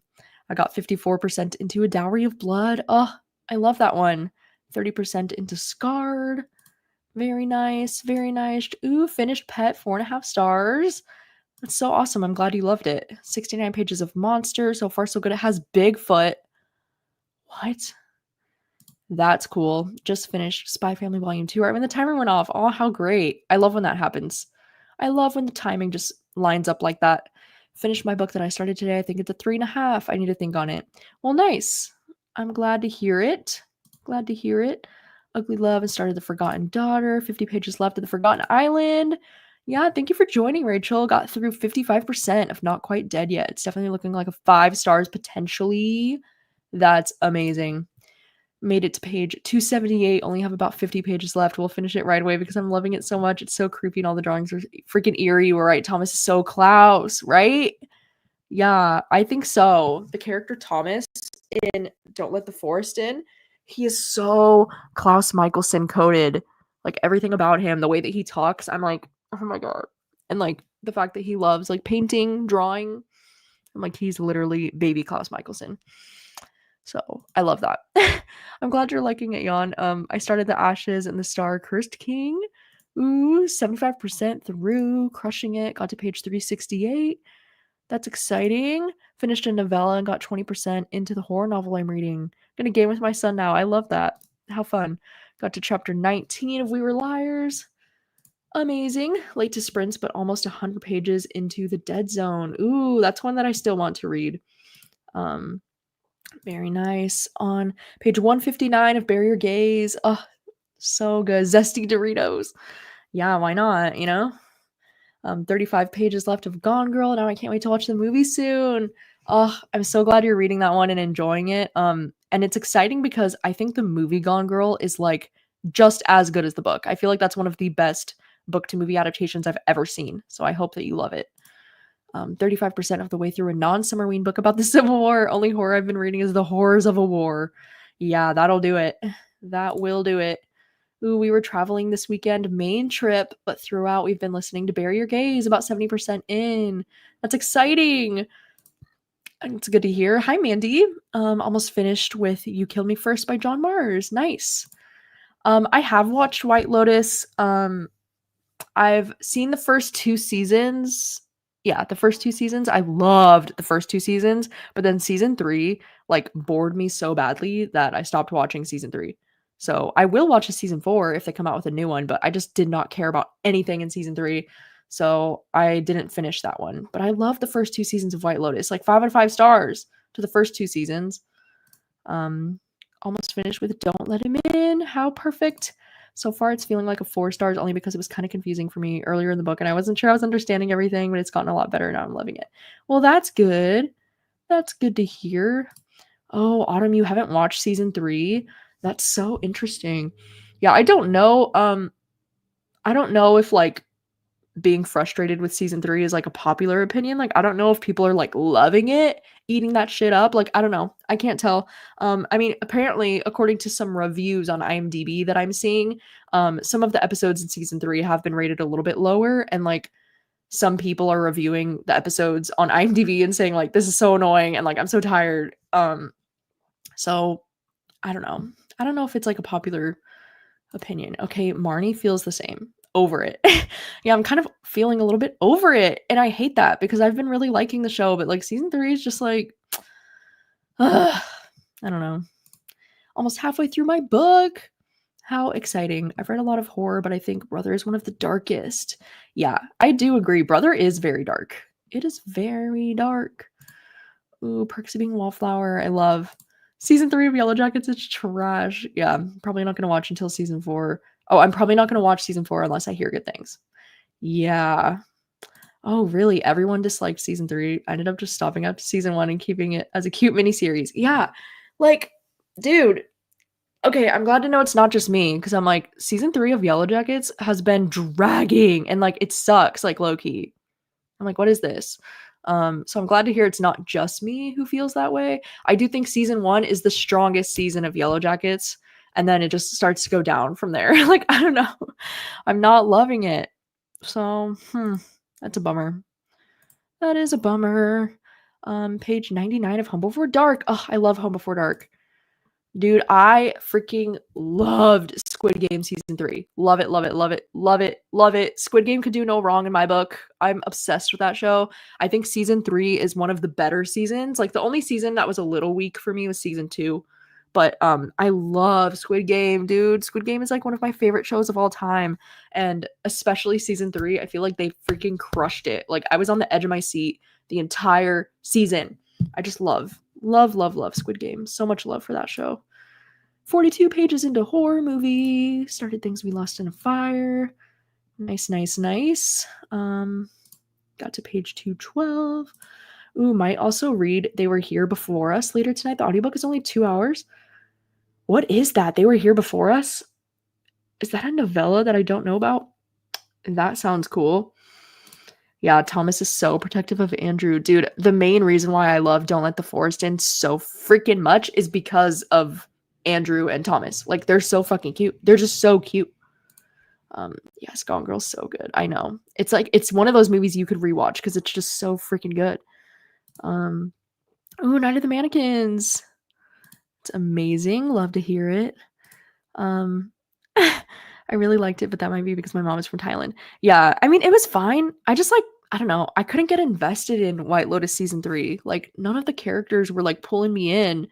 I got 54% into A Dowry of Blood. Oh, I love that one. 30% into Scarred. Very nice, very nice. Ooh, finished Pet, 4.5 stars. That's so awesome. I'm glad you loved it. 69 pages of Monster. So far, so good. It has Bigfoot. What? That's cool. Just finished Spy Family Volume 2 right when the timer went off. Oh, how great. I love when that happens. I love when the timing just lines up like that. Finished my book that I started today. I think it's a 3.5. I need to think on it. Well, nice. I'm glad to hear it. Glad to hear it. Ugly Love and started The Forgotten Daughter. 50 pages left of The Forgotten Island. Yeah, thank you for joining, Rachel. Got through 55% of Not Quite Dead Yet. It's definitely looking like a 5 stars potentially. That's amazing. Made it to page 278. Only have about 50 pages left. We'll finish it right away because I'm loving it so much. It's so creepy and all the drawings are freaking eerie. We're right. Thomas is so Klaus, right? Yeah, I think so. The character Thomas in Don't Let the Forest In, he is so Klaus Michelson coded. Like, everything about him, the way that he talks, I'm like, oh my god. And like the fact that he loves like painting, drawing, I'm like, he's literally baby Klaus Michelson. So I love that. I'm glad you're liking it, Jan. I started The Ashes and the Star Cursed King. Ooh, 75% through, crushing it. Got to page 368. That's exciting. Finished a novella and got 20% into the horror novel I'm reading. Gonna game with my son now. I love that. How fun. Got to chapter 19 of We Were Liars. Amazing. Late to sprints, but almost 100 pages into the dead zone. Ooh, that's one that I still want to read. Um, Very nice. On page 159 of Bury Your Gaze. Oh, so good. Zesty Doritos. Yeah, why not, 35 pages left of Gone Girl. Now I can't wait to watch the movie soon. Oh, I'm so glad you're reading that one and enjoying it. And it's exciting because I think the movie Gone Girl is like just as good as the book. I feel like that's one of the best book to movie adaptations I've ever seen. So I hope that you love it. 35% of the way through a non-Summerween book about the Civil War. Only horror I've been reading is The Horrors of a War. Yeah, that'll do it. That will do it. Ooh, we were traveling this weekend, main trip, but throughout we've been listening to Bury Your Gaze, about 70% in. That's exciting. It's good to hear. Hi, Mandy. Almost finished with You Killed Me First by John Mars. Nice. I have watched White Lotus. I've seen the first 2 seasons. Yeah, the first 2 seasons. I loved the first 2 seasons, but then season 3 like bored me so badly that I stopped watching season 3. So I will watch a season 4 if they come out with a new one, but I just did not care about anything in season 3. So I didn't finish that one. But I love the first 2 seasons of White Lotus. Like 5 out of 5 stars to the first 2 seasons. Almost finished with Don't Let Him In. How perfect. So far, it's feeling like a 4 stars only because it was kind of confusing for me earlier in the book, and I wasn't sure I was understanding everything, but it's gotten a lot better now. I'm loving it. Well, that's good. That's good to hear. Oh, Autumn, you haven't watched season 3? That's so interesting. Yeah, I don't know. I don't know if like being frustrated with season 3 is like a popular opinion. Like I don't know if people are like loving it, eating that shit up. Like I don't know. I can't tell. I mean, apparently according to some reviews on IMDb that I'm seeing, some of the episodes in season 3 have been rated a little bit lower, and like some people are reviewing the episodes on IMDb and saying like this is so annoying and like I'm so tired. So I don't know. I don't know if it's like a popular opinion. Okay, Marnie feels the same. Over it. Yeah, I'm kind of feeling a little bit over it, and I hate that because I've been really liking the show, but like season 3 is just like I don't know. Almost halfway through my book. How exciting. I've read a lot of horror, but I think Brother is one of the darkest. Yeah, I do agree. Brother is very dark. It is very dark. Ooh, Perks of Being a Wallflower. I love. Season 3 of Yellow Jackets is trash. Yeah, I'm probably not going to watch until season 4. Oh, I'm probably not going to watch season 4 unless I hear good things. Yeah. Oh, really? Everyone disliked season 3. I ended up just stopping after season 1 and keeping it as a cute miniseries. Yeah. Like, dude. Okay, I'm glad to know it's not just me, because I'm like, season 3 of Yellow Jackets has been dragging, and like it sucks, like low-key. I'm like, what is this? So I'm glad to hear it's not just me who feels that way. I do think season 1 is the strongest season of Yellow Jackets, and then it just starts to go down from there. Like, I don't know. I'm not loving it. So, that's a bummer. That is a bummer. Page 99 of Home Before Dark. Oh, I love Home Before Dark. Dude, I freaking loved Squid Game season 3. Love it, love it, love it, love it, love it. Squid Game could do no wrong in my book. I'm obsessed with that show. I think season 3 is one of the better seasons. Like the only season that was a little weak for me was season 2. But I love Squid Game, dude. Squid Game is like one of my favorite shows of all time. And especially season 3, I feel like they freaking crushed it. Like I was on the edge of my seat the entire season. I just love Squid Game. So much love for that show. 42 pages into horror movie. Started Things We Lost in a Fire. Nice, nice, nice. Got to page 212. Ooh, might also read They Were Here Before Us later tonight. The audiobook is only 2 hours. What is that? They Were Here Before Us? Is that a novella that I don't know about? That sounds cool. Yeah, Thomas is so protective of Andrew. Dude, the main reason why I love Don't Let the Forest In so freaking much is because of Andrew and Thomas. Like, they're so fucking cute. They're just so cute. Yes, Gone Girl's so good. I know. It's like, it's one of those movies you could rewatch because it's just so freaking good. Ooh, Night of the Mannequins. It's amazing. Love to hear it. I really liked it, but that might be because my mom is from Thailand. Yeah, I mean, it was fine. I just like, I don't know. I couldn't get invested in White Lotus season 3. Like, none of the characters were like pulling me in,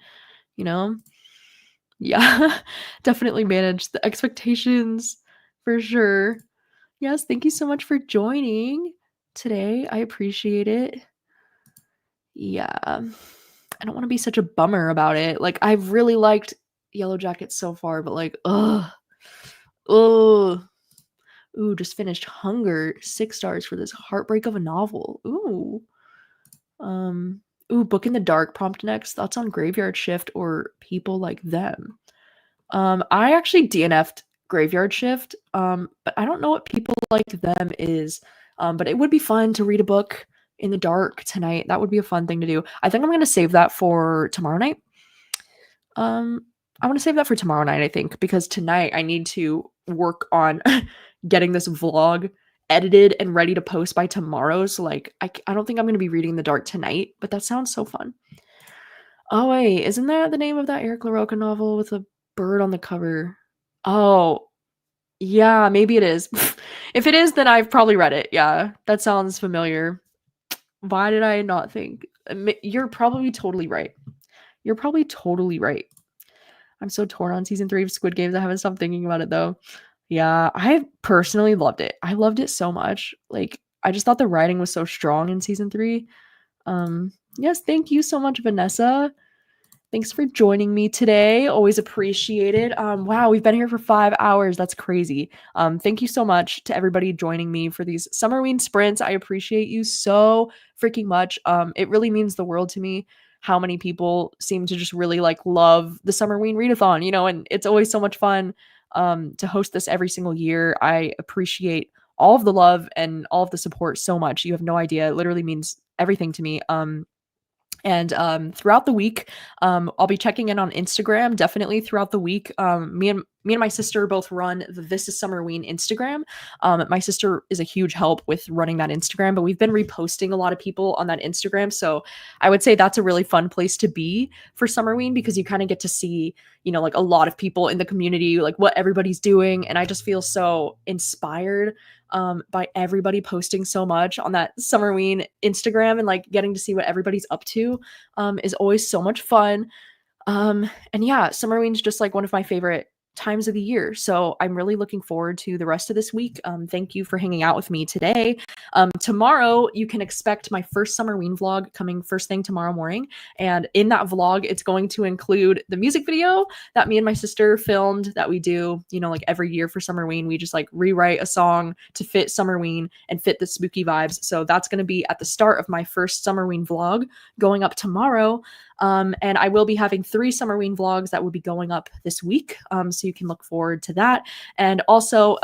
you know? Yeah, definitely managed the expectations for sure. Yes, thank you so much for joining today. I appreciate it. Yeah. I don't wanna be such a bummer about it. Like, I've really liked Yellow Jackets so far, but, like, ugh. Ugh. Ooh, just finished Hunger, 6 stars for this heartbreak of a novel. Ooh. Um, Book in the Dark prompt next. Thoughts on Graveyard Shift or People Like Them? I actually DNF'd Graveyard Shift, but I don't know what People Like Them is. But it would be fun to read a book in the dark tonight. That would be a fun thing to do. I think I'm gonna save that for tomorrow night. I wanna save that for tomorrow night, I think, because tonight I need to work on getting this vlog edited and ready to post by tomorrow. So, like, I don't think I'm gonna be reading in the dark tonight, but that sounds so fun. Oh, wait, isn't that the name of that Eric LaRocca novel with a bird on the cover? Oh, yeah, maybe it is. If it is, then I've probably read it. Yeah, that sounds familiar. Why did I not think? You're probably totally right. You're probably totally right. I'm so torn on season 3 of Squid Games. I haven't stopped thinking about it though. Yeah, I personally loved it. I loved it so much. Like, I just thought the writing was so strong in season 3. Yes, thank you so much, Vanessa. Thanks for joining me today. Always appreciate it. Wow, we've been here for 5 hours. That's crazy. Thank you so much to everybody joining me for these Summerween sprints. I appreciate you so freaking much. It really means the world to me how many people seem to just really like love the Summerween Readathon, and it's always so much fun to host this every single year. I appreciate all of the love and all of the support so much. You have no idea. It literally means everything to me. And throughout the week, I'll be checking in on Instagram definitely throughout the week. Me and my sister both run the This is Summerween Instagram. My sister is a huge help with running that Instagram, but we've been reposting a lot of people on that Instagram. So I would say that's a really fun place to be for Summerween because you kind of get to see, like a lot of people in the community, like what everybody's doing. And I just feel so inspired by everybody posting so much on that Summerween Instagram and like getting to see what everybody's up to is always so much fun. And yeah, Summerween's just like one of my favorite times of the year. So I'm really looking forward to the rest of this week. Thank you for hanging out with me today. Tomorrow, you can expect my first Summerween vlog coming first thing tomorrow morning. And in that vlog, it's going to include the music video that me and my sister filmed that we do, like every year for Summerween. We just like rewrite a song to fit Summerween and fit the spooky vibes. So that's going to be at the start of my first Summerween vlog going up tomorrow. And I will be having 3 Summerween vlogs that will be going up this week. So you can look forward to that. And also,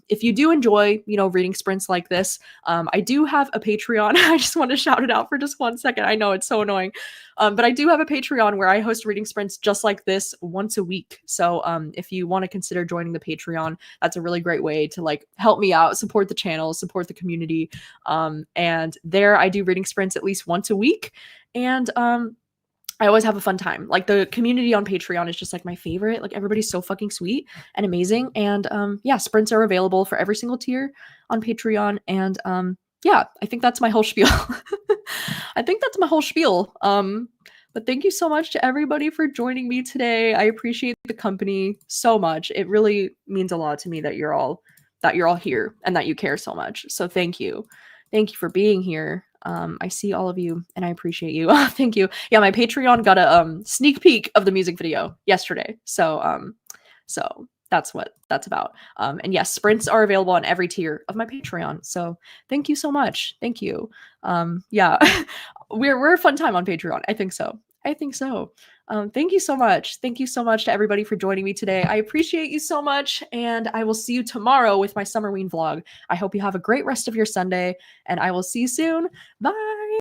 if you do enjoy, reading sprints like this, I do have a Patreon. I just want to shout it out for just 1 second. I know it's so annoying. But I do have a Patreon where I host reading sprints just like this once a week. So if you want to consider joining the Patreon, that's a really great way to like help me out, support the channel, support the community. And there I do reading sprints at least once a week. And I always have a fun time. Like the community on Patreon is just like my favorite. Like everybody's so fucking sweet and amazing. And yeah, sprints are available for every single tier on Patreon. And yeah, I think that's my whole spiel. I think that's my whole spiel. But thank you so much to everybody for joining me today. I appreciate the company so much. It really means a lot to me that you're all here and that you care so much. So thank you. Thank you for being here. I see all of you and I appreciate you. Thank you. Yeah, my Patreon got a sneak peek of the music video yesterday. So that's what that's about. And yes, sprints are available on every tier of my Patreon. So thank you so much. Thank you. Yeah, we're a fun time on Patreon. I think so. Thank you so much. Thank you so much to everybody for joining me today. I appreciate you so much, and I will see you tomorrow with my Summerween vlog. I hope you have a great rest of your Sunday, and I will see you soon. Bye.